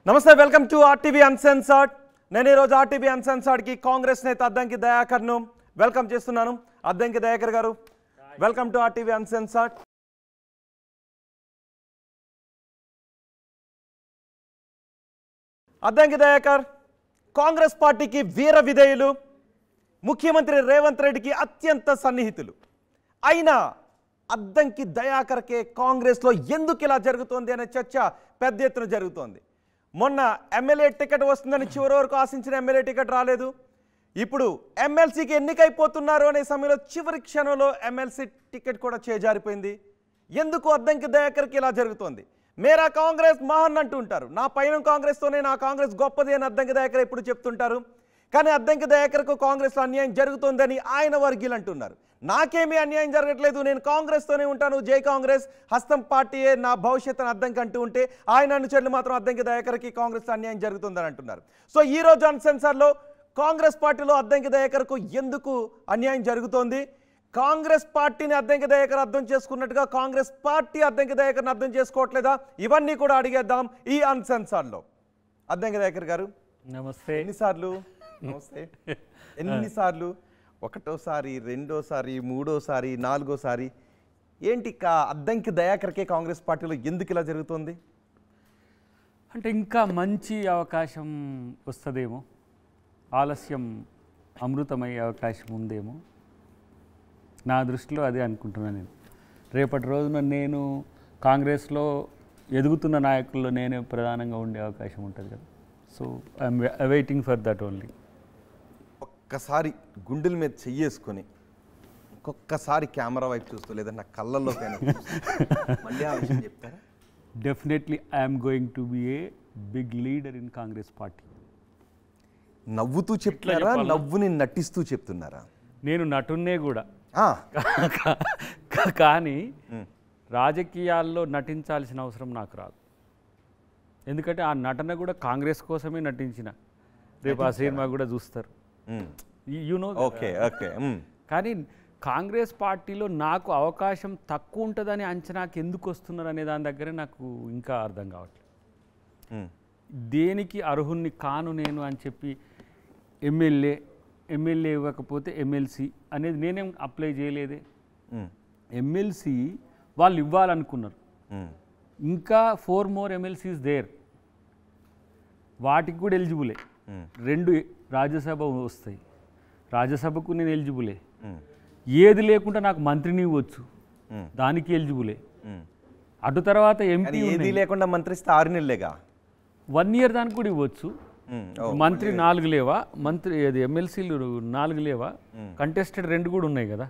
నమస్తే welcome to RTV uncensored నేను ఈ రోజు ఆర్టీవీ అన్సెన్సర్డ్ కి కాంగ్రెస్ నేత అద్దంకి దయాకర్ ను వెల్కమ్ చేస్తున్నాను అద్దంకి దయాకర్ గారు welcome to RTV uncensored Addanki Dayakar Congress పార్టీకి వీర విధేయులు ముఖ్యమంత్రి రేవంత్ రెడ్డికి అత్యంత సన్నిహితులు అయినా అద్దంకి దయాకర్కే కాంగ్రెస్లో ఎందుకు ఇలా జరుగుతోంది అనే చర్చ పెద్ద ఎత్తున జరుగుతోంది మొన్న ఎమ్మెల్యే టికెట్ వస్తుందని చివరి వరకు ఆశించిన ఎమ్మెల్యే టికెట్ రాలేదు ఇప్పుడు ఎమ్మెల్సీకి ఎన్నికైపోతున్నారు అనే సమయంలో చివరి క్షణంలో ఎమ్మెల్సీ టికెట్ కూడా చేజారిపోయింది ఎందుకు అద్దంకి దయాకర్కి ఇలా జరుగుతోంది మేరా కాంగ్రెస్ మహాన్ అంటూ ఉంటారు నా పైన కాంగ్రెస్తోనే నా కాంగ్రెస్ గొప్పది అని అద్దంకి దయాకర్ ఎప్పుడు చెప్తుంటారు కానీ అద్దంకి దయాకర్కు కాంగ్రెస్లో అన్యాయం జరుగుతోందని ఆయన వర్గీయులు అంటున్నారు నాకేమీ అన్యాయం జరగట్లేదు నేను కాంగ్రెస్తోనే ఉంటాను జై కాంగ్రెస్ హస్తం పార్టీయే నా భవిష్యత్తును అద్దంకి అంటూ ఉంటే ఆయన అనుచరులు మాత్రం అద్దంకి దయాకర్కి కాంగ్రెస్లో అన్యాయం జరుగుతుందని అంటున్నారు సో ఈ రోజు అన్సెన్సర్లో కాంగ్రెస్ పార్టీలో అద్దంకి దయాకర్కు ఎందుకు అన్యాయం జరుగుతోంది కాంగ్రెస్ పార్టీని అద్దంకి దయాకర్ అర్థం చేసుకున్నట్టుగా కాంగ్రెస్ పార్టీ అద్దంకి దయాకర్ని అర్థం చేసుకోవట్లేదా ఇవన్నీ కూడా అడిగేద్దాం ఈ అన్సెన్సర్లో అద్దంకి దయాకర్ గారు నమస్తే ఎన్నిసార్లు నమస్తే ఎన్నిసార్లు ఒకటోసారి రెండోసారి మూడోసారి నాలుగోసారి ఏంటి అద్దంకి దయాకర్కే కాంగ్రెస్ పార్టీలో ఎందుకు ఇలా జరుగుతుంది అంటే ఇంకా మంచి అవకాశం వస్తుందేమో ఆలస్యం అమృతమయ్యే అవకాశం ఉందేమో నా దృష్టిలో అదే అనుకుంటున్నాను నేను రేపటి రోజున నేను కాంగ్రెస్లో ఎదుగుతున్న నాయకుల్లో నేనే ప్రధానంగా ఉండే అవకాశం ఉంటుంది కదా so I'm waiting for that only ఒక్కసారి గుండెల మీద చెయ్యేసుకొని ఒక్కొక్కసారి కెమెరా వైపు చూస్తూ లేదంటే నా కళ్ళల్లో మళ్ళీ ఆ విషయం చెప్తారా definitely I'm going to be a big leader in Congress party నవ్వుతూ చెప్తున్నారా నవ్వుని నటిస్తూ చెప్తున్నారా నేను నటున్నే కూడా కానీ రాజకీయాల్లో నటించాల్సిన అవసరం నాకు రాదు ఎందుకంటే ఆ నటన కూడా కాంగ్రెస్ కోసమే నటించిన రేపు ఆ సినిమా కూడా చూస్తారు యూనో ఓకే ఓకే కానీ కాంగ్రెస్ పార్టీలో నాకు అవకాశం తక్కువ ఉంటుందని అంచనాకి ఎందుకు వస్తున్నారు అనే దాని దగ్గర నాకు ఇంకా అర్థం కావట్లేదు దేనికి అర్హుణ్ణి కాను నేను అని చెప్పి ఎమ్మెల్యే ఇవ్వకపోతే ఎమ్మెల్సీ అనేది నేనేం అప్లై చేయలేదే ఎమ్మెల్సీ వాళ్ళు ఇవ్వాలనుకున్నారు ఇంకా 4 more ఎమ్మెల్సీస్ దేర్ వాటికి కూడా ఎలిజిబులే 2 రాజ్యసభ వస్తాయి రాజ్యసభకు నేను ఎలిజిబులే ఏది లేకుండా నాకు మంత్రిని ఇవ్వచ్చు దానికి ఎలిజిబులే అటు తర్వాత ఎంపీ ఏది లేకుండా మంత్రి ఇస్తే 6 నెలలేగా 1 year దానికి కూడా ఇవ్వచ్చు మంత్రి 4 లేవా మంత్రి అది ఎమ్మెల్సీలు 4 లేవా కంటెస్టెడ్ 2 కూడా ఉన్నాయి కదా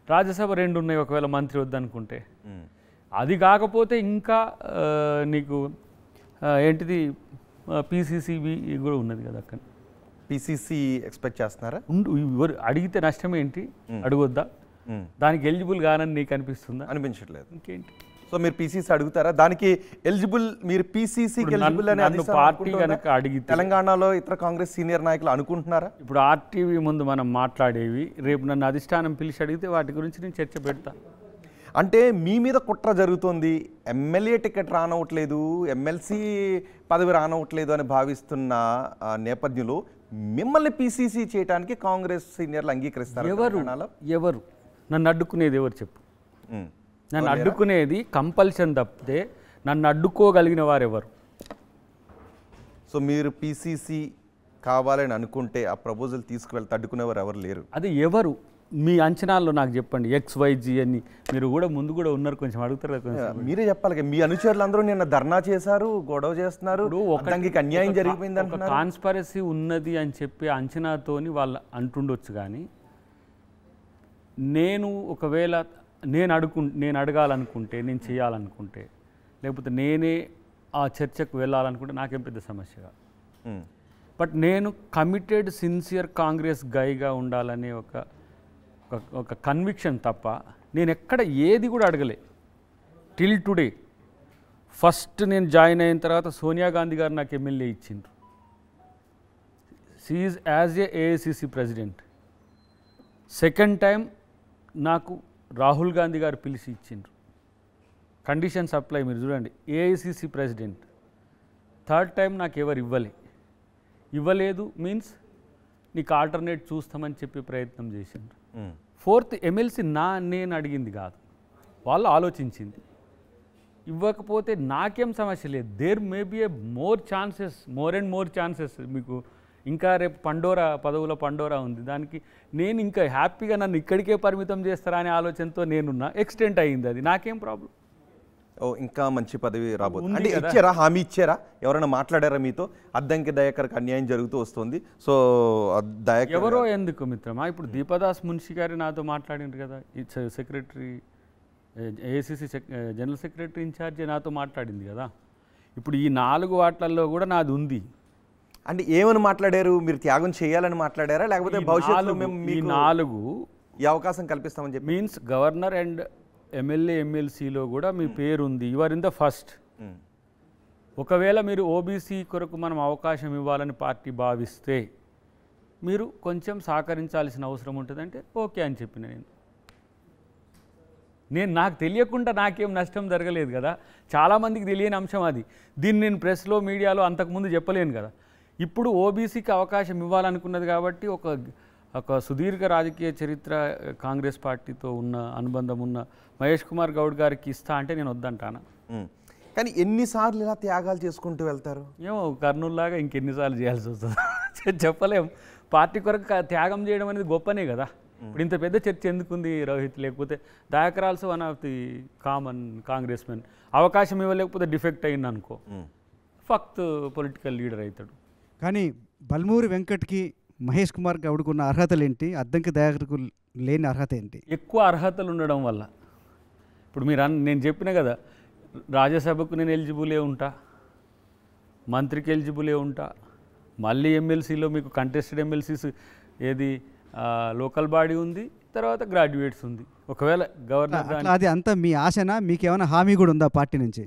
రాజ్యసభ 2 ఉన్నాయి ఒకవేళ మంత్రి వద్దనుకుంటే అది కాకపోతే ఇంకా నీకు ఏంటిది పీసీసీబీ కూడా ఉన్నది కదా అక్కడ పీసీసీ ఎక్స్పెక్ట్ చేస్తున్నారా అడిగితే నష్టం ఏంటి అడగొద్దా దానికి ఎలిజిబుల్ కానని నీకు అనిపిస్తుందా అనిపించట్లేదు ఇంకేంటి సో మీరు పీసీసీ అడుగుతారా దానికి ఎలిజిబుల్ మీరు పీసీసీకి ఎలిజిబుల్ అని పార్టీ కనుక అడిగితే తెలంగాణలో ఇతర కాంగ్రెస్ సీనియర్ నాయకులు అనుకుంటున్నారా ఇప్పుడు ఆర్టీవీ ముందు మనం మాట్లాడేవి రేపు నన్ను అధిష్టానం పిలిచి అడిగితే వాటి గురించి నేను చర్చ పెడతా అంటే మీ మీద కుట్ర జరుగుతోంది ఎమ్మెల్యే టికెట్ రానవట్లేదు ఎమ్మెల్సీ పదవి రానవట్లేదు అని భావిస్తున్న నేపథ్యంలో మిమ్మల్ని పీసీసీ చేయడానికి కాంగ్రెస్ సీనియర్లు అంగీకరిస్తారు ఎవరు నన్ను అడ్డుకునేది ఎవరు చెప్పు నన్ను అడ్డుకునేది కంపల్షన్ తప్పితే నన్ను అడ్డుకోగలిగిన వారు ఎవరు సో మీరు పీసీసీ కావాలని అనుకుంటే ఆ ప్రపోజల్ తీసుకువెళ్తే అడ్డుకునేవారు ఎవరు లేరు అది ఎవరు మీ అంచనాల్లో నాకు చెప్పండి XYZ అని మీరు కూడా ముందు కూడా ఉన్నారు కొంచెం అడుగుతారు మీరే చెప్పాలి మీ అనుచరులందరూ నిన్న ధర్నా చేశారు గొడవ చేస్తున్నారు అన్యాయం జరిగిపోయింది అంటున్నారు కాన్స్పరసీ ఉన్నది అని చెప్పి అంచనాతోని వాళ్ళు అంటుండొచ్చు కానీ నేను ఒకవేళ నేను అడగాలనుకుంటే నేను చేయాలనుకుంటే లేకపోతే నేనే ఆ చర్చకు వెళ్ళాలనుకుంటే నాకేం పెద్ద సమస్య కాదు బట్ నేను కమిటెడ్ సిన్సియర్ కాంగ్రెస్ గైగా ఉండాలనే ఒక కన్విక్షన్ తప్ప నేను ఎక్కడ ఏది కూడా అడగలే టిల్ టుడే ఫస్ట్ నేను జాయిన్ అయిన తర్వాత సోనియా గాంధీ గారు నాకు ఎమ్మెల్యే ఇచ్చిండ్రు she is as a AICC president second time నాకు రాహుల్ గాంధీ గారు పిలిచి ఇచ్చిండ్రు కండిషన్స్ అప్లై మీరు చూడండి ఏఐసిసి ప్రెసిడెంట్ థర్డ్ టైం నాకు ఎవరు ఇవ్వలేదు మీన్స్ నీకు ఆల్టర్నేట్ చూస్తామని చెప్పి ప్రయత్నం చేసిండ్రు. ఫోర్త్ ఎమ్మెల్సీ నేను అడిగింది కాదు, వాళ్ళు ఆలోచించింది. ఇవ్వకపోతే నాకేం సమస్య లేదు. There may be a more and more chances. మీకు ఇంకా రేపు పదవుల పండోరా ఉంది. దానికి నేను ఇంకా హ్యాపీగా నన్ను ఇక్కడికే పరిమితం చేస్తారా అనే ఆలోచనతో నేనున్నా. ఎక్స్టెంట్ అయ్యింది, అది నాకేం ప్రాబ్లం. ఇంకా మంచి పదవి రాబోతుంది అంటే ఇచ్చారా, హామీ ఇచ్చారా? ఎవరైనా మాట్లాడారా మీతో? అద్దంకి దయాకర్కి అన్యాయం జరుగుతూ వస్తుంది, సో దయాకర్ ఎవరో ఎందుకు మిత్రమా? ఇప్పుడు దీపదాస్ మున్షి గారు నాతో మాట్లాడిండ్రు కదా, secretary AICC general secretary in charge నాతో మాట్లాడింది కదా. ఇప్పుడు ఈ 4 వాట్లల్లో కూడా నాది ఉంది. అంటే ఏమని మాట్లాడారు? మీరు త్యాగం చేయాలని మాట్లాడారా, లేకపోతే భవిష్యత్తులో మేము మీకు 4 ఈ అవకాశం కల్పిస్తామని చెప్పి? మీన్స్ గవర్నర్ అండ్ ఎమ్మెల్యే ఎమ్మెల్సీలో కూడా మీ పేరు ఉంది, you are in the first. ఒకవేళ మీరు ఓబీసీ కొరకు మనం అవకాశం ఇవ్వాలని పార్టీ భావిస్తే మీరు కొంచెం సహకరించాల్సిన అవసరం ఉంటుందంటే ఓకే అని చెప్పిన నేను నాకు తెలియకుండా నాకేం నష్టం జరగలేదు కదా. చాలామందికి తెలియని అంశం అది. దీన్ని నేను ప్రెస్లో మీడియాలో అంతకుముందు చెప్పలేను కదా. ఇప్పుడు ఓబీసీకి అవకాశం ఇవ్వాలనుకున్నది కాబట్టి ఒక సుదీర్ఘ రాజకీయ చరిత్ర కాంగ్రెస్ పార్టీతో ఉన్న అనుబంధం ఉన్న మహేష్ కుమార్ గౌడ్ గారికి ఇస్తా అంటే నేను వద్దంటానా? కానీ ఎన్నిసార్లు ఇలా త్యాగాలు చేసుకుంటూ వెళ్తారు? ఏమో కర్నూలులాగా ఇంకెన్నిసార్లు చేయాల్సి వస్తుంది చెప్పలేం. పార్టీ కొరకు త్యాగం చేయడం అనేది గొప్పనే కదా. ఇప్పుడు ఇంత పెద్ద చర్చ ఎందుకుంది రోహిత్? లేకపోతే Dayakar also one of the common Congress men. అవకాశం ఇవ్వలేకపోతే డిఫెక్ట్ అయింది అనుకో, ఫక్త్ పొలిటికల్ లీడర్ అవుతాడు. కానీ బల్మూరి వెంకట్కి మహేష్ కుమార్ గౌడ్కు ఉన్న అర్హతలు ఏంటి? అద్దంకి దయాకర్కు లేని అర్హత ఏంటి? ఎక్కువ అర్హతలు ఉండడం వల్ల. ఇప్పుడు నేను చెప్పిన కదా, రాజ్యసభకు నేను ఎలిజిబులే ఉంటా, మంత్రికి ఎలిజిబులే ఉంటా, మళ్ళీ ఎమ్మెల్సీలో మీకు కంటెస్టెడ్ ఎమ్మెల్సీస్ ఏది లోకల్ బాడీ ఉంది, తర్వాత గ్రాడ్యుయేట్స్ ఉంది. ఒకవేళ గవర్నర్ అది అంతా మీ ఆశనా? మీకు ఏమైనా హామీ కూడా ఉందా పార్టీ నుంచి?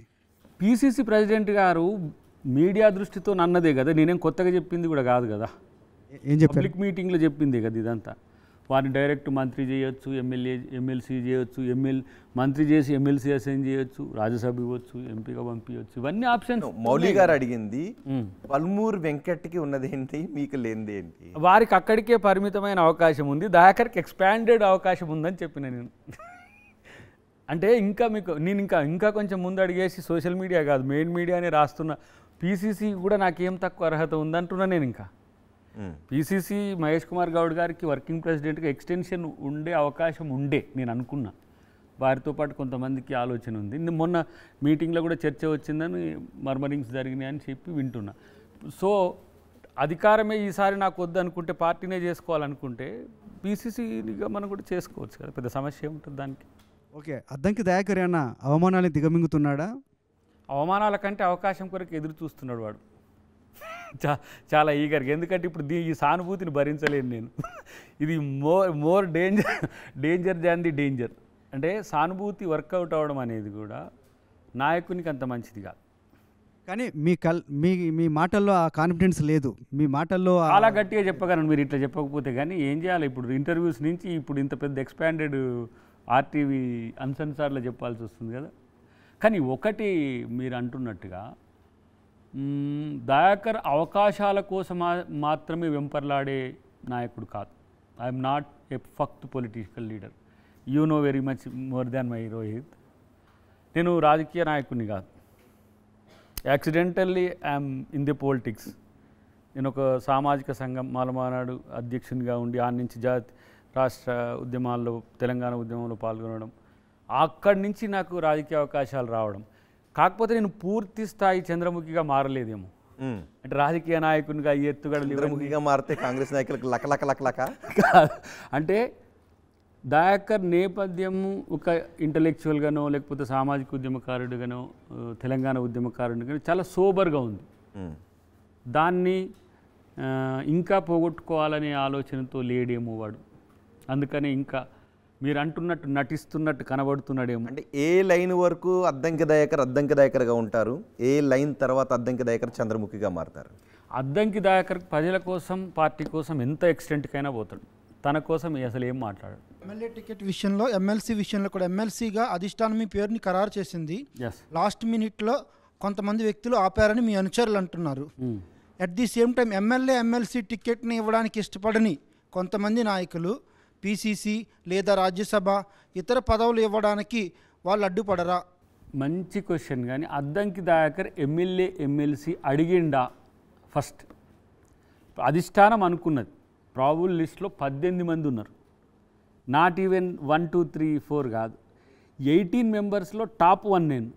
పిసిసి ప్రెసిడెంట్ గారు మీడియా దృష్టితో నన్నదే కదా, నేనేం కొత్తగా చెప్పింది కూడా కాదు కదా. ఏం చెప్పారు? పబ్లిక్ మీటింగ్లో చెప్పింది కదా ఇదంతా. వారిని డైరెక్ట్ మంత్రి చేయొచ్చు, ఎమ్మెల్సీ చేయొచ్చు, మంత్రి చేసి ఎమ్మెల్సీ అసైన్ చేయొచ్చు, రాజ్యసభ ఇవ్వచ్చు, ఎంపీగా పంపించవచ్చు. ఇవన్నీ ఆప్షన్స్. మౌలి గారు అడిగింది బల్మూర్ వెంకట్కి ఉన్నది ఏంటి, మీకు లేనిది ఏంటి? వారికి అక్కడికే పరిమితమైన అవకాశం ఉంది, దయాకర్కి ఎక్స్పాండెడ్ అవకాశం ఉందని చెప్పిన నేను. అంటే నేను ఇంకా కొంచెం ముందు అడిగేసి సోషల్ మీడియా కాదు మెయిన్ మీడియానే రాస్తున్న పీసీసీ కూడా నాకేం తక్కువ అర్హత ఉందంటున్నా నేను. ఇంకా పీసీసీ మహేష్ కుమార్ గౌడ్ గారికి వర్కింగ్ ప్రెసిడెంట్గా ఎక్స్టెన్షన్ ఉండే అవకాశం నేను అనుకున్నా. వారితో పాటు కొంతమందికి ఆలోచన ఉంది. మొన్న మీటింగ్లో కూడా చర్చ వచ్చిందని, మర్మరింగ్స్ జరిగినాయని చెప్పి వింటున్నా. సో అధికారమే ఈసారి నాకు వద్దు అనుకుంటే, పార్టీనే చేసుకోవాలనుకుంటే పీసీసీగా మనం కూడా చేసుకోవచ్చు కదా, పెద్ద సమస్య ఉంటుంది దానికి. ఓకే, అద్దంకి దయాకర్ ఏమన్నా అవమానాన్ని దిగమింగుతున్నాడా? అవమానాల కంటే అవకాశం కొరకు ఎదురు చూస్తున్నాడు వాడు చాలా ఈగర్గా. ఎందుకంటే ఇప్పుడు ఈ సానుభూతిని భరించలేను నేను. ఇది more danger than the danger. అంటే సానుభూతి వర్కౌట్ అవ్వడం అనేది కూడా నాయకునికి అంత మంచిది కాదు. కానీ మీ మాటల్లో ఆ కాన్ఫిడెన్స్ లేదు. మీ మాటల్లో చాలా గట్టిగా చెప్పగలను మీరు ఇట్లా చెప్పకపోతే. కానీ ఏం చేయాలి ఇప్పుడు? ఇంటర్వ్యూస్ నుంచి ఇప్పుడు ఇంత పెద్ద ఎక్స్పాండెడ్ ఆర్టీవీ అన్సెన్సార్లో చెప్పాల్సి వస్తుంది కదా. కానీ ఒకటి మీరు అంటున్నట్టుగా దయాకర్ అవకాశాల కోసం మాత్రమే వెంపర్లాడే నాయకుడు కాదు. ఐఎమ్ నాట్ ఏ ఫక్త్ political leader. You know very much more than my Rohit. నేను రాజకీయ నాయకుడిని కాదు. Accidentally I'm in the politics. నేను ఒక సామాజిక సంఘం మాలమానాడు అధ్యక్షునిగా ఉండి ఆ నుంచి రాష్ట్ర ఉద్యమాల్లో, తెలంగాణ ఉద్యమంలో పాల్గొనడం, అక్కడి నుంచి నాకు రాజకీయ అవకాశాలు రావడం. కాకపోతే నేను పూర్తి స్థాయి చంద్రముఖిగా మారలేదేమో. అంటే రాజకీయ నాయకునిగా ఎత్తుగడగా మారితే కాంగ్రెస్ నాయకులకు లక అంటే దయాకర్ నేపథ్యము ఒక ఇంటలెక్చువల్గానో లేకపోతే సామాజిక ఉద్యమకారుడిగానో తెలంగాణ ఉద్యమకారుడిగానో చాలా సోబర్గా ఉంది. దాన్ని ఇంకా పోగొట్టుకోవాలనే ఆలోచనతో లేడేమో వాడు. అందుకని ఇంకా మీరు అంటున్నట్టు నటిస్తున్నట్టు కనబడుతున్నాడేమో. అంటే ఏ లైన్ వరకు అద్దంకి దయాకర్గా ఉంటారు, ఏ లైన్ తర్వాత అద్దంకి దయాకర్ చంద్రముఖిగా మారుతారు? అద్దంకి దయాకర్ ప్రజల కోసం, పార్టీ కోసం ఎంత ఎక్స్టెంట్కైనా పోతాడు. తన కోసం అసలు ఏం మాట్లాడాడు. ఎమ్మెల్యే టికెట్ విషయంలో, ఎమ్మెల్సీ విషయంలో కూడా ఎమ్మెల్సీగా అధిష్టానం మీ పేరుని ఖరారు చేసింది. లాస్ట్ మినిట్లో కొంతమంది వ్యక్తులు ఆపారని మీ అనుచరులు అంటున్నారు. At the same time MLA MLC టికెట్ని ఇవ్వడానికి ఇష్టపడని కొంతమంది నాయకులు పీసీసీ లేదా రాజ్యసభ ఇతర పదవులు ఇవ్వడానికి వాళ్ళు అడ్డుపడరా? మంచి క్వశ్చన్. కానీ అద్దంకి దయాకర్ ఎమ్మెల్యే ఎమ్మెల్సీ అడిగిండా? ఫస్ట్ అధిష్టానం అనుకున్నది ప్రాబుల్ లిస్ట్లో 18 మంది ఉన్నారు. నాట్ ఈవెన్ 1, 2, 3, 4 కాదు, 18 మెంబర్స్లో టాప్ 1 నేను.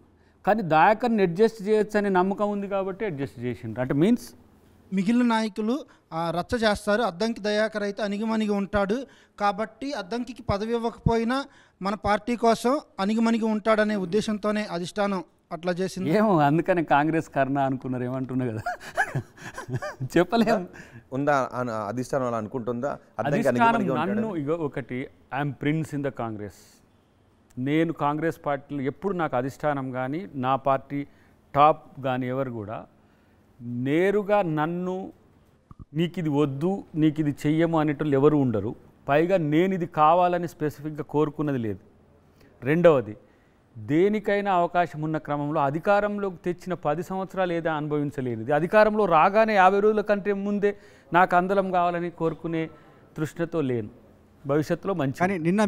కానీ దయాకర్ని అడ్జస్ట్ చేయొచ్చు అనే నమ్మకం ఉంది కాబట్టి అడ్జస్ట్ చేసిండ్రు. అంటే మీన్స్ మిగిలిన నాయకులు రచ్చ చేస్తారు. అద్దంకి దయాకర్ అయితే అణిగిమణిగి ఉంటాడు కాబట్టి అద్దంకి పదవి ఇవ్వకపోయినా మన పార్టీ కోసం అణిగిమణిగి ఉంటాడనే ఉద్దేశంతోనే అధిష్టానం అట్లా చేసింది. ఏమో అందుకనే కాంగ్రెస్ కర్ణ అనుకున్నారు ఏమంటున్నా కదా, చెప్పలేము. ఉందా అధిష్టానం అలా అనుకుంటుందా? అధిష్టానం నన్ను ఒకటి, I'm prince in the Congress. నేను కాంగ్రెస్ పార్టీలో ఎప్పుడు నాకు అధిష్టానం కానీ నా పార్టీ టాప్ కానీ ఎవరు కూడా నేరుగా నన్ను నీకు ఇది వద్దు నీకు ఇది చెయ్యము అనేటోళ్ళు ఎవరు ఉండరు. పైగా నేను ఇది కావాలని స్పెసిఫిక్గా కోరుకున్నది లేదు. రెండవది, దేనికైనా అవకాశం ఉన్న క్రమంలో అధికారంలోకి తెచ్చిన 10 సంవత్సరాలు ఏదో అనుభవించలేనిది అధికారంలో రాగానే 50 రోజుల కంటే ముందే నాకు అందలం కావాలని కోరుకునే తృష్ణతో లేను. భవిష్యత్తులో మంచి. కానీ నిన్న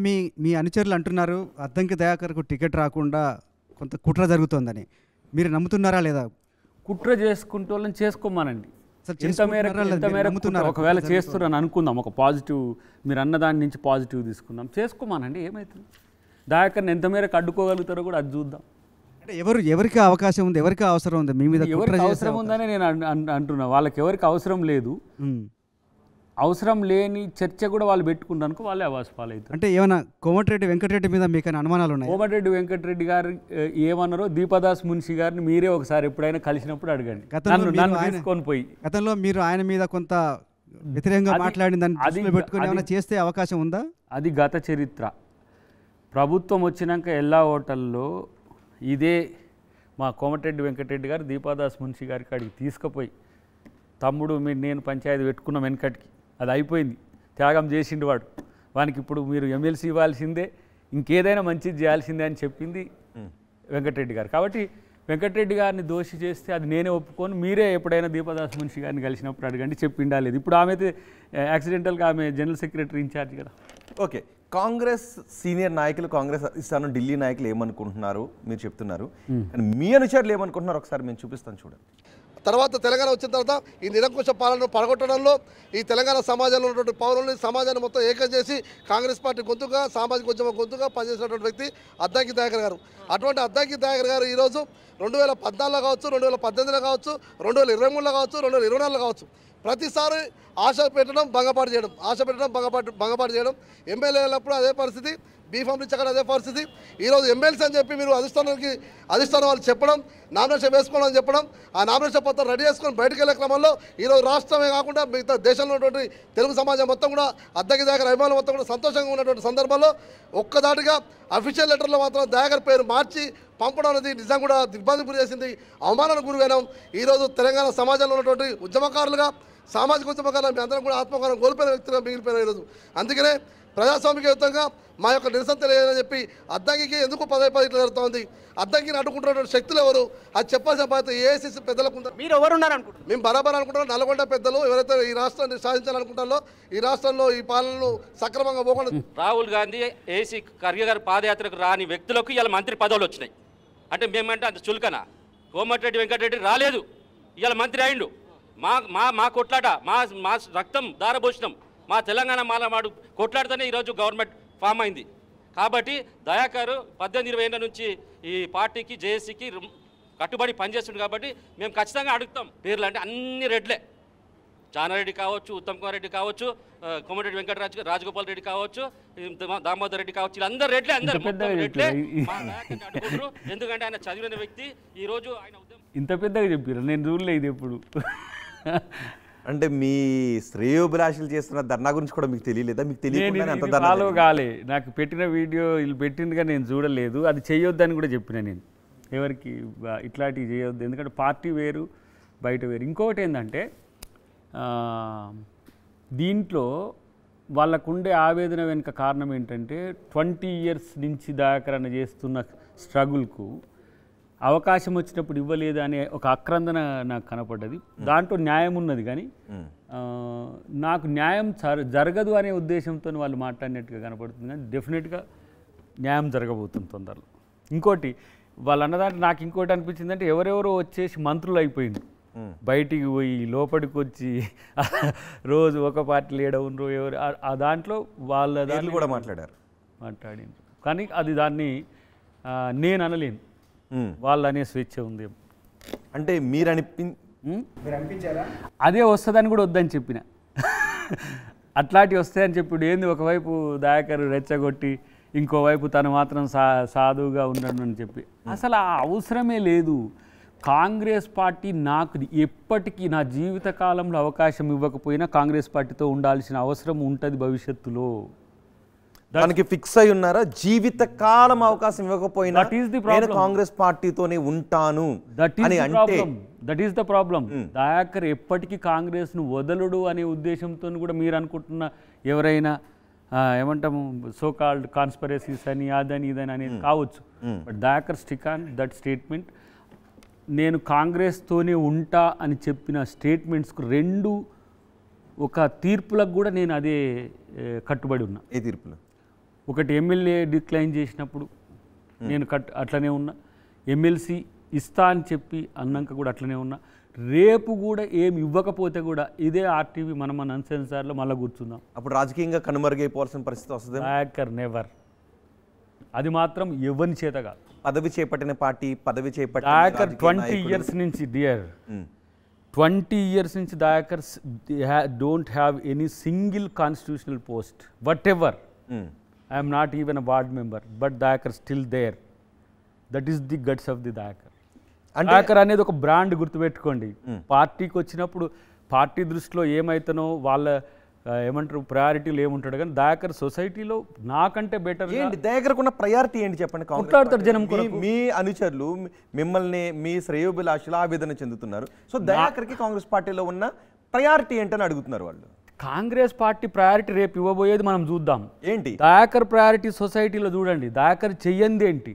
మీ అనుచరులు అంటున్నారు అద్దంకి దయాకర్కు టికెట్ రాకుండా కొంత కుట్ర జరుగుతోందని. మీరు నమ్ముతున్నారా లేదా? కుట్ర చేసుకుంటూ వాళ్ళని చేసుకోమానండి. ఎంత మేరకు ఒకవేళ చేస్తున్నారని అనుకుందాం, ఒక పాజిటివ్ మీరు అన్న దాని నుంచి పాజిటివ్ తీసుకుందాం, చేసుకోమానండి, ఏమవుతుంది? దయాకర్ని ఎంత మేరకు అడ్డుకోగలుగుతారో కూడా అది చూద్దాం. అంటే ఎవరికి అవకాశం ఉంది, ఎవరికి అవసరం ఉంది? మీ మీద ఎవరికి అవసరం ఉందని నేను అంటున్నా. వాళ్ళకి ఎవరికి అవసరం లేదు, అవసరం లేని చర్చ కూడా వాళ్ళు పెట్టుకుంటానుకో వాళ్ళే అవాస్ పాలవుతారు. అంటే ఏమైనా కోమటిరెడ్డి వెంకటరెడ్డి మీద మీకు అనుమానాలు ఉన్నాయి? కోమటిరెడ్డి వెంకటరెడ్డి గారు ఏమన్నారో దీపదాస్ మున్షి గారిని మీరే ఒకసారి ఎప్పుడైనా కలిసినప్పుడు అడగండి. నన్ను తీసుకొని పోయి గతంలో మీరు ఆయన మీద కొంత వ్యతిరేకంగా మాట్లాడిన దాన్ని దృష్టిలో పెట్టుకొని ఏమైనా చేస్తే అవకాశం ఉందా? అది గత చరిత్ర. ప్రభుత్వం వచ్చినాక ఎల్లా హోటల్లో ఇదే మా కోమటిరెడ్డి వెంకటరెడ్డి గారు దీపదాస్ మున్షి గారికి అడిగి తీసుకుపోయి, తమ్ముడు మీరు నేను పంచాయతీ పెట్టుకున్నాం వెనకటికి, అది అయిపోయింది, త్యాగం చేసిండు వాడు, వానికి ఇప్పుడు మీరు ఎమ్మెల్సీ ఇవ్వాల్సిందే, ఇంకేదైనా మంచిది చేయాల్సిందే అని చెప్పింది వెంకటరెడ్డి గారు. కాబట్టి వెంకటరెడ్డి గారిని దోషి చేస్తే అది నేనే ఒప్పుకొని, మీరే ఎప్పుడైనా దీపదాస్ మున్షి గారిని కలిసినప్పుడు అడగండి, చెప్పిండా లేదు. ఇప్పుడు ఆమె అయితే యాక్సిడెంటల్గా ఆమె జనరల్ సెక్రటరీ ఇన్ఛార్జ్ కదా. ఓకే, కాంగ్రెస్ సీనియర్ నాయకులు, కాంగ్రెస్ అధిష్టానం, ఢిల్లీ నాయకులు ఏమనుకుంటున్నారు మీరు చెప్తున్నారు, కానీ మీ అనుచరులు ఏమనుకుంటున్నారు ఒకసారి మేము చూపిస్తాను చూడండి. తర్వాత తెలంగాణ వచ్చిన తర్వాత ఈ నిరంకుశ పాలనను పడగొట్టడంలో ఈ తెలంగాణ సమాజంలో ఉన్నటువంటి పౌరుల్ని, సమాజాన్ని మొత్తం ఏకం చేసి కాంగ్రెస్ పార్టీ గొంతుగా, సామాజిక ఉద్యమ గొంతుగా పనిచేసినటువంటి వ్యక్తి అద్దంకి దయాకర్ గారు. అటువంటి అద్దంకి దయాకర్ గారు ఈరోజు 2014లో కావచ్చు, 2018లో కావచ్చు, 2023లో కావచ్చు, 2024లో కావచ్చు, ప్రతిసారి ఆశ పెట్టడం భంగపాటు చేయడం, ఆశ పెట్టడం భంగపాటు చేయడం. ఎమ్మెల్యేలప్పుడు అదే పరిస్థితి, బీఫామ్ నుంచి అక్కడ అదే పరిస్థితి. ఈరోజు ఎమ్మెల్సీ అని చెప్పి మీరు అధిష్టానం వాళ్ళు చెప్పడం, నామినేషన్ వేసుకోవడం అని చెప్పడం, ఆ నామినేషన్ పత్రం రెడీ చేసుకొని బయటకు వెళ్ళే క్రమంలో ఈరోజు రాష్ట్రమే కాకుండా మిగతా దేశంలో ఉన్నటువంటి తెలుగు సమాజం మొత్తం కూడా అద్దంకి దయాకర్ అభిమానులు మొత్తం కూడా సంతోషంగా ఉన్నటువంటి సందర్భంలో ఒక్కదాటిగా అఫీషియల్ లెటర్లో మాత్రం దయాకర్ పేరు మార్చి పంపడం అనేది నిజంగా కూడా దిగ్భ్రాంతికి గురి చేసింది, అవమానానికి గురిపోయినాం. ఈరోజు తెలంగాణ సమాజంలో ఉన్నటువంటి ఉద్యమకారులుగా, సామాజిక ఉద్యమకారులు మీ అందరం కూడా ఆత్మకారం కోల్పోయిన వ్యక్తులుగా మిగిలిపోయిన ఈరోజు. అందుకనే ప్రజాస్వామికయుతంగా మా యొక్క నిరసన తెలియదని చెప్పి అద్దంకి ఎందుకు పదే ఇట్లా జరుగుతుంది, అద్దంకిని అడ్డుకుంటున్నటువంటి శక్తులు ఎవరు, అది చెప్పాల్సిన బాధ్యత ఏఐసీసీ పెద్దలకు ఉంది. మీరు ఎవరు ఉన్నారనుకుంటున్నారు? మేము బరాబర్ అనుకుంటున్నాం. నల్గొండ పెద్దలు ఎవరైతే ఈ రాష్ట్రాన్ని సాధించాలనుకుంటారో, ఈ రాష్ట్రంలో ఈ పాలనను సక్రమంగా పోకుండా రాహుల్ గాంధీ ఏసీ ఖర్గే గారి పాదయాత్రకు రాని వ్యక్తులకు ఇలా మంత్రి పదవులు వచ్చినాయి అంటే మేమంటే అంత చులకనా? కోమటిరెడ్డి వెంకటరెడ్డి రాలేదు, ఇవాళ మంత్రి అయిండు. మా కొట్లాట, మా రక్తం దారభూషణం, మా తెలంగాణ మాలమాడు కొట్లాడితేనే ఈరోజు గవర్నమెంట్ ఫామ్ అయింది. కాబట్టి దయాకర్ 18-20 ఏళ్ళ నుంచి ఈ పార్టీకి, జేఏసీకి కట్టుబడి పనిచేస్తుంది. కాబట్టి మేము ఖచ్చితంగా అడుగుతాం. పేర్లు అంటే అన్ని రెడ్లే, జానారెడ్డి కావచ్చు, ఉత్తమ్ కుమార్ రెడ్డి కావచ్చు, కోమటిరెడ్డి రాజగోపాల్ రెడ్డి కావచ్చు, దామోదర్ రెడ్డి కావచ్చు, వీళ్ళందరూ రెడ్లే, అందరూ రెడ్లే. ఎందుకంటే ఆయన చదివిన వ్యక్తి. ఈరోజు ఆయన ఇంత పెద్దగా చెప్పారు, నేను చూడలేదు ఎప్పుడు. అంటే మీ శ్రేయోభిలాషులు చేస్తున్న ధర్నా గురించి కూడా మీకు తెలియలేదా? మీకు తెలియదు ఫాలో కాలే, నాకు పెట్టిన వీడియో వీళ్ళు పెట్టిందిగా నేను చూడలేదు. అది చేయొద్దని కూడా చెప్పిన నేను, ఎవరికి ఇట్లాంటివి చేయొద్దు, ఎందుకంటే పార్టీ వేరు బయట వేరు. ఇంకొకటి ఏంటంటే దీంట్లో వాళ్ళకుండే ఆవేదన వెనుక కారణం ఏంటంటే 20 years నుంచి దాకరణ చేస్తున్న స్ట్రగుల్కు అవకాశం వచ్చినప్పుడు ఇవ్వలేదు అనే ఒక ఆక్రందన నాకు కనపడ్డది. దాంట్లో న్యాయం ఉన్నది, కానీ నాకు న్యాయం జరగదు అనే ఉద్దేశంతో వాళ్ళు మాట్లాడినట్టుగా కనపడుతుంది. కానీ డెఫినెట్గా న్యాయం జరగబోతుంది తొందరలో. ఇంకోటి వాళ్ళు అన్నదాంట్లో నాకు ఇంకోటి అనిపించింది అంటే ఎవరెవరో వచ్చేసి మంత్రులు అయిపోయింది, బయటికి పోయి లోపలికి వచ్చి రోజు ఒక పార్టీలు ఏడవునరు ఎవరు ఆ దాంట్లో వాళ్ళ దాంట్లో కూడా మాట్లాడింది. కానీ అది దాన్ని నేను అనలేను, వాళ్ళు అనే స్వేచ్ఛ ఉంది. అంటే మీరు అనిపించారా? అదే వస్తుందని కూడా వద్దని చెప్పిన. అట్లాంటివి వస్తాయని చెప్పి ఏంది ఒకవైపు దయాకర్ రెచ్చగొట్టి ఇంకోవైపు తను మాత్రం సాధువుగా ఉండను అని చెప్పి అసలు ఆ అవసరమే లేదు. కాంగ్రెస్ పార్టీ నాకు ఎప్పటికీ నా జీవిత కాలంలో అవకాశం ఇవ్వకపోయినా కాంగ్రెస్ పార్టీతో ఉండాల్సిన అవసరం ఉంటుంది భవిష్యత్తులో. దానికి ఫిక్స్ అయి ఉన్నారా? జీవిత కాలం అవకాశం ఇవ్వకపోయినా నేను కాంగ్రెస్ పార్టీతోనే ఉంటాను అని అంటే that is the problem. Dayakar ఎప్పటికీ కాంగ్రెస్ను వదలడు అనే ఉద్దేశంతో కూడా మీరు అనుకుంటున్న ఎవరైనా ఏమంటాము సో కాల్డ్ కాన్స్పరసీస్ అని అదని ఇదని అనేది కావచ్చు. But Dayakar stick on that statement. నేను కాంగ్రెస్తోనే ఉంటా అని చెప్పిన స్టేట్మెంట్స్కు రెండు ఒక తీర్పులకు కూడా నేను అదే కట్టుబడి ఉన్నా. ఏ తీర్పులు? ఒకటి ఎమ్మెల్యే డిక్లైన్ చేసినప్పుడు నేను అట్లనే ఉన్నా, ఎమ్మెల్సీ ఇస్తా అని చెప్పి అన్నాక కూడా అట్లనే ఉన్నా. రేపు కూడా ఏమి ఇవ్వకపోతే కూడా ఇదే ఆర్టీవీ మన అన్సెన్సార్లో మళ్ళీ కూర్చుందాం. అప్పుడు రాజకీయంగా కనుమరుగైపోవాల్సిన పరిస్థితి వస్తుంది. దయాకర్ నెవర్, అది మాత్రం ఎవరి చేత కాదు. పదవి చేపట్టిన పార్టీ పదవి చేపట్టిన దయాకర్ 20 years నుంచి డియర్ 20 years నుంచి Dayakar don't have any single constitutional post whatever. I'm not even a ward member, but Dayakar still there. That is the guts of the Dayakar. Dayakar అనేది ఒక బ్రాండ్, గుర్తుపెట్టుకోండి. పార్టీకి వచ్చినప్పుడు పార్టీ దృష్టిలో ఏమైతేనో వాళ్ళ ఏమంటారు ప్రయారిటీలు ఏముంటాడు, కానీ దయాకర్ సొసైటీలో నాకంటే బెటర్. ఏంటి దయాకర్కు ఉన్న ప్రయారిటీ ఏంటి చెప్పండి? కొట్లాడతాడు జనం. మీ అనుచరులు మిమ్మల్ని మీ శ్రేయోభిలాషులు ఆవేదన చెందుతున్నారు. సో దయాకర్కి కాంగ్రెస్ పార్టీలో ఉన్న ప్రయారిటీ ఏంటని అడుగుతున్నారు వాళ్ళు. కాంగ్రెస్ పార్టీ ప్రయారిటీ రేపు ఇవ్వబోయేది మనం చూద్దాం. ఏంటి దయాకర్ ప్రయారిటీ సొసైటీలో చూడండి. దయాకర్ చెయ్యంది ఏంటి?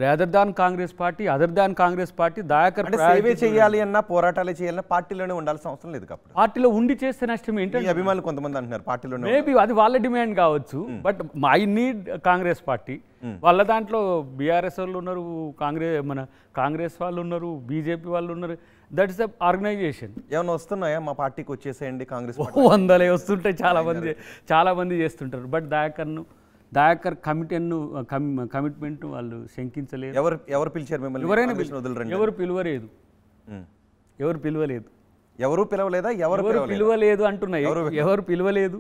రేదర్ దాన్ Congress party, other than Congress party. Dayakar సేవే చేయాలి అన్నా పోరాటాలే చేయాలన్నా పార్టీలోనే ఉండాల్సిన అవసరం లేదు. కాబట్టి పార్టీలో ఉండి చేస్తే నష్టం ఏంటంటే అభిమానులు కొంతమంది అంటున్నారు పార్టీలో. మేబీ అది వాళ్ళ డిమాండ్ కావచ్చు, but I need Congress party. వాళ్ళ దాంట్లో బీఆర్ఎస్ వాళ్ళు ఉన్నారు, కాంగ్రెస్ వాళ్ళు ఉన్నారు, బీజేపీ వాళ్ళు ఉన్నారు. That is the organisation. ఏమైనా వస్తున్నాయా మా పార్టీకి వచ్చేసేయండి కాంగ్రెస్? వందలే వస్తుంటాయి, చాలా మంది చేస్తుంటారు. బట్ దయాకర్ కమిట్మెంట్ వాళ్ళు శంకించలేదు. ఎవరు పిలిచారు మిమ్మల్ని? ఎవరైనా ఎవరు పిలవలేదు. ఎవరు పిలవలేదా? ఎవరు పిలవలేదు అంటున్నాయి. ఎవరు పిలవలేదు.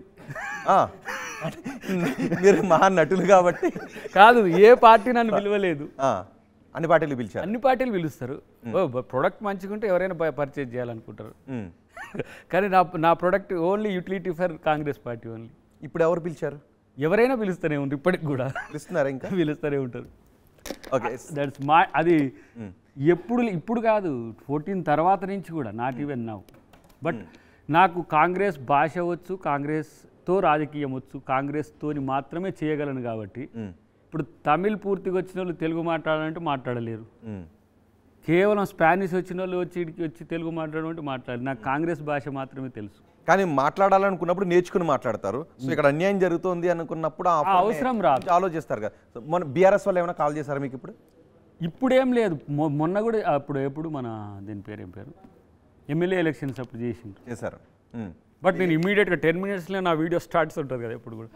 మీరు మహా నటులు కాబట్టి కాదు, ఏ పార్టీ నన్ను పిలవలేదు. అన్ని పార్టీలు పిలిచారు. అన్ని పార్టీలు పిలుస్తారు. ప్రొడక్ట్ మంచిగా ఉంటే ఎవరైనా పర్చేజ్ చేయాలనుకుంటారు. కానీ నా product only utility for Congress party only. ఇప్పుడు ఎవరు పిలిచారు? ఎవరైనా పిలుస్తూనే ఉంటారు, ఇప్పటికి కూడా పిలుస్తున్నారా? ఇంకా పిలుస్తూనే ఉంటారు. ఓకే, దట్స్ అది ఇప్పుడు కాదు, 14 తర్వాత నుంచి కూడా, నాట్ ఈవెన్ నౌ. బట్ నాకు కాంగ్రెస్ భాష వచ్చు, కాంగ్రెస్తో రాజకీయం వచ్చు, కాంగ్రెస్తోని మాత్రమే చేయగలను. కాబట్టి ఇప్పుడు తమిళ్ పూర్తిగా వచ్చిన వాళ్ళు తెలుగు మాట్లాడాలంటే మాట్లాడలేరు. కేవలం స్పానిష్ వచ్చిన వాళ్ళు వచ్చి తెలుగు మాట్లాడమంటే మాట్లాడాలి. నాకు కాంగ్రెస్ భాష మాత్రమే తెలుసు. కానీ మాట్లాడాలనుకున్నప్పుడు నేర్చుకుని మాట్లాడతారు. సో ఇక్కడ అన్యాయం జరుగుతుంది అనుకున్నప్పుడు అవసరం రాదు, ఆలోచిస్తారు కదా. మన బీఆర్ఎస్ వాళ్ళు ఏమైనా కాల్ చేశారా మీకు? ఇప్పుడేం లేదు. మొన్న కూడా ఎప్పుడు మన దీని ఏం పేరు ఎమ్మెల్యే ఎలక్షన్స్ అప్పుడు చేశారు. బట్ నేను ఇమీడియట్గా 10 minutesలో నా వీడియో స్టార్ట్స్ ఉంటుంది కదా ఎప్పుడు కూడా.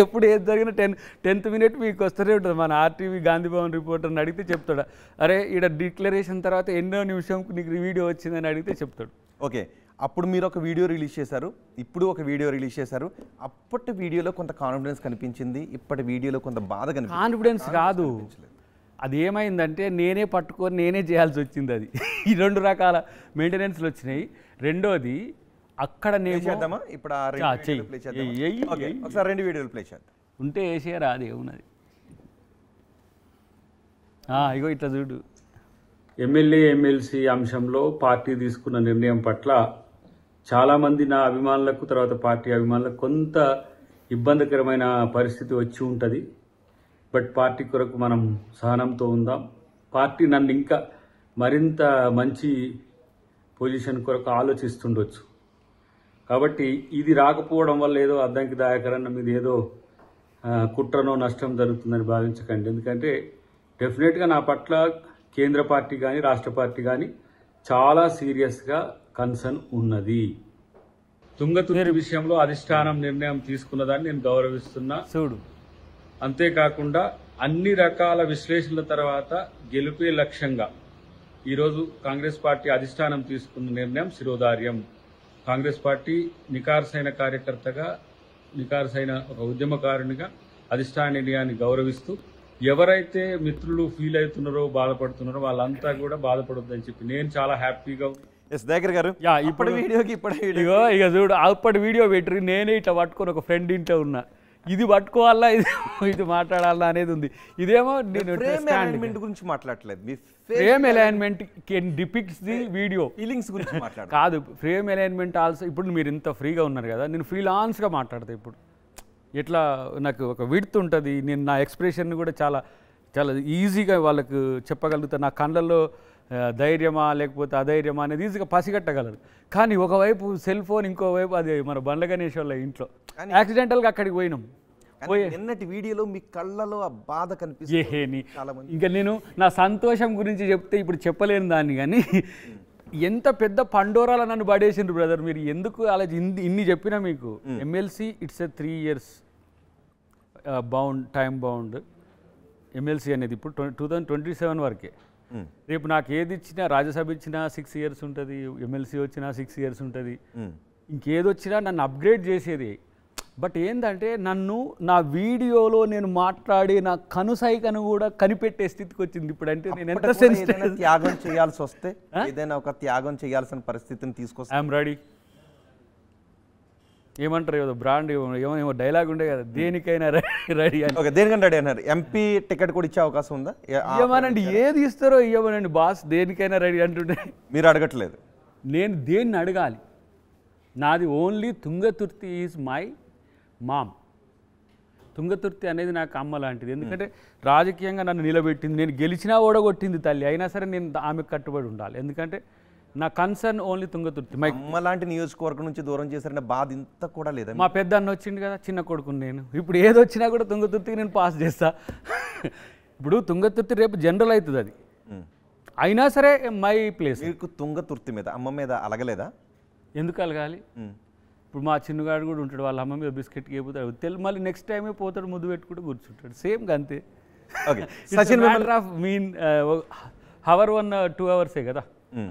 ఎప్పుడు ఏది జరిగినా 10th minute మీకు వస్తూనే ఉంటుంది. మన ఆర్టీవీ గాంధీ భవన్ రిపోర్టర్ని అడిగితే చెప్తాడు, అరే ఇక్కడ డిక్లరేషన్ తర్వాత ఎన్నో నిమిషంకు నీకు వీడియో వచ్చిందని అడిగితే చెప్తాడు. ఓకే, అప్పుడు మీరు ఒక వీడియో రిలీజ్ చేశారు, ఇప్పుడు ఒక వీడియో రిలీజ్ చేశారు. అప్పటి వీడియోలో కొంత కాన్ఫిడెన్స్ కనిపించింది, ఇప్పటి వీడియోలో కొంత బాధ కనిపించింది. కాన్ఫిడెన్స్ కాదు, అది ఏమైందంటే నేనే పట్టుకొని నేనే చేయాల్సి వచ్చింది. అది ఈ 2 రకాల మెయింటెనెన్స్లు వచ్చినాయి. రెండోది అక్కడ నేను చేద్దామా ఇప్పుడు ఒకసారి 2 వీడియోలు ప్లే చేద్దాం. ఉంటే వేసేయరా, అది ఏమున్నది. ఇగో ఇట్లా చూడు. ఎమ్మెల్యే ఎమ్మెల్సీ అంశంలో పార్టీ తీసుకున్న నిర్ణయం పట్ల చాలామంది నా అభిమానులకు, తర్వాత పార్టీ అభిమానులకు కొంత ఇబ్బందికరమైన పరిస్థితి వచ్చి ఉంటుంది. బట్ పార్టీ కొరకు మనం సహనంతో ఉందాం. పార్టీ నన్ను ఇంకా మరింత మంచి పొజిషన్ కొరకు ఆలోచిస్తుండొచ్చు. కాబట్టి ఇది రాకపోవడం వల్ల ఏదో అద్దంకి దయాకర్ అన్న మీద ఏదో కుట్రనో నష్టం జరుగుతుందని భావించకండి. ఎందుకంటే డెఫినెట్గా నా పట్ల కేంద్ర పార్టీ కానీ రాష్ట్ర పార్టీ కానీ చాలా సీరియస్గా కన్సర్న్ ఉన్నది. తుంగతుర్తి విషయంలో అధిష్టానం నిర్ణయం తీసుకున్నదాన్ని నేను గౌరవిస్తున్నా. చూడు, అంతేకాకుండా అన్ని రకాల విశ్లేషణల తర్వాత గెలుపే లక్ష్యంగా ఈరోజు కాంగ్రెస్ పార్టీ అధిష్టానం తీసుకున్న నిర్ణయం శిరోధార్యం. కాంగ్రెస్ పార్టీ నికార్సైన కార్యకర్తగా, నికార్సైన ఒక ఉద్యమకారునిగా అధిష్టాన నిర్ణయాన్ని గౌరవిస్తూ ఎవరైతే మిత్రులు ఫీల్ అవుతున్నారో బాధపడుతున్నారో వాళ్ళంతా కూడా బాధపడొద్దని చెప్పి నేను చాలా హ్యాపీగా. ఎస్ దయాకర్ గారు, ఇప్పుడు వీడియోకి ఇగో ఇక చూడు, అప్పటి వీడియో పెట్టి నేనే ఇట్లా పట్టుకొని ఒక ఫ్రెండ్ ఇంట్లో ఉన్నా, ఇది పట్టుకోవాలా ఇది మాట్లాడాలా అనేది ఉంది. ఇదేమో నేను గురించి మాట్లాడలేదు, frame alignment can depicts the video feelings గురించి మాట్లాడు కాదు. Frame alignment also. ఇప్పుడు మీరు ఇంత ఫ్రీగా ఉన్నారు కదా, నేను ఫ్రీలాన్స్గా మాట్లాడతా. ఇప్పుడు ఎట్లా నాకు ఒక విడ్త్ ఉంటుంది, నేను నా ఎక్స్ప్రెషన్ కూడా చాలా చాలా ఈజీగా వాళ్ళకు చెప్పగలుగుతా. నా కళ్ళల్లో ధైర్యమా లేకపోతే అధైర్యమా అనేది ఈజీగా పసిగట్టగలరు. కానీ ఒకవైపు సెల్ ఫోన్, ఇంకోవైపు అది మన బండ్ల గణేష్ వాళ్ళ ఇంట్లో యాక్సిడెంటల్గా అక్కడికి పోయినాం. నిన్నటి వీడియోలో మీ కళ్ళలో ఆ బాధ కనిపిస్తుంది. ఇంకా నేను నా సంతోషం గురించి చెప్తే ఇప్పుడు చెప్పలేను దాన్ని, కానీ ఎంత పెద్ద పండోరాల నన్ను పడేసిండ్రు బ్రదర్. మీరు ఎందుకు అలా ఇన్ని చెప్పినా మీకు MLC it's a 3 years bound, time bound MLC అనేది ఇప్పుడు 2027 వరకే. రేపు నాకు ఏది ఇచ్చినా, రాజ్యసభ ఇచ్చినా 6 years ఉంటుంది, ఎమ్మెల్సీ వచ్చినా 6 years ఉంటుంది, ఇంకేదొచ్చినా నన్ను అప్గ్రేడ్ చేసేది. బట్ ఏంటంటే నన్ను నా వీడియోలో నేను మాట్లాడి నా కనుసైకను కూడా కనిపెట్టే స్థితికి వచ్చింది ఇప్పుడు. అంటే నేను ఎంత సెన్సిటివ్, త్యాగం చేయాల్సి వస్తే ఏదైనా ఒక త్యాగం చేయాల్సిన పరిస్థితిని తీసుకొస్తా. I'm ready. ఏమంటారు ఏదో బ్రాండ్ ఏమో డైలాగ్ ఉండే కదా, దేనికైనా రెడీ అని. ఓకే, దేనికైనా రెడీ అన్నారు. ఎంపీ టికెట్ కూడా ఇచ్చే అవకాశం ఉందా? ఇవ్వమనండి, ఏది ఇస్తారో ఇవ్వమనండి బాస్, దేనికైనా రెడీ అంటుంటే. మీరు అడగట్లేదు, నేను దేన్ని అడగాలి? నాది only Thungathurthi is my mom. Thungathurthi అనేది నాకు అమ్మ లాంటిది. ఎందుకంటే రాజకీయంగా నన్ను నిలబెట్టింది, నేను గెలిచినా ఓడగొట్టింది తల్లి, అయినా సరే నేను ఆమెకు కట్టుబడి ఉండాలి. ఎందుకంటే నా కన్సర్న్ ఓన్లీ తుంగతుర్తి. మై అమ్మ లాంటి నియోజకవర్గం నుంచి దూరం చేశారనే బాధ ఇంత కూడా లేదా? మా పెద్ద అన్న వచ్చింది కదా, చిన్న కొడుకుని నేను. ఇప్పుడు ఏది వచ్చినా కూడా తుంగతుర్తికి నేను పాస్ చేస్తా. ఇప్పుడు తుంగతుర్తి రేపు జనరల్ అవుతుంది, అది అయినా సరే మై ప్లేస్. మీకు తుంగతుర్తి మీద అమ్మ మీద అలగలేదా? ఎందుకు అలగాలి? ఇప్పుడు మా చిన్నగాడు కూడా ఉంటాడు, వాళ్ళ అమ్మ మీద బిస్కెట్కి అయిపోతాడు, మళ్ళీ నెక్స్ట్ టైమే పోతాడు, ముద్దు పెట్టుకుంటూ కూర్చుంటాడు. సేమ్ అంతే. సచిన్ ఆఫ్ మీన్ హవర్ 1-2 hours కదా,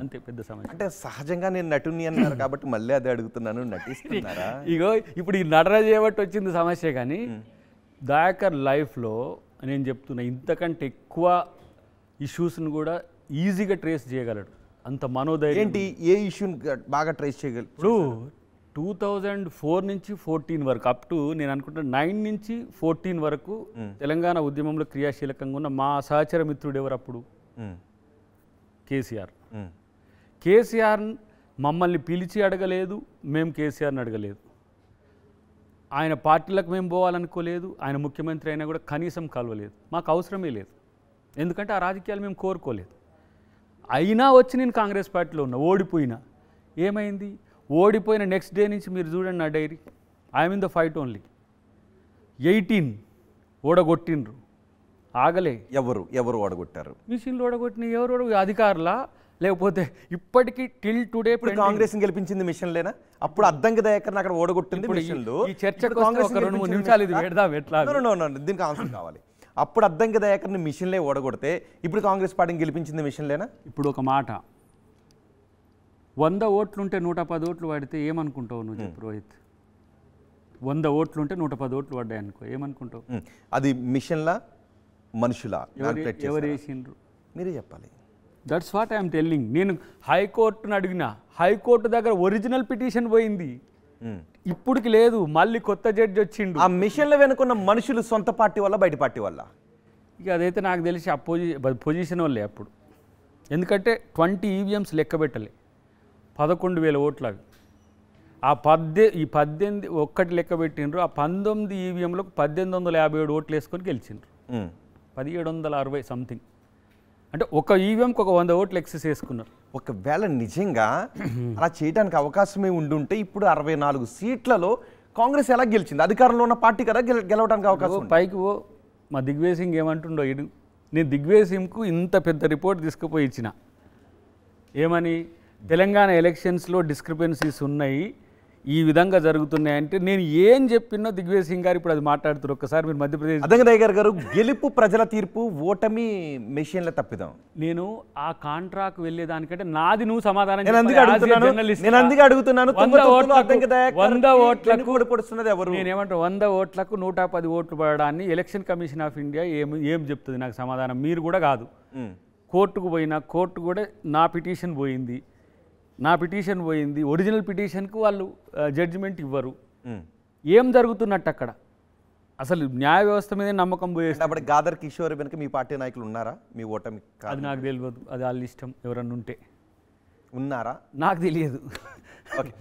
అంతే పెద్ద సమస్య. అంటే సహజంగా నేను నటుని అన్నారు కాబట్టి మళ్ళీ అదే అడుగుతున్నాను, నటిస్తున్నారా? ఇగో ఇప్పుడు ఈ నటన చేయబట్టి వచ్చింది సమస్య, కానీ దయాకర్ లైఫ్లో నేను చెప్తున్నా ఇంతకంటే ఎక్కువ ఇష్యూస్ని కూడా ఈజీగా ట్రేస్ చేయగలడు. అంత మనోధైర్యం. ఏంటి, ఏ ఇష్యూని బాగా ట్రేస్ చేయగలరు? ఇప్పుడు 2004 నుంచి 14 వరకు, అప్ టు నేను అనుకుంటున్నా 9 నుంచి 14 వరకు తెలంగాణ ఉద్యమంలో క్రియాశీలకంగా ఉన్న మా సహచర మిత్రుడు ఎవరు అప్పుడు? కేసీఆర్. కేసీఆర్ మమ్మల్ని పిలిచి అడగలేదు, మేము కేసీఆర్ని అడగలేదు. ఆయన పార్టీలకు మేము పోవాలనుకోలేదు, ఆయన ముఖ్యమంత్రి అయినా కూడా కనీసం కలవలేదు. మాకు అవసరమే లేదు, ఎందుకంటే ఆ రాజకీయాలు మేము కోరుకోలేదు. అయినా వచ్చి నేను కాంగ్రెస్ పార్టీలో ఉన్నా, ఓడిపోయినా. ఏమైంది? ఓడిపోయిన నెక్స్ట్ డే నుంచి మీరు చూడండి నా diary, I'm in the fight only. 18 ఓడగొట్టిండ్రు, ఆగలే. ఎవరు ఓడగొట్టారు? మిషన్లు ఓడగొట్టిన ఎవరు? అధికారులా? లేకపోతే ఇప్పటికీ టిల్ టుడే కాంగ్రెస్ గెలిపించింది మిషన్లేనా? అప్పుడు అద్దంకి దయాకర్ అక్కడ ఓడగొట్టింది మిషన్లు. ఈ చర్చకు ఒక 2-3 నిమిషాలు ఇది పెడదాం. ఎట్లా? దీనికి ఆన్సర్ కావాలి. అప్పుడు అద్దంకి దయాకర్ని మిషన్లే ఓడగొడితే ఇప్పుడు కాంగ్రెస్ పార్టీని గెలిపించింది మిషన్లేనా? ఇప్పుడు ఒక మాట, 100 ఓట్లుంటే 110 ఓట్లు పడితే ఏమనుకుంటావు నువ్వు చెప్పు రోహిత్? 100 ఓట్లుంటే 110 ఓట్లు పడ్డాయి అనుకో, ఏమనుకుంటావు? అది మిషన్లా మనుషులా? ఎవరు వేసిండ్రు మీరే చెప్పాలి. That's what I'm telling. నేను హైకోర్టును అడిగినా, హైకోర్టు దగ్గర ఒరిజినల్ పిటిషన్ పోయింది, ఇప్పటికి లేదు. మళ్ళీ కొత్త జడ్జి వచ్చిండు. ఆ మిషన్లు వెనుకున్న మనుషులు సొంత పార్టీ వల్ల, బయట పార్టీ వల్ల? ఇక అదైతే నాకు తెలిసి పొజిషన్ వాళ్ళే అప్పుడు. ఎందుకంటే 20 EVMs లెక్క పెట్టలే, 11,000 ఓట్లవి. ఆ 18 ఒక్కటి లెక్క పెట్టిండ్రు. ఆ 19 EVMలకు 1857 ఓట్లు వేసుకొని గెలిచిండ్రు. 1760 సంథింగ్. అంటే ఒక ఈవీఎంకి ఒక 100 ఓట్లు ఎక్సెస్ వేసుకున్నారు. ఒకవేళ నిజంగా అలా చేయడానికి అవకాశమే ఉండుంటే ఇప్పుడు 64 సీట్లలో కాంగ్రెస్ ఎలా గెలిచింది? అధికారంలో ఉన్న పార్టీ కదా గెలవడానికి అవకాశం ఉంది. పైకి మా దిగ్విజయ్ సింగ్ ఏమంటుండో నేను దిగ్విజయ్ సింగ్కు ఇంత పెద్ద రిపోర్ట్ తీసుకుపోయి ఇచ్చిన, ఏమని తెలంగాణ ఎలక్షన్స్లో డిస్క్రిపెన్సీస్ ఉన్నాయి, ఈ విధంగా జరుగుతున్నాయంటే నేను ఏం చెప్పినో దిగ్విజయ్ సింగ్ గారు ఇప్పుడు అది మాట్లాడుతారు. ఒక్కసారి మీరు మధ్యప్రదేశ్ అద్దంకి గారు గెలుపు ప్రజల తీర్పు, ఓటమి మెషిన్ల తప్పిదం. నేను ఆ కాంట్రాక్ట్ వెళ్ళేదానికంటే నాది నువ్వు సమాధానం నేను అందుకే అడుగుతున్నాను 100 ఓట్లకు పొడుస్తున్నది ఎవరు? నేనేమంటారు 100 ఓట్లకు 110 ఓట్లు పడడాన్ని ఎలక్షన్ కమిషన్ ఆఫ్ ఇండియా ఏం చెప్తుంది నాకు సమాధానం? మీరు కూడా కాదు, కోర్టుకు పోయినా కోర్టు కూడా నా పిటిషన్ పోయింది, ఒరిజినల్ పిటిషన్కు వాళ్ళు జడ్జిమెంట్ ఇవ్వరు. ఏం జరుగుతున్నట్టు అక్కడ? అసలు న్యాయ వ్యవస్థ మీద నమ్మకం పోయేసి అప్పుడు గాదర్ కిషోర్ వెనుక మీ పార్టీ నాయకులు ఉన్నారా? మీ ఓటమి అది నాకు తెలియదు, అది వాళ్ళ ఇష్టం. ఎవరన్నా ఉంటే ఉన్నారా నాకు తెలియదు. ఓకే,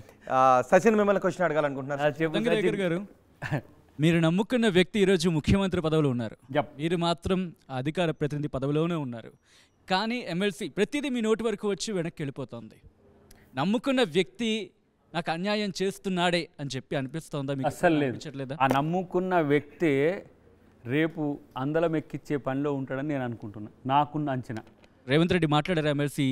సచిన్ మిమ్మల్ని క్వశ్చన్ అడగాలనుకుంటున్నారు. గారు, మీరు నమ్ముకున్న వ్యక్తి ఈరోజు ముఖ్యమంత్రి పదవిలో ఉన్నారు, మీరు మాత్రం అధికార ప్రతినిధి పదవిలోనే ఉన్నారు. కానీ ఎమ్మెల్సీ ప్రతిదీ మీ నోటి వరకు వచ్చి వెనక్కి వెళ్ళిపోతుంది. నమ్ముకున్న వ్యక్తి నాకు అన్యాయం చేస్తున్నాడే అని చెప్పి అనిపిస్తోందా మీకు? అస్సలు లేదు. ఆ నమ్ముకున్న వ్యక్తే రేపు అందలం ఎక్కిచ్చే పనిలో ఉంటాడని నేను అనుకుంటున్నా. నాకున్న అంచనా. రేవంత్ రెడ్డి మాట్లాడారు ఎమ్మెల్సీ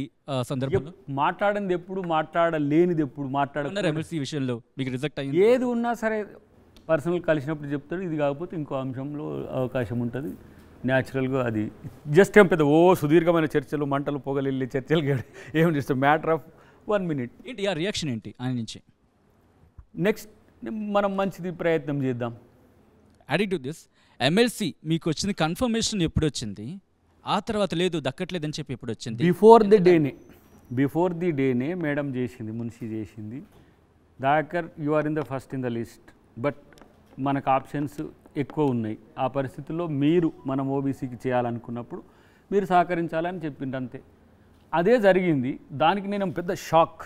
సందర్భంలో? మాట్లాడింది ఎప్పుడు, మాట్లాడలేనిది ఎప్పుడు మాట్లాడారు? ఎమ్మెల్సీ విషయంలో మీకు రిజెక్ట్ అయ్యింది? ఏది ఉన్నా సరే పర్సనల్ కలిసినప్పుడు చెప్తాడు, ఇది కాకపోతే ఇంకో అంశంలో అవకాశం ఉంటుంది. న్యాచురల్గా అది జస్ట్ ఏం పెద్ద సుదీర్ఘమైన చర్చలు, మంటలు పొగలు వెళ్ళే చర్చలు ఏం చేస్తాం, మ్యాటర్ ఆఫ్ 1 minute. ఏంటి ఆ రియాక్షన్ ఏంటి ఆయన నుంచి? నెక్స్ట్ మనం మంచిది ప్రయత్నం చేద్దాం. యాడింగ్ టు దిస్, ఎమ్మెల్సీ మీకు వచ్చింది కన్ఫర్మేషన్ ఎప్పుడు వచ్చింది? ఆ తర్వాత లేదు దక్కట్లేదని చెప్పి ఎప్పుడు వచ్చింది? బిఫోర్ ది డేనే మేడం చేసింది, మున్షి చేసింది. Dakar you are in the first in the list, but మనకు ఆప్షన్స్ ఎక్కువ ఉన్నాయి. ఆ పరిస్థితుల్లో మీరు మనం ఓబీసీకి చేయాలనుకున్నప్పుడు మీరు సహకరించాలని చెప్పిండు, అంతే. అదే జరిగింది. దానికి నేను పెద్ద షాక్,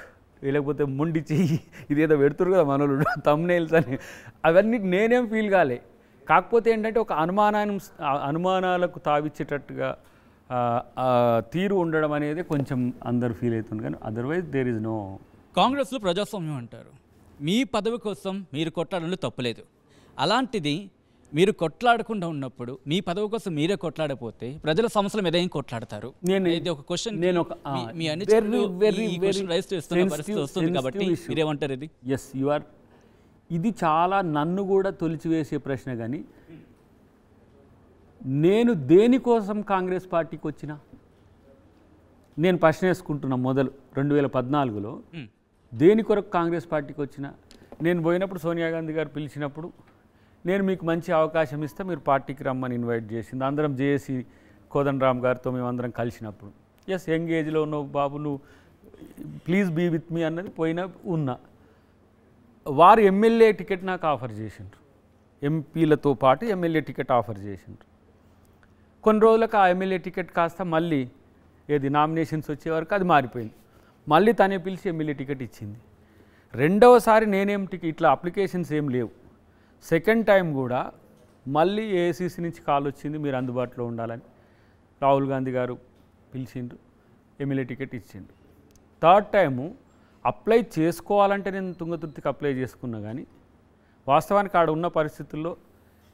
లేకపోతే మొండి చెయ్యి ఇదేదో పెడుతురు కదా మనోళ్ళు థంబ్నెయిల్స్ అని, అవన్నీ నేనేం ఫీల్ కాలే. కాకపోతే ఏంటంటే ఒక అనుమానాలకు తావిచ్చేటట్టుగా తీరు ఉండడం అనేది కొంచెం అందరు ఫీల్ అవుతుంది, కానీ అదర్వైజ్ దేర్ ఇస్ నో. కాంగ్రెస్లో ప్రజాస్వామ్యం అంటారు, మీ పదవి కోసం మీరు కొట్లాడడంలో తప్పులేదు. అలాంటిది మీరు కొట్లాడకుండా ఉన్నప్పుడు మీ పదవి కోసం మీరే కొట్లాడపోతే ప్రజల సమస్యల మీద ఏం కొట్లాడతారు? ఇది ఒక క్వశ్చన్. నేను మీ రైస్ చేస్తున్న పరిస్థితి వస్తుంది కాబట్టి మీరేమంటారు? ఇది ఎస్ యు ఆర్, ఇది చాలా నన్ను కూడా తొలిచివేసే ప్రశ్న. కానీ నేను దేనికోసం కాంగ్రెస్ పార్టీకి వచ్చినా నేను ప్రశ్న వేసుకుంటున్నా. మొదలు 2014లో దేని కొరకు కాంగ్రెస్ పార్టీకి వచ్చినా, నేను పోయినప్పుడు సోనియా గాంధీ గారు పిలిచినప్పుడు నేను మీకు మంచి అవకాశం ఇస్తే మీరు పార్టీకి రమ్మని ఇన్వైట్ చేసింది. అందరం జేఏసీ కోదండరామ్ గారితో మేము అందరం కలిసినప్పుడు, ఎస్ యంగ్ ఏజ్లో ఉన్న బాబు నువ్వు ప్లీజ్ బీ విత్ మీ అన్నది పోయినా ఉన్నా. వారు ఎమ్మెల్యే టికెట్ నాకు ఆఫర్ చేసిండ్రు, ఎంపీలతో పాటు ఎమ్మెల్యే టికెట్ ఆఫర్ చేసిండ్రు. కొన్ని రోజులకు ఆ ఎమ్మెల్యే టికెట్ కాస్త మళ్ళీ ఏది నామినేషన్స్ వచ్చే వరకు అది మారిపోయింది. మళ్ళీ తనే పిలిచి ఎమ్మెల్యే టికెట్ ఇచ్చింది. రెండవసారి నేనేం టికెట్ ఇట్లా అప్లికేషన్స్ ఏం లేవు. సెకండ్ టైం కూడా మళ్ళీ ఏఐసీసీ నుంచి కాల్ వచ్చింది, మీరు అందుబాటులో ఉండాలని. రాహుల్ గాంధీ గారు పిలిచిండ్రు, ఎమ్మెల్యే టికెట్ ఇచ్చిండ్రు. థర్డ్ టైము అప్లై చేసుకోవాలంటే నేను తుంగతుర్తికి అప్లై చేసుకున్నా, కానీ వాస్తవానికి ఆడ ఉన్న పరిస్థితుల్లో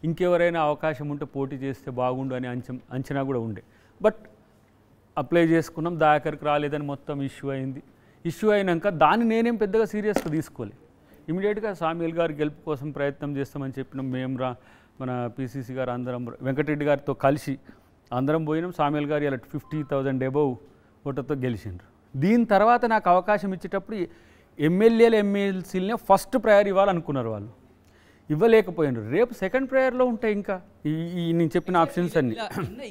ఇంకెవరైనా అవకాశం ఉంటే పోటీ చేస్తే బాగుండు అని అంచనా కూడా ఉండే. బట్ అప్లై చేసుకున్నాం, దాకరికి రాలేదని మొత్తం ఇష్యూ అయింది. ఇష్యూ అయినాక దాన్ని నేనేం పెద్దగా సీరియస్గా తీసుకోలేదు. ఇమీడియట్గా సామ్యుల్ గారు గెలుపు కోసం ప్రయత్నం చేస్తామని చెప్పినాం. మేము మన పిసిసి గారు అందరం వెంకటరెడ్డి గారితో కలిసి అందరం పోయినాం. సామ్యుల్ గారు ఇలా 50,000 అబౌవ్ ఓటుతో గెలిచిండ్రు. దీని తర్వాత నాకు అవకాశం ఇచ్చేటప్పుడు ఎమ్మెల్యేలు ఎమ్మెల్సీలనే ఫస్ట్ ప్రయర్ ఇవ్వాలనుకున్నారు, వాళ్ళు ఇవ్వలేకపోయినారు. రేపు సెకండ్ ప్రయర్లో ఉంటాయి ఇంకా ఈ నేను చెప్పిన ఆప్షన్స్ అన్నీ.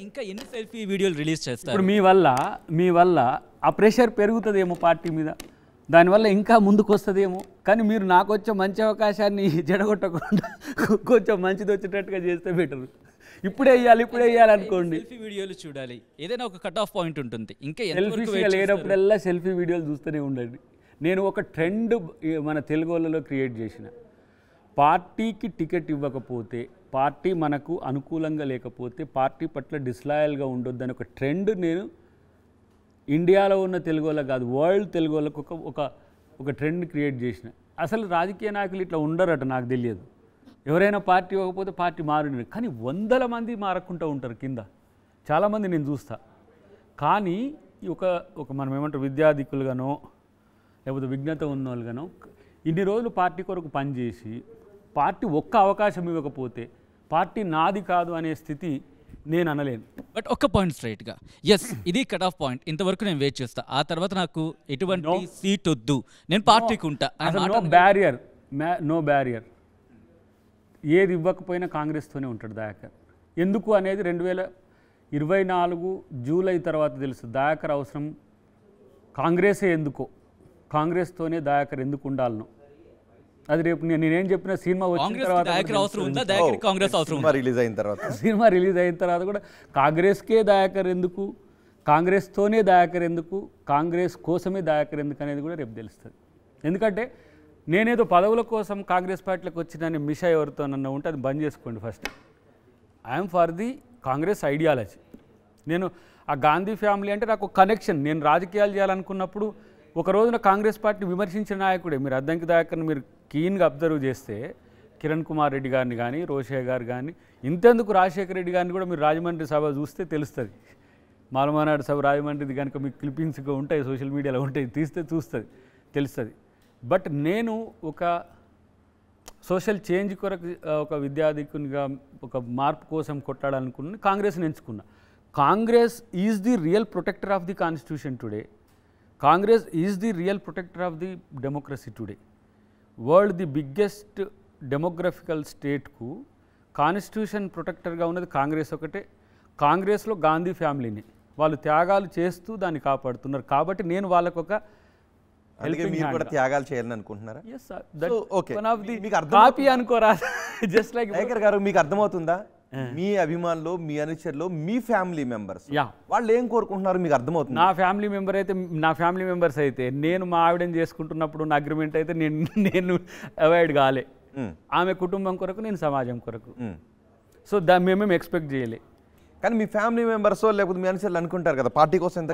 ఇంకా ఎన్ని సెల్ఫీ వీడియోలు రిలీజ్ చేస్తారు? ఇప్పుడు మీ వల్ల ఆ ప్రెషర్ పెరుగుతుందేమో పార్టీ మీద, దానివల్ల ఇంకా ముందుకు వస్తుందేమో. కానీ మీరు నాకు వచ్చే మంచి అవకాశాన్ని జడగొట్టకుండా కొంచెం మంచిది వచ్చేటట్టుగా చేస్తే బెటర్. ఇప్పుడే వేయాలి అనుకోండి. సెల్ఫీ వీడియోలు చూడాలి, ఏదైనా ఒక కట్ ఆఫ్ పాయింట్ ఉంటుంది. ఇంకా సెల్ఫీగా లేనప్పుడల్లా సెల్ఫీ వీడియోలు చూస్తూనే ఉండండి. నేను ఒక ట్రెండ్ మన తెలుగు వాళ్ళలో క్రియేట్ చేసిన, పార్టీకి టికెట్ ఇవ్వకపోతే పార్టీ మనకు అనుకూలంగా లేకపోతే పార్టీ పట్ల డిస్లాయల్గా ఉండొద్దని ఒక ట్రెండ్ నేను ఇండియాలో ఉన్న తెలుగు వాళ్ళకు కాదు, వరల్డ్ తెలుగు వాళ్ళకు ఒక ట్రెండ్ క్రియేట్ చేసిన. అసలు రాజకీయ నాయకులు ఇట్లా ఉండరట, నాకు తెలియదు. ఎవరైనా పార్టీ ఇవ్వకపోతే పార్టీ మారిన, కానీ వందల మంది మారకుంటూ ఉంటారు కింద, చాలామంది నేను చూస్తా. కానీ ఒక మనం ఏమంటారు విద్యాధికులుగానో లేకపోతే విజ్ఞత ఉన్న వాళ్ళుగానో ఇన్ని రోజులు పార్టీ కొరకు పనిచేసి పార్టీ ఒక్క అవకాశం ఇవ్వకపోతే పార్టీ నాది కాదు అనే స్థితి నేను అనలేను. బట్ ఒక్క పాయింట్ స్ట్రైట్గా, ఎస్ ఇది కట్ ఆఫ్ పాయింట్, ఇంతవరకు నేను వెయిట్ చేస్తా, ఆ తర్వాత నాకు ఎటువంటి సీట్ వద్దు, నేను పార్టీకి ఉంటా. నో బ్యారియర్, ఏది ఇవ్వకపోయినా కాంగ్రెస్తోనే ఉంటాడు దయాకర్. ఎందుకు అనేది 2024 జూలై తర్వాత తెలుసు. దయాకర్ అవసరం కాంగ్రెసే, ఎందుకో కాంగ్రెస్తోనే దయాకర్ ఎందుకు ఉండాలనో అది రేపు నేనేం చెప్పిన సినిమా వచ్చిన తర్వాత సినిమా రిలీజ్ అయిన తర్వాత కూడా కాంగ్రెస్కే దయాకర్ ఎందుకు, కాంగ్రెస్తోనే దయాకర్ ఎందుకు, కాంగ్రెస్ కోసమే దయాకర్ ఎందుకు అనేది కూడా రేపు తెలుస్తుంది. ఎందుకంటే నేనేదో పదవుల కోసం కాంగ్రెస్ పార్టీలోకి వచ్చిన మిష ఎవరితోనన్నా ఉంటే అది బంద్ చేసుకోండి. First I'm for the Congress ideology. నేను ఆ గాంధీ ఫ్యామిలీ అంటే నాకు కనెక్షన్. నేను రాజకీయాలు చేయాలనుకున్నప్పుడు ఒక రోజున కాంగ్రెస్ పార్టీ విమర్శించిన నాయకుడే. మీరు అద్దంకి దయాకర్ని మీరు కీన్గా అబ్జర్వ్ చేస్తే కిరణ్ కుమార్ రెడ్డి గారిని కానీ, రోషయ్య గారు కానీ, ఇంతెందుకు రాజశేఖర రెడ్డి గారిని కూడా మీరు రాజమండ్రి సభ చూస్తే తెలుస్తుంది. మాలమానాడు సభ రాజమండ్రిది కనుక మీకు క్లిప్పింగ్స్గా ఉంటాయి, సోషల్ మీడియాలో ఉంటాయి, తీస్తే తెలుస్తుంది. బట్ నేను ఒక సోషల్ చేంజ్ కొరకు ఒక విద్యాధికునిగా ఒక మార్పు కోసం కొట్టాలనుకున్న కాంగ్రెస్ని ఎంచుకున్నా. Congress is the real protector of the constitution today. Congress is the real protector of the democracy today. World the biggest demographical స్టేట్కు కాన్స్టిట్యూషన్ ప్రొటెక్టర్గా ఉన్నది కాంగ్రెస్ ఒకటే. కాంగ్రెస్లో గాంధీ ఫ్యామిలీని వాళ్ళు త్యాగాలు చేస్తూ దాన్ని కాపాడుతున్నారు. కాబట్టి నేను వాళ్ళకు ఒక త్యాగాలు చేయాలని అనుకుంటున్నారా? కాపీ అనుకోరా, జస్ట్ లైక్ గారు మీకు అర్థమవుతుందా? మీ అభిమానులు, మీ అనుచరులు, మీ ఫ్యామిలీ మెంబర్స్ వాళ్ళు ఏం కోరుకుంటున్నారు మీకు అర్థమవుతుంది? నా ఫ్యామిలీ మెంబర్స్ అయితే నేను మా ఆవిడని చేసుకుంటున్నప్పుడు నా అగ్రిమెంట్ అయితే నేను అవాయిడ్ కాలే. ఆమె కుటుంబం కొరకు, నేను సమాజం కొరకు. సో మేమేం ఎక్స్పెక్ట్ చేయలే. కానీ మీ ఫ్యామిలీ మెంబర్స్ లేకపోతే మీ అనుచరులు అనుకుంటారు కదా పార్టీ కోసం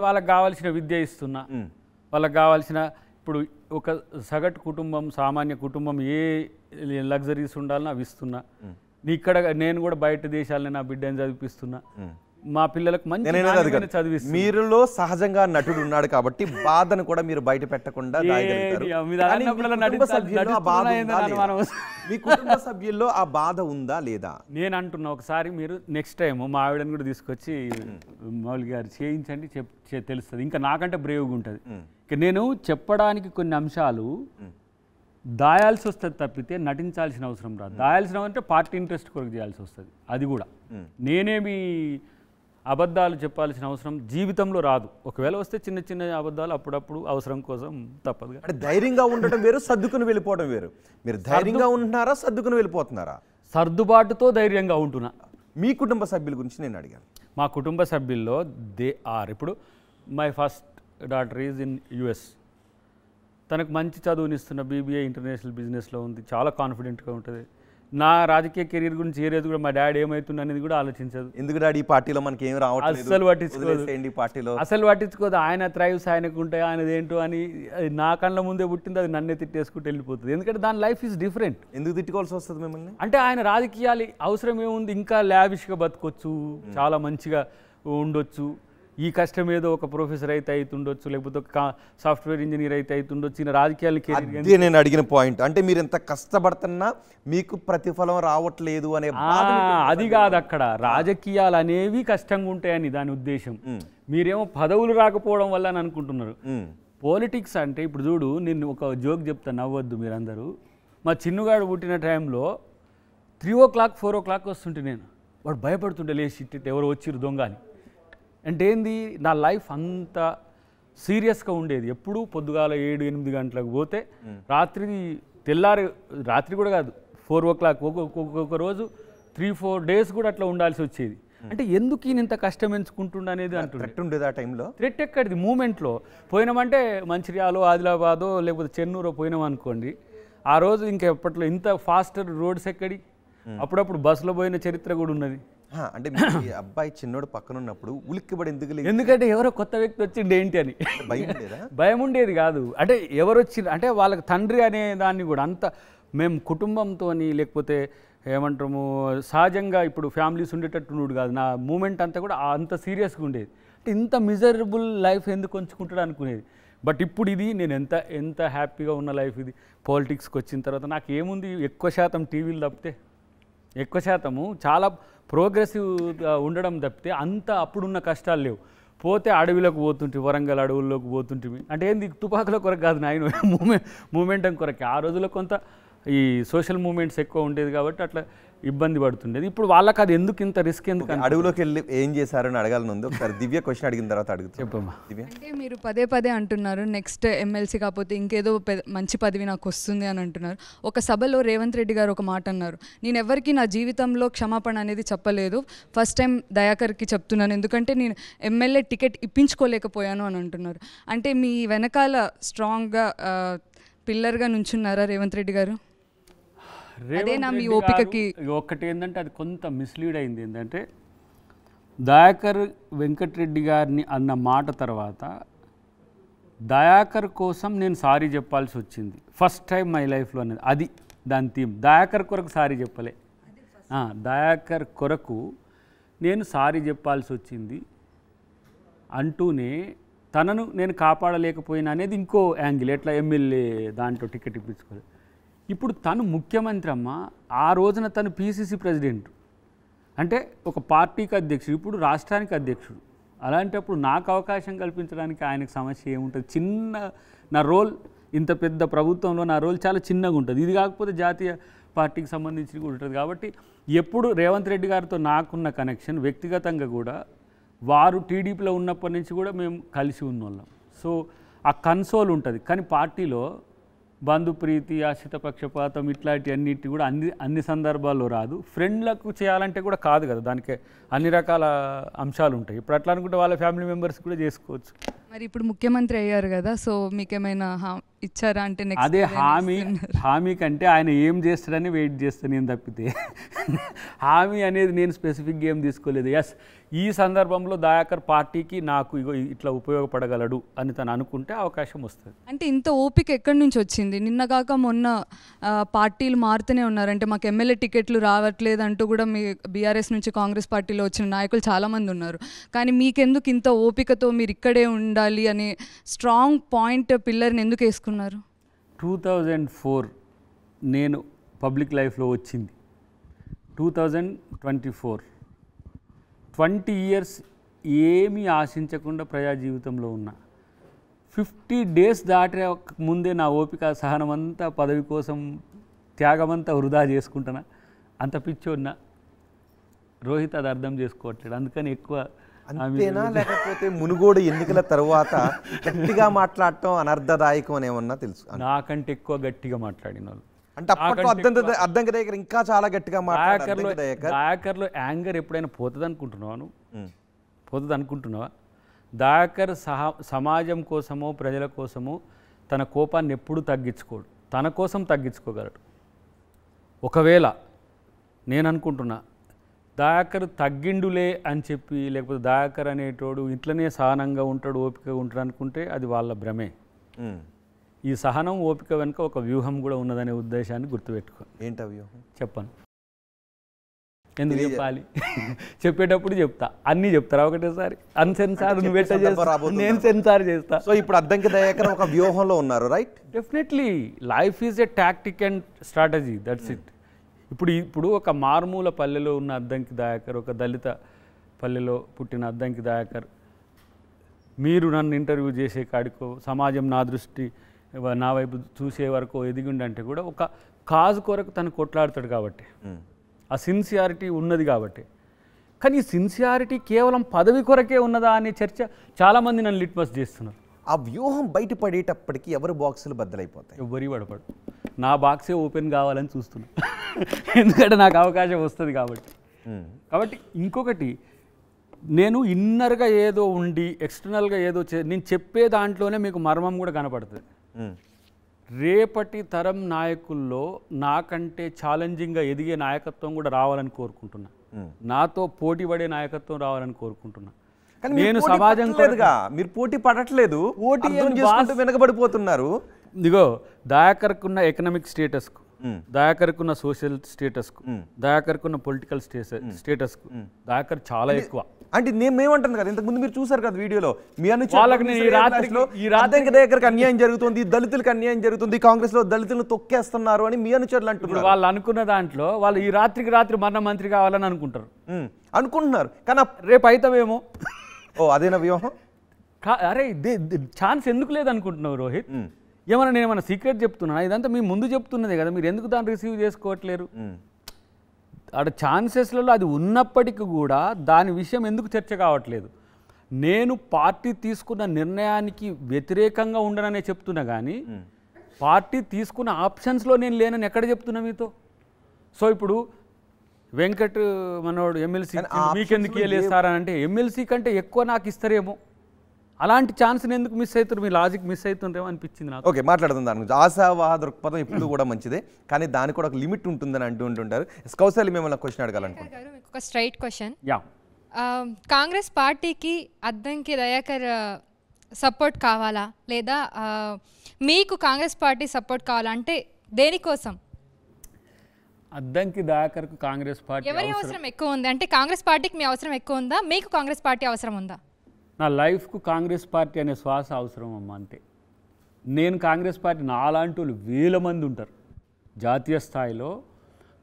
వాళ్ళకి కావాల్సిన విద్య ఇస్తున్నా, వాళ్ళకి కావాల్సిన ఇప్పుడు ఒక సగటు కుటుంబం, సామాన్య కుటుంబం ఏ లగ్జరీస్ ఉండాలని అవి ఇస్తున్నా. ఇక్కడ నేను కూడా బయట దేశాలని నా బిడ్డని చదివిస్తున్నా, మా పిల్లలకు మంచి చదివిస్తున్నా. మీరులో సహజంగా నటుడు ఉన్నాడు కాబట్టి బాధను కూడా మీరు బయట పెట్టకుండా మీ కుటుంబ సభ్యుల్లో ఆ బాధ ఉందా లేదా నేను అంటున్నా. ఒకసారి మీరు నెక్స్ట్ టైం మా ఆవిడని కూడా తీసుకొచ్చి మౌలి గారు చేయించండి, తెలుస్తుంది. ఇంకా నాకంటే బ్రేవ్గా ఉంటుంది. ఇక నేను చెప్పడానికి కొన్ని అంశాలు దాయాల్సి వస్తుంది తప్పితే నటించాల్సిన అవసరం రాదు. దాయాల్సిన అంటే పార్టీ ఇంట్రెస్ట్ కొరకు చేయాల్సి వస్తుంది. అది కూడా నేనేమి అబద్ధాలు చెప్పాల్సిన అవసరం జీవితంలో రాదు. ఒకవేళ వస్తే చిన్న చిన్న అబద్ధాలు అప్పుడప్పుడు అవసరం కోసం తప్పదు. అంటే ధైర్యంగా ఉండటం వేరు, సర్దుకుని వెళ్ళిపోవడం వేరు. మీరు ధైర్యంగా ఉంటున్నారా, సర్దుకుని వెళ్ళిపోతున్నారా? సర్దుబాటుతో ధైర్యంగా ఉంటున్నా. మీ కుటుంబ సభ్యుల గురించి నేను అడిగాను. మా కుటుంబ సభ్యుల్లో ఇప్పుడు my first daughter is in US. తనకు మంచి చదువునిస్తున్న BBA ఇంటర్నేషనల్ బిజినెస్లో ఉంది, చాలా కాన్ఫిడెంట్గా ఉంటుంది. నా రాజకీయ కెరీర్ గురించి ఏ రోజు కూడా మా డాడీ ఏమవుతుంది అనేది కూడా ఆలోచించదు. ఎందుకు డాడీ ఈ పార్టీలో మనకి ఏం రావట్లేదు, అసలు పట్టించుకోదు. ఆయన థ్రైవ్స్ ఆయనకు ఉంటాయి, ఆయనది ఏంటో అని నా కళ్ళ ముందే పుట్టింది, అది నన్నే తిట్టేసుకుంటూ వెళ్ళిపోతుంది. ఎందుకంటే దాని లైఫ్ ఈజ్ డిఫరెంట్. ఎందుకు తిట్టుకోవాల్సి వస్తుంది మిమ్మల్ని? అంటే ఆయన రాజకీయాలు అవసరం ఏముంది, ఇంకా లావిష్గా బతకొచ్చు, చాలా మంచిగా ఉండొచ్చు. ఈ కష్టం ఏదో ఒక ప్రొఫెసర్ అయితే అవుతుండొచ్చు, లేకపోతే ఒక సాఫ్ట్వేర్ ఇంజనీర్ అయితే అవుతుండొచ్చు. ఈయన రాజకీయాలకి నేను అడిగిన పాయింట్ అంటే మీరు ఎంత కష్టపడుతున్నా మీకు ప్రతిఫలం రావట్లేదు అనే అది కాదు. అక్కడ రాజకీయాలు అనేవి కష్టంగా ఉంటాయని దాని ఉద్దేశం. మీరేమో పదవులు రాకపోవడం వల్ల అని అనుకుంటున్నారు. పాలిటిక్స్ అంటే ఇప్పుడు చూడు, నేను ఒక జోక్ చెప్తాను, నవ్వద్దు మీరందరూ. మా చిన్నుగాడు పుట్టిన టైంలో 3 o'clock 4 o'clock వస్తుంటే నేను వాడు భయపడుతుంటే లేచి ఎవరు వచ్చిరు దొంగ అని. అంటే ఏంది, నా లైఫ్ అంత సీరియస్గా ఉండేది. ఎప్పుడు పొద్దుగాల 7-8 గంటలకు పోతే రాత్రి కూడా కాదు 4 o'clock, ఒక్కొక్క రోజు 3-4 days కూడా అట్లా ఉండాల్సి వచ్చేది. అంటే ఎందుకు ఈయన ఇంత కష్టం ఎంచుకుంటుండ అనేది అంటుండేది. ఆ టైంలో థ్రెట్ ఎక్కడిది, మూమెంట్లో పోయినామంటే మంచిర్యాలో, ఆదిలాబాదో లేకపోతే చెన్నూరో పోయినాం అనుకోండి, ఆ రోజు ఇంకా ఎప్పట్లో ఇంత ఫాస్టర్ రోడ్స్ ఎక్కడి, అప్పుడప్పుడు బస్సులో పోయిన చరిత్ర కూడా ఉన్నది. అంటే ఈ అబ్బాయి చిన్నోడు పక్కన ఉన్నప్పుడు ఉలిక్కిబడి ఎందుకంటే ఎవరో కొత్త వ్యక్తి వచ్చిండు ఏంటి అని భయం ఉండేది కాదు. అంటే ఎవరు వచ్చిండ్రు అంటే వాళ్ళకి తండ్రి అనే దాన్ని కూడా అంత మేము కుటుంబంతో లేకపోతే ఏమంటాము సహజంగా ఇప్పుడు ఫ్యామిలీస్ ఉండేటట్టు కాదు. నా మూమెంట్ అంతా కూడా అంత సీరియస్గా ఉండేది. అంటే ఇంత మిజరబుల్ లైఫ్ ఎందుకు ఉంచుకుంటాడు అనుకునేది. బట్ ఇప్పుడు ఇది నేను ఎంత హ్యాపీగా ఉన్న లైఫ్ ఇది. పాలిటిక్స్కి వచ్చిన తర్వాత నాకు ఏముంది, ఎక్కువ శాతం టీవీలు తప్పితే, ఎక్కువ శాతము చాలా ప్రోగ్రెసివ్గా ఉండడం తప్పితే అంత అప్పుడున్న కష్టాలు లేవు. పోతే అడవిలోకి పోతుంటే, వరంగల్ అడవుల్లోకి పోతుంటే అంటే ఏంది తుపాకుల కొరకు కాదు నాయన, మూమెంటం కొరకే. ఆ రోజుల్లో కొంత ఈ సోషల్ మూమెంట్స్ ఎక్కువ ఉండేది కాబట్టి అట్లా ఇబ్బంది పడుతుండేది. ఇప్పుడు వాళ్ళకి అది ఎందుకు ఇంత రిస్క్ ఎందుకు? అడవిలోకి వెళ్ళి ఏం చేశారని అడగాలని ఉంది. ఒకసారి దివ్య క్వశ్చన్ అడిగిన తర్వాత అడుగుతా. చెప్పమ్మా దివ్య. అంటే మీరు పదే అంటున్నారు నెక్స్ట్ ఎమ్మెల్సీ కాకపోతే ఇంకేదో మంచి పదవి నాకు వస్తుంది అని అంటున్నారు. ఒక సభలో రేవంత్ రెడ్డి గారు ఒక మాట అన్నారు, నేను ఎవరికి నా జీవితంలో క్షమాపణ అనేది చెప్పలేదు, ఫస్ట్ టైం దయాకర్కి చెప్తున్నాను ఎందుకంటే నేను ఎమ్మెల్యే టికెట్ ఇప్పించుకోలేకపోయాను అని అంటున్నారు. అంటే మీ వెనకాల స్ట్రాంగ్గా పిల్లర్గా నుంచున్నారా రేవంత్ రెడ్డి గారు? అదేనా మీ ఓపికకి? ఒక్కటి ఏంటంటే అది కొంత మిస్లీడ్ అయింది. ఏంటంటే దయాకర్ వెంకటరెడ్డి గారిని అన్న మాట తర్వాత దయాకర్ కోసం నేను సారీ చెప్పాల్సి వచ్చింది ఫస్ట్ టైం మై లైఫ్లో అనేది. అది దాని థీమ్. దయాకర్ కొరకు సారీ చెప్పలే, దయాకర్ కొరకు నేను సారీ చెప్పాల్సి వచ్చింది అంటూనే తనను నేను కాపాడలేకపోయినా అనేది ఇంకో యాంగిల్. ఎట్లా ఎమ్మెల్యే దాంట్లో టికెట్ ఇప్పించుకోలేదు. ఇప్పుడు తను ముఖ్యమంత్రి అమ్మ, ఆ రోజున తను పీసీసీ ప్రెసిడెంట్ అంటే ఒక పార్టీకి అధ్యక్షుడు, ఇప్పుడు రాష్ట్రానికి అధ్యక్షుడు. అలాంటప్పుడు నాకు అవకాశం కల్పించడానికి ఆయనకు సమస్య ఏముంటుంది? చిన్న నా రోల్, ఇంత పెద్ద ప్రభుత్వంలో నా రోల్ చాలా చిన్నగా ఉంటుంది. ఇది కాకపోతే జాతీయ పార్టీకి సంబంధించి కూడా ఉంటుంది. కాబట్టి ఎప్పుడు రేవంత్ రెడ్డి గారితో నాకున్న కనెక్షన్ వ్యక్తిగతంగా కూడా, వారు టీడీపీలో ఉన్నప్పటి నుంచి కూడా మేము కలిసి ఉన్నోళ్ళం. సో ఆ కన్సోల్ ఉంటుంది. కానీ పార్టీలో బంధుప్రీతి, ఆశ్రిత పక్షపాతం ఇట్లాంటి అన్నిటి కూడా అన్ని సందర్భాల్లో రాదు. ఫ్రెండ్లకు చేయాలంటే కూడా కాదు కదా, దానికి అన్ని రకాల అంశాలు ఉంటాయి. ఇప్పుడు అట్లా అనుకుంటే వాళ్ళ ఫ్యామిలీ మెంబర్స్ కూడా చేసుకోవచ్చు. మరి ఇప్పుడు ముఖ్యమంత్రి అయ్యారు కదా, సో మీకేమైనా ఇచ్చారా? అంటే అదే హామీ కంటే ఆయన ఏం చేస్తాడని వెయిట్ చేస్తాను నేను తప్పితే హామీ అనేది నేను స్పెసిఫిక్గా ఏం తీసుకోలేదు. ఎస్, ఈ సందర్భంలో దయాకర్ పార్టీకి నాకు ఇట్లా ఉపయోగపడగలడు అని తను అనుకుంటే అవకాశం వస్తుంది. అంటే ఇంత ఓపిక ఎక్కడి నుంచి వచ్చింది? నిన్నగాక మొన్న పార్టీలు మారుతూనే ఉన్నారు. అంటే మాకు ఎమ్మెల్యే టికెట్లు రావట్లేదు అంటూ కూడా మీ బీఆర్ఎస్ నుంచి కాంగ్రెస్ పార్టీలో వచ్చిన నాయకులు చాలామంది ఉన్నారు. కానీ మీకెందుకు ఇంత ఓపికతో మీరు ఇక్కడే ఉండాలి అనే స్ట్రాంగ్ పాయింట్ పిల్లర్ని ఎందుకు వేసుకున్నారు? 2004 నేను పబ్లిక్ లైఫ్లో వచ్చింది. 2024 20 years ఏమీ ఆశించకుండా ప్రజా జీవితంలో ఉన్నా. 50 days దాటే ముందే నా ఓపిక సహనం అంతా పదవి కోసం త్యాగమంతా వృధా చేసుకుంటున్నా. అంత పిచ్చోన్నా. రోహిత్ అది అర్థం చేసుకోవట్లేదు. అందుకని ఎక్కువ అంతేనా, లేకపోతే మునుగోడు ఎన్నికల తర్వాత గట్టిగా మాట్లాడటం అనర్థదాయకం అని ఏమన్నా తెలుసు? నాకంటే ఎక్కువ గట్టిగా మాట్లాడిన వాళ్ళు. అంటే అప్పట్లో అద్దంకి దగ్గర ఇంకా చాలా గట్టిగా మాట్లాడారు. దయాకర్లో యాంగర్ ఎప్పుడైనా పోతుంది అనుకుంటున్నావా? పోతుంది అనుకుంటున్నావా? దయాకర్ సమాజం కోసమో ప్రజల కోసమో తన కోపాన్ని ఎప్పుడూ తగ్గించుకోడు. తన కోసం తగ్గించుకోగలడు. ఒకవేళ నేను అనుకుంటున్నా దయాకర్ తగ్గిండులే అని చెప్పి, లేకపోతే దయాకర్ అనేటోడు ఇట్లనే సహనంగా ఉంటాడు, ఓపికగా ఉంటాడు అనుకుంటే అది వాళ్ళ భ్రమే. ఈ సహనం ఓపిక వెనుక ఒక వ్యూహం కూడా ఉన్నదనే ఉద్దేశాన్ని గుర్తుపెట్టుకో. ఏంటి ఆ వ్యూహం? చెప్పను, ఎందుకు చెప్పాలి? చెప్పేటప్పుడు చెప్తా, అన్నీ చెప్తారా ఒకటేసారి? అన్సెన్సార్ నువ్వు ఎట్లా చేస్తావు, నేను సెన్సార్ చేస్తా. సో ఇప్పుడు అద్దంకి దయాకర్ ఒక వ్యూహంలో ఉన్నారు, right? Definitely life is a tactic and strategy, that's it. ఇప్పుడు ఒక మారుమూల పల్లెలో ఉన్న అద్దంకి దయాకర్, ఒక దళిత పల్లెలో పుట్టిన అద్దంకి దయాకర్, మీరు నన్ను ఇంటర్వ్యూ చేసే కాడికో, సమాజం నా వైపు చూసే వరకు ఎదిగిండంటే కూడా ఒక కాజ్ కొరకు తను కొట్లాడతాడు కాబట్టి, ఆ సిన్సియారిటీ ఉన్నది కాబట్టి. కానీ ఈ సిన్సియారిటీ కేవలం పదవి కొరకే ఉన్నదా అనే చర్చ చాలామంది నన్ను లిట్మస్ చేస్తున్నారు. ఆ వ్యూహం బయటపడేటప్పటికి ఎవరి బాక్సులు బద్దలైపోతాయి? ఎవరి పడపడు. నా బాక్సే ఓపెన్ కావాలని చూస్తున్నా, ఎందుకంటే నాకు అవకాశం వస్తుంది కాబట్టి. ఇంకొకటి, నేను ఇన్నర్గా ఏదో ఉండి ఎక్స్టర్నల్గా ఏదో నేను చెప్పే దాంట్లోనే మీకు మర్మం కూడా కనపడుతుంది. రేపటి తరం నాయకుల్లో నాకంటే ఛాలెంజింగ్గా ఎదిగే నాయకత్వం కూడా రావాలని కోరుకుంటున్నా. నాతో పోటీ పడే నాయకత్వం రావాలని కోరుకుంటున్నా. నేను సమాజం మీరు పోటీ పడట్లేదు, వెనకబడిపోతున్నారు. ఇదిగో దయాకర్కున్న ఎకనామిక్ స్టేటస్కు, దయాకర్కున్న సోషల్ స్టేటస్కు, దయాకర్కున్న పొలిటికల్ స్టేటస్కు దయాకర్ చాలా ఎక్కువ. అంటే మేమంటాను కదా, ఇంతకుముందు మీరు చూసారు కదా వీడియోలో, మీ వాళ్ళకి దగ్గరకు అన్యాయం జరుగుతుంది, దళితులకు అన్యాయం జరుగుతుంది, కాంగ్రెస్ లో దళితులను తొక్కేస్తున్నారు అని మీ అనుచరులు అంటున్నారు. వాళ్ళు అనుకున్న దాంట్లో వాళ్ళు ఈ రాత్రికి రాత్రి మన మంత్రి కావాలని అనుకుంటున్నారు, కానీ రేపు అవుతావేమో. అదేనా వ్యూహం? అరే ఛాన్స్ ఎందుకు లేదనుకుంటున్నావు రోహిత్? ఏమన్నా నేను ఏమన్నా సీక్రెట్ చెప్తున్నా? ఇదంతా మీ ముందు చెప్తున్నదే కదా, మీరు ఎందుకు దాన్ని రిసీవ్ చేసుకోవట్లేరు? ఆడ ఛాన్సెస్లలో అది ఉన్నప్పటికీ కూడా దాని విషయం ఎందుకు చర్చ కావట్లేదు? నేను పార్టీ తీసుకున్న నిర్ణయానికి వ్యతిరేకంగా ఉండననే చెప్తున్నా, కానీ పార్టీ తీసుకున్న ఆప్షన్స్లో నేను లేనని ఎక్కడ చెప్తున్నా మీతో? సో ఇప్పుడు వెంకట్ మనోడు ఎమ్మెల్సీ మీకెందుకు ఇవ్వలేస్తారని అంటే ఎమ్మెల్సీ కంటే ఎక్కువ నాకు ఇస్తారేమో, అలాంటి ఛాన్స్ని ఎందుకు మిస్ అవుతారు? మీ లాజిక్ మిస్ అవుతుందేమో అనిపించింది నాకు. ఓకే, మాట్లాడదాం దాని గురించి. ఆశావాహ దృక్పథం ఎప్పుడు కూడా మంచిదే, కానీ దానికి కూడా ఒక లిమిట్ ఉంటుందని అంటుంటారు. కౌశల్య మిమ్మల్ని క్వశ్చన్ అడగాలనుకుంటున్నాను. ఒక స్ట్రైట్ క్వశ్చన్. యా, కాంగ్రెస్ పార్టీకి అద్దంకి దయాకర్ సపోర్ట్ కావాలా, లేదా మీకు కాంగ్రెస్ పార్టీ సపోర్ట్ కావాలా? అంటే దేనికోసం? అద్దంకి దయాకర్కు కాంగ్రెస్ పార్టీ ఎవరి అవసరం ఎక్కువ ఉంది? అంటే కాంగ్రెస్ పార్టీకి మీ అవసరం ఎక్కువ ఉందా, మీకు కాంగ్రెస్ పార్టీ అవసరం ఉందా? నా లైఫ్కు కాంగ్రెస్ పార్టీ అనే శ్వాస అవసరం అమ్మ, అంతే. నేను కాంగ్రెస్ పార్టీ, నాలాంటి వాళ్ళు వేల మంది ఉంటారు జాతీయ స్థాయిలో.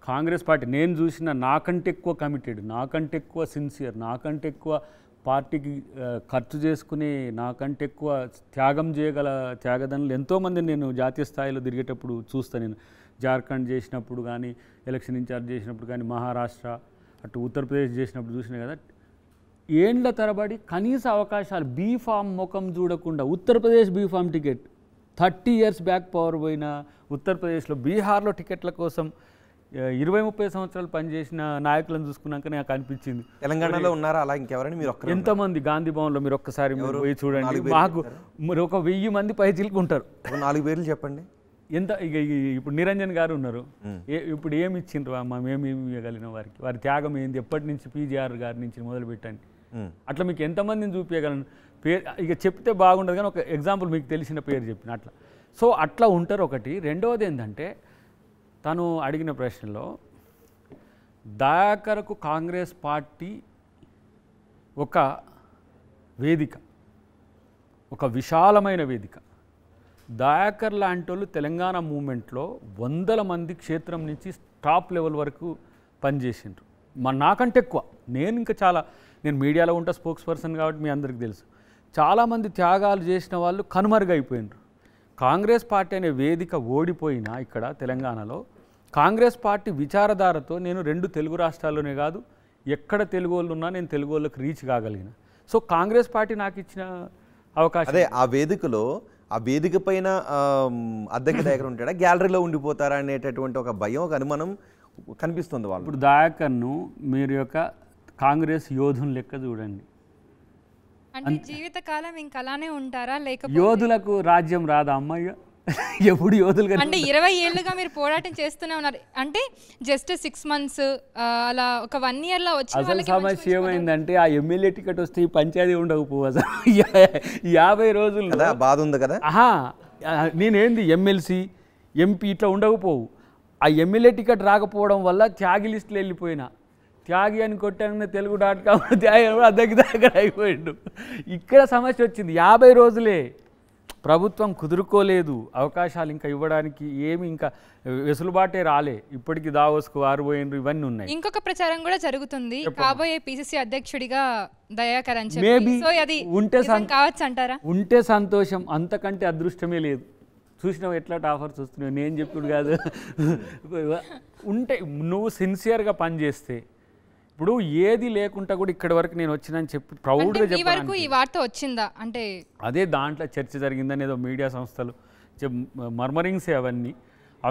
కాంగ్రెస్ పార్టీ నేను చూసిన నాకంటే ఎక్కువ కమిటెడ్, నాకంటే ఎక్కువ సిన్సియర్, నాకంటే ఎక్కువ పార్టీకి ఖర్చు చేసుకుని, నాకంటే ఎక్కువ త్యాగం చేయగల త్యాగదనులు ఎంతోమంది నేను జాతీయ స్థాయిలో తిరిగేటప్పుడు చూస్తాను. నేను జార్ఖండ్ చేసినప్పుడు కానీ, ఎలక్షన్ ఇన్ఛార్జ్ చేసినప్పుడు కానీ, మహారాష్ట్ర అటు ఉత్తరప్రదేశ్ చేసినప్పుడు చూసినా కదా, ఏండ్ల తరబడి కనీస అవకాశాలు బీఫామ్ ముఖం చూడకుండా Uttar Pradesh B Pharm ticket 30 years back power పోయిన ఉత్తరప్రదేశ్లో, బీహార్లో టికెట్ల కోసం 20-30 సంవత్సరాలు పనిచేసిన నాయకులను చూసుకున్నాక నాకు అనిపించింది, తెలంగాణలో ఉన్నారా అలా ఇంకెవరైనా? మీరు ఎంతమంది గాంధీ భవన్లో మీరు ఒక్కసారి పోయి చూడండి, మాకు ఒక 1000 మంది పై చిలుకుంటారు. 4 పేర్లు చెప్పండి. ఎంత ఇక ఇప్పుడు నిరంజన్ గారు ఉన్నారు, ఇప్పుడు ఏమి ఇచ్చిండ్రు అమ్మ, మేమేమి ఇవ్వగలిగిన వారికి? వారి త్యాగం ఏంది? ఎప్పటి నుంచి పీజీఆర్ గారి నుంచి మొదలు పెట్టండి. అట్లా మీకు ఎంతమందిని చూపించగలను? పేరు ఇక చెప్తే బాగుండదు, కానీ ఒక ఎగ్జాంపుల్ మీకు తెలిసిన పేరు చెప్పిన అట్లా. సో అట్లా ఉంటారు ఒకటి. రెండవది ఏంటంటే, తను అడిగిన ప్రశ్నలో దయాకర్కు కాంగ్రెస్ పార్టీ ఒక వేదిక, ఒక విశాలమైన వేదిక. దయాకర్ లాంటి వాళ్ళు తెలంగాణ మూమెంట్లో 100 మంది క్షేత్రం నుంచి టాప్ లెవెల్ వరకు పనిచేసిండ్రు. నాకంటే ఎక్కువ. నేను మీడియాలో ఉంటా, స్పోక్స్ పర్సన్ కాబట్టి మీ అందరికీ తెలుసు. చాలామంది త్యాగాలు చేసిన వాళ్ళు కనుమరుగైపోయినారు. కాంగ్రెస్ పార్టీ అనే వేదిక ఓడిపోయినా ఇక్కడ తెలంగాణలో కాంగ్రెస్ పార్టీ విచారధారతో నేను 2 తెలుగు రాష్ట్రాల్లోనే కాదు, ఎక్కడ తెలుగు వాళ్ళు ఉన్నా నేను తెలుగు వాళ్ళకి రీచ్ కాగలిగిన. సో కాంగ్రెస్ పార్టీ నాకు ఇచ్చిన అవకాశం. అదే ఆ వేదికలో, ఆ వేదిక పైన అద్దంకి దయాకర్ ఉంటాడా, గ్యాలరీలో ఉండిపోతారా అనేటటువంటి ఒక భయం, ఒక అనుమానం కనిపిస్తుంది వాళ్ళు. ఇప్పుడు దయాకర్ను మీరు యొక్క కాంగ్రెస్ యోధుని లెక్క చూడండి. అంటే జీవితకాలం ఇంకా అలానే ఉంటారా, లేకపోతే యోధులకు రాజ్యం రాదా అమ్మాయి? ఎప్పుడు యోధులు అంటే 20 ఏళ్ళుగా మీరు పోరాటం చేస్తూనే ఉన్నారు. అంటే జస్ట్ 6 months అలా ఒక 1 yearలో వచ్చిన అసలు సమస్య ఏమైందంటే, ఆ ఎమ్మెల్యే టికెట్ వస్తే ఈ పంచాయతీ ఉండకపోవు. అసలు 50 రోజులు బాధ ఉంది కదా. నేనేంది ఎమ్మెల్సీ ఎంపీ ఇట్లా ఉండకపోవు. ఆ ఎమ్మెల్యే టికెట్ రాకపోవడం వల్ల త్యాగి లిస్టులు వెళ్ళిపోయినా, త్యాగి అని కొట్టాను తెలుగు.com త్యాగి అద్దెకి దగ్గర అయిపోయిండు. ఇక్కడ సమస్య వచ్చింది. 50 రోజులే ప్రభుత్వం కుదురుకోలేదు, అవకాశాలు ఇంకా ఇవ్వడానికి ఏమి ఇంకా వెసులుబాటే రాలే. ఇప్పటికి దావోస్కు వారిపోయిండ్రు, ఇవన్నీ ఉన్నాయి. ఇంకొక ప్రచారం కూడా జరుగుతుంది, కాబోయే పిసిసి అధ్యక్షుడిగా దయాకర్ అని చెప్పి. సో అది ఉంటే కావచ్చు అంటారా? ఉంటే సంతోషం, అంతకంటే అదృష్టమే లేదు. చూసినావు ఎట్లా ఆఫర్స్ వస్తున్నావు, నేను చెప్పుడు కాదు. ఉంటే నువ్వు సిన్సియర్గా పనిచేస్తే, ఇప్పుడు ఏది లేకుండా కూడా ఇక్కడి వరకు నేను వచ్చినని చెప్పి ప్రౌడ్గా చెప్పి ఈ వార్త వచ్చిందా? అంటే అదే దాంట్లో చర్చ జరిగిందని ఏదో మీడియా సంస్థలు మర్మరింగ్సే, అవన్నీ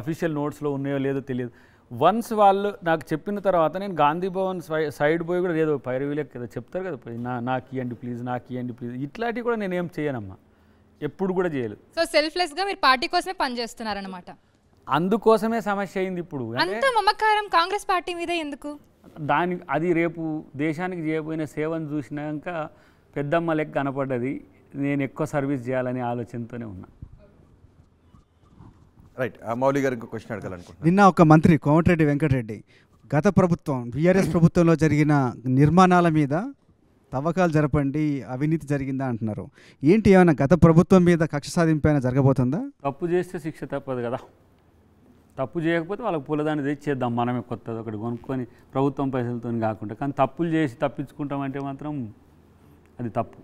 అఫీషియల్ నోట్స్లో ఉన్నాయో లేదో తెలియదు. వన్స్ వాళ్ళు నాకు చెప్పిన తర్వాత నేను గాంధీ భవన్ సైడ్ పోయి కూడా ఏదో పైరవీలకు కదా చెప్తారు కదా, నాకు ఇవ్వండి ప్లీజ్, నాకు ఇవ్వండి ప్లీజ్, ఇట్లాంటివి కూడా నేనేం చేయనమ్మా. ఎప్పుడు కూడా చేయలేదు. సో సెల్ఫ్లెస్గా మీరు పార్టీ కోసమే పనిచేస్తున్నారన్నమాట. అందుకోసమే సమస్య అయింది ఇప్పుడు. అంత మమకారం కాంగ్రెస్ పార్టీ మీద ఎందుకు? అది రేపు దేశానికి చేయబోయిన సేవను చూసినాక పెద్దమ్మ లెక్క కనపడ్డది. నేను ఎక్కువ సర్వీస్ చేయాలనే ఆలోచనతోనే ఉన్నా. రైట్, మౌలి గారు ఇంకో క్వశ్చన్ అడగాలనుకుంటున్నాను. నిన్న ఒక మంత్రి కోమటిరెడ్డి వెంకటరెడ్డి గత ప్రభుత్వం బీఆర్ఎస్ ప్రభుత్వంలో జరిగిన నిర్మాణాల మీద తవ్వకాలు జరపండి, అవినీతి జరిగిందా అంటున్నారు. ఏంటి, ఏమైనా గత ప్రభుత్వం మీద కక్ష సాధింపు అయినా జరగబోతుందా? తప్పు చేస్తే శిక్ష తప్పదు కదా. తప్పు చేయకపోతే వాళ్ళకి పూలదాన్ని తెచ్చేద్దాం మనమే, కొత్తది ఒకటి కొనుక్కొని ప్రభుత్వం పైసలతో కాకుండా. కానీ తప్పులు చేసి తప్పించుకుంటామంటే మాత్రం అది తప్పు.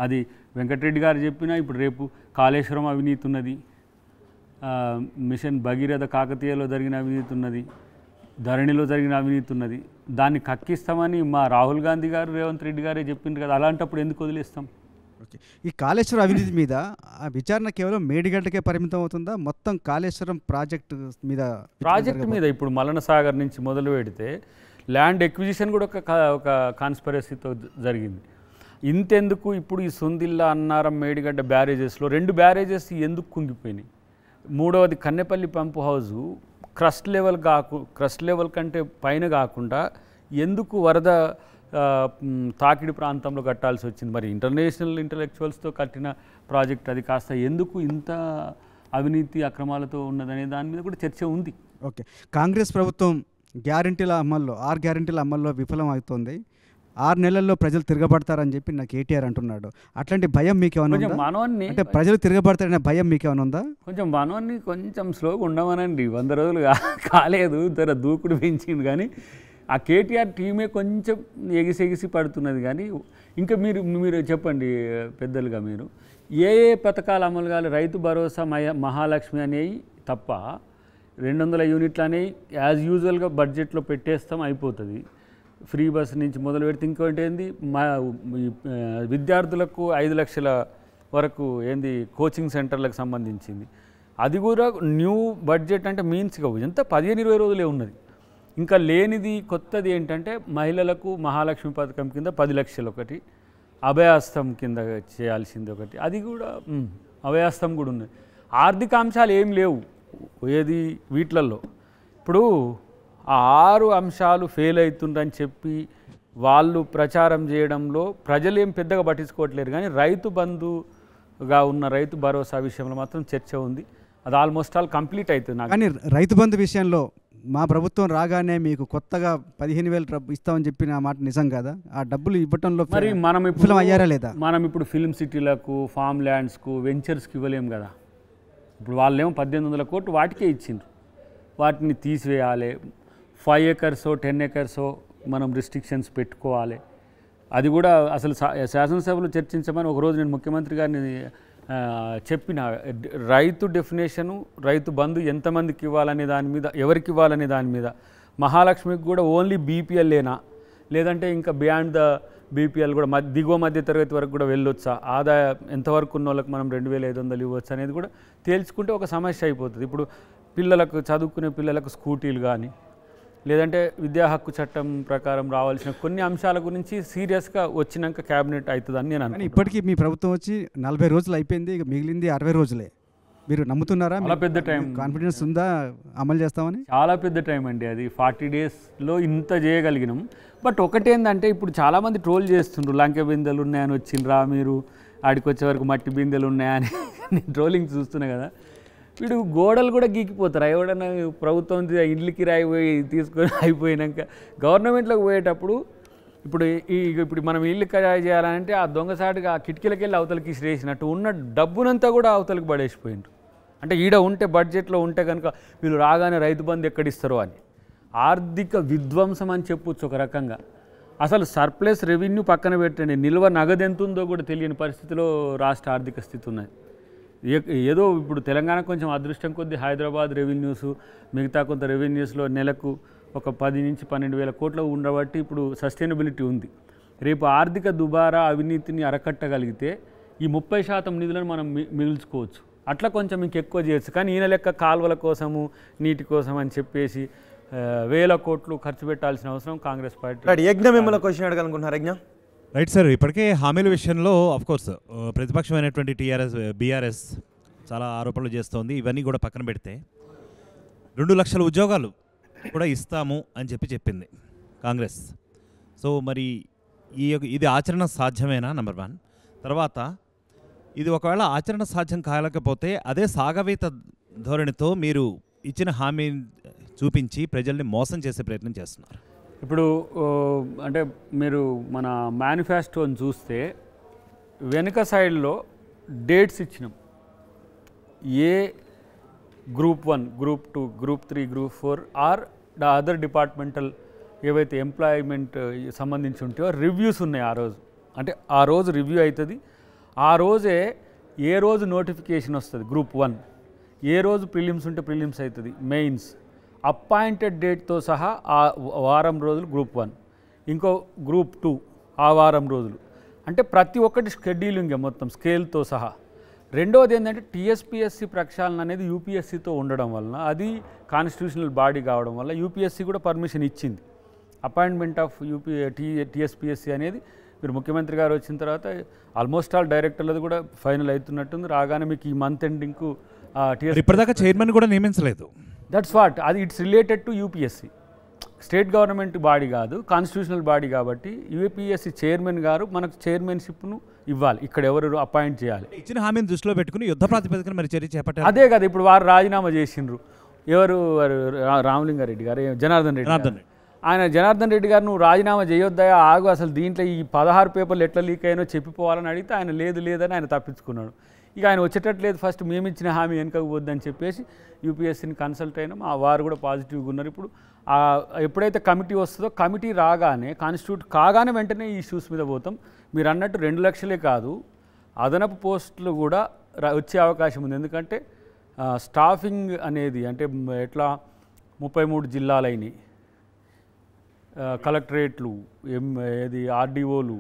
అది వెంకటరెడ్డి గారు చెప్పినా ఇప్పుడు రేపు కాళేశ్వరం అవినీతి ఉన్నది, మిషన్ భగీరథ కాకతీయలో జరిగిన అవినీతి ఉన్నది, ధరణిలో జరిగిన అవినీతి ఉన్నది. దాన్ని కక్కిస్తామని మా రాహుల్ గాంధీ గారు రేవంత్ రెడ్డి గారే చెప్పిండ్రు కదా. అలాంటప్పుడు ఎందుకు వదిలేస్తాం? ఓకే, ఈ కాళేశ్వరం అవినీతి మీద ఆ విచారణ కేవలం మేడిగడ్డకే పరిమితం అవుతుందా? మొత్తం కాళేశ్వరం ప్రాజెక్టు మీద ఇప్పుడు మల్లన సాగర్ నుంచి మొదలు పెడితే ల్యాండ్ ఎక్విజిషన్ కూడా ఒక కాన్స్పిరసీతో జరిగింది. ఇంతెందుకు ఇప్పుడు ఈ సొందిల్లా, అన్నారం, మేడిగడ్డ బ్యారేజెస్లో 2 బ్యారేజెస్ ఎందుకు కుంగిపోయినాయి? మూడవది కన్నెపల్లి పంపు హౌజు క్రస్ట్ లెవెల్ కంటే పైన కాకుండా ఎందుకు వరద తాకిడి ప్రాంతంలో కట్టాల్సి వచ్చింది? మరి ఇంటర్నేషనల్ ఇంటలెక్చువల్స్తో కట్టిన ప్రాజెక్ట్ అది కాస్త ఎందుకు ఇంత అవినీతి అక్రమాలతో ఉన్నదనే దాని మీద కూడా చర్చ ఉంది. ఓకే, కాంగ్రెస్ ప్రభుత్వం గ్యారంటీల అమల్లో 6 గ్యారంటీల అమల్లో విఫలం అవుతుంది. 6 నెలల్లో ప్రజలు తిరగబడతారని చెప్పి నాకు కేటీఆర్ అంటున్నాడు. అట్లాంటి భయం మీకు ఏమైనా ఉందా? అంటే ప్రజలు తిరగబడతారనే భయం మీకు ఏమైనా ఉందా? కొంచెం స్లోగా ఉండమనండి. 100 రోజులు కాలేదు, ధర దూకుడు పెంచింది. కానీ ఆ కేటీఆర్ టీమే కొంచెం ఎగిసి పడుతున్నది. కానీ ఇంకా మీరు చెప్పండి పెద్దలుగా, మీరు ఏ పథకాలు అమలు కావాలి? రైతు భరోసా, మహాలక్ష్మి అనేవి తప్ప 200 యూనిట్లు అనేవి యాజ్ యూజువల్గా బడ్జెట్లో పెట్టేస్తాం, అయిపోతుంది. ఫ్రీ బస్ నుంచి మొదలు పెడితే ఇంకోటి ఏంది, విద్యార్థులకు 5 లక్షల వరకు ఏంది కోచింగ్ సెంటర్లకు సంబంధించింది. అది కూడా న్యూ బడ్జెట్ అంటే మీన్స్గా ఎంత 15-20 రోజులే ఉన్నది. ఇంకా లేనిది కొత్తది ఏంటంటే మహిళలకు మహాలక్ష్మి పథకం కింద 10 లక్షలు ఒకటి, అభయాస్తం కింద చేయాల్సింది ఒకటి, అది కూడా అభయాస్తం కూడా ఉన్నది. ఆర్థిక అంశాలు ఏం లేవు ఏది వీటిలలో. ఇప్పుడు ఆ 6 అంశాలు ఫెయిల్ అవుతుందని చెప్పి వాళ్ళు ప్రచారం చేయడంలో ప్రజలు ఏం పెద్దగా పట్టించుకోవట్లేరు. కానీ రైతు బంధుగా ఉన్న రైతు భరోసా విషయంలో మాత్రం చర్చ ఉంది. అది ఆల్మోస్ట్ ఆల్ కంప్లీట్ అవుతుంది. కానీ రైతు బంధు విషయంలో మా ప్రభుత్వం రాగానే మీకు కొత్తగా 15,000 ఇస్తామని చెప్పిన మాట నిజం కదా? ఆ డబ్బులు ఇవ్వటంలో మరి మనం విఫలం అయ్యారా లేదా? మనం ఇప్పుడు ఫిల్మ్ సిటీలకు, ఫామ్ ల్యాండ్స్కు, వెంచర్స్కి ఇవ్వలేము కదా. ఇప్పుడు వాళ్ళేమో 1800 కోట్లు వాటికే ఇచ్చిండ్రు. వాటిని తీసివేయాలి. 5 ఎకర్సో 10 ఎకర్సో మనం రిస్ట్రిక్షన్స్ పెట్టుకోవాలి. అది కూడా అసలు శాసనసభలో చర్చించమని ఒకరోజు నేను ముఖ్యమంత్రి గారిని చెప్పిన. రైతు డెఫినేషను, రైతు బంధు ఎంతమందికి ఇవ్వాలనే దాని మీద, ఎవరికి ఇవ్వాలనే దాని మీద, మహాలక్ష్మికి కూడా ఓన్లీ బీపీఎల్లేనా లేదంటే ఇంకా బియాండ్ ద బీపీఎల్ కూడా దిగువ మధ్య తరగతి వరకు కూడా వెళ్ళొచ్చా, ఆదాయం ఎంతవరకు ఉన్న వాళ్ళకి మనం 2,500 ఇవ్వచ్చు అనేది కూడా తేల్చుకుంటే ఒక సమస్య అయిపోతుంది. ఇప్పుడు పిల్లలకు, చదువుకునే పిల్లలకు స్కూటీలు కానీ లేదంటే విద్యా హక్కు చట్టం ప్రకారం రావాల్సిన కొన్ని అంశాల గురించి సీరియస్గా వచ్చినాక క్యాబినెట్ అవుతుందని నేను అనుకుంటున్నాను. ఇప్పటికీ మీ ప్రభుత్వం వచ్చి 40 రోజులు అయిపోయింది, ఇక మిగిలింది 60 రోజులే. మీరు నమ్ముతున్నారా? చాలా పెద్ద టైం, కాన్ఫిడెన్స్ ఉందా అమలు చేస్తామని? చాలా పెద్ద టైం అండి అది. 40 డేస్లో ఇంత చేయగలిగినాం. బట్ ఒకటేందంటే ఇప్పుడు చాలామంది ట్రోల్ చేస్తుండ్రు, లంకె బిందెలు ఉన్నాయని వచ్చిండ్రా మీరు, ఆడికి వచ్చే వరకు మట్టి బిందెలు ఉన్నాయని నేను ట్రోలింగ్ చూస్తున్నా కదా. వీడు గోడలు కూడా గీకిపోతారు. ఎవడన్నా ప్రభుత్వం ఇళ్ళకి రాయిపోయి తీసుకొని అయిపోయినాక గవర్నమెంట్లోకి పోయేటప్పుడు ఇప్పుడు మనం ఇల్లు కిరాయి చేయాలంటే ఆ దొంగసాటుగా ఆ కిటికీలకి వెళ్ళి అవతలకి ఇసిరేసినట్టు ఉన్న డబ్బునంతా కూడా అవతలకి పడేసిపోయిండ్రు. అంటే ఈడ ఉంటే బడ్జెట్లో ఉంటే కనుక వీళ్ళు రాగానే రైతు బంధు ఎక్కడిస్తారో అని ఆర్థిక విధ్వంసం అని చెప్పొచ్చు ఒక రకంగా. అసలు సర్ప్లస్ రెవెన్యూ పక్కన పెట్టండి, నిల్వ నగదు ఎంత ఉందో కూడా తెలియని పరిస్థితిలో రాష్ట్ర ఆర్థిక స్థితి ఉన్నది. ఏదో ఇప్పుడు తెలంగాణ కొంచెం అదృష్టం కొద్దీ హైదరాబాద్ రెవెన్యూస్, మిగతా కొంత రెవెన్యూస్లో నెలకు ఒక 10 నుంచి 12,000 కోట్లు ఉండబట్టి ఇప్పుడు సస్టైనబిలిటీ ఉంది. రేపు ఆర్థిక దుబారా అవినీతిని అరకట్టగలిగితే ఈ 30% నిధులను మనం మిగుల్చుకోవచ్చు. అట్లా కొంచెం ఇంకెక్కువ చేయొచ్చు. కానీ ఈయన లెక్క కాలువల కోసము, నీటి కోసం అని చెప్పేసి 1000 కోట్లు ఖర్చు పెట్టాల్సిన అవసరం కాంగ్రెస్ పార్టీ. యజ్ఞ మిమ్మల్ని క్వశ్చన్ అడగాలనుకుంటున్నారు. యజ్ఞ, రైట్ సార్. ఇప్పటికే హామీల విషయంలో కోర్స్ ప్రతిపక్షమైనటువంటి బీఆర్ఎస్ చాలా ఆరోపణలు చేస్తోంది. ఇవన్నీ కూడా పక్కన పెడితే 2 లక్షల ఉద్యోగాలు కూడా ఇస్తాము అని చెప్పింది కాంగ్రెస్. సో మరి ఇది ఆచరణ సాధ్యమేనా? నెంబర్ 1. తర్వాత ఇది ఒకవేళ ఆచరణ సాధ్యం కాలేకపోతే అదే సాగవీత ధోరణితో మీరు ఇచ్చిన హామీ చూపించి ప్రజల్ని మోసం చేసే ప్రయత్నం చేస్తున్నారు. ఇప్పుడు అంటే మీరు మన మేనిఫెస్టోని చూస్తే వెనుక సైడ్లో డేట్స్ ఇచ్చినాం. ఏ group 1, group 2, group 3, group 4 are the other departmental ఏవైతే ఎంప్లాయ్మెంట్ సంబంధించి ఉంటాయో రివ్యూస్ ఉన్నాయి ఆ రోజు. అంటే ఆ రోజు రివ్యూ అవుతుంది. ఆ రోజే ఏ రోజు నోటిఫికేషన్ వస్తుంది గ్రూప్ 1, ఏ రోజు ప్రిలిమ్స్ ఉంటే ప్రిలిమ్స్ అవుతుంది, మెయిన్స్ అపాయింటెడ్ డేట్తో సహా ఆ వారం రోజులు గ్రూప్ 1, ఇంకో గ్రూప్ 2 ఆ వారం రోజులు. అంటే ప్రతి ఒక్కటి షెడ్యూలింగ్ మొత్తం స్కేల్తో సహా. రెండవది ఏంటంటే టీఎస్పీఎస్సీ ప్రక్షాళన అనేది యూపీఎస్సీతో ఉండడం వలన అది కాన్స్టిట్యూషనల్ బాడీ కావడం వల్ల యూపీఎస్సీ కూడా పర్మిషన్ ఇచ్చింది. అపాయింట్మెంట్ ఆఫ్ టీఎస్పీఎస్సీ అనేది మీరు ముఖ్యమంత్రి గారు వచ్చిన తర్వాత ఆల్మోస్ట్ ఆల్ డైరెక్టర్లది కూడా ఫైనల్ అవుతున్నట్టుంది. రాగానే మీకు ఈ మంత్ ఎండింగ్కు ఇప్పటిదాకా చైర్మన్ కూడా నియమించలేదు. దట్స్ వాట్, అది it's related to UPSC. State government body కాదు, కాన్స్టిట్యూషనల్ బాడీ కాబట్టి యూపీఎస్సీ చైర్మన్ గారు మనకు చైర్మన్షిప్ను ఇవ్వాలి. ఇక్కడ ఎవరు అపాయింట్ చేయాలి. ఇచ్చిన హామీని దృష్టిలో పెట్టుకుని యుద్ధ ప్రాతిపదికన మరి చర్య చేపట్టారు. అదే కదా ఇప్పుడు వారు రాజీనామా చేసిండ్రు. ఎవరు రామలింగారెడ్డి గారు, జనార్దన్ రెడ్డి. ఆయన జనార్దన్ రెడ్డి గారు నువ్వు రాజీనామా చేయొద్దా, ఆగు, అసలు దీంట్లో ఈ 16 పేపర్లు ఎట్లా లీక్ అయినో చెప్పిపోవాలని అడిగితే ఆయన లేదని ఆయన తప్పించుకున్నాడు. ఇక ఆయన వచ్చేటట్లేదు, ఫస్ట్ మేము ఇచ్చిన హామీ వెనుకకు పోద్దని చెప్పేసి యూపీఎస్సీని కన్సల్ట్ అయినాం. ఆ వారు కూడా పాజిటివ్గా ఉన్నారు. ఇప్పుడు ఎప్పుడైతే కమిటీ వస్తుందో కమిటీ రాగానే కాన్స్టిట్యూట్ కాగానే వెంటనే ఈ ఇష్యూస్ మీద పోతాం. మీరు అన్నట్టు 2 లక్షలే కాదు, అదనపు పోస్టులు కూడా వచ్చే అవకాశం ఉంది. ఎందుకంటే స్టాఫింగ్ అనేది అంటే ఎట్లా 33 జిల్లాలైనవి, కలెక్టరేట్లు, ఆర్డీఓలు,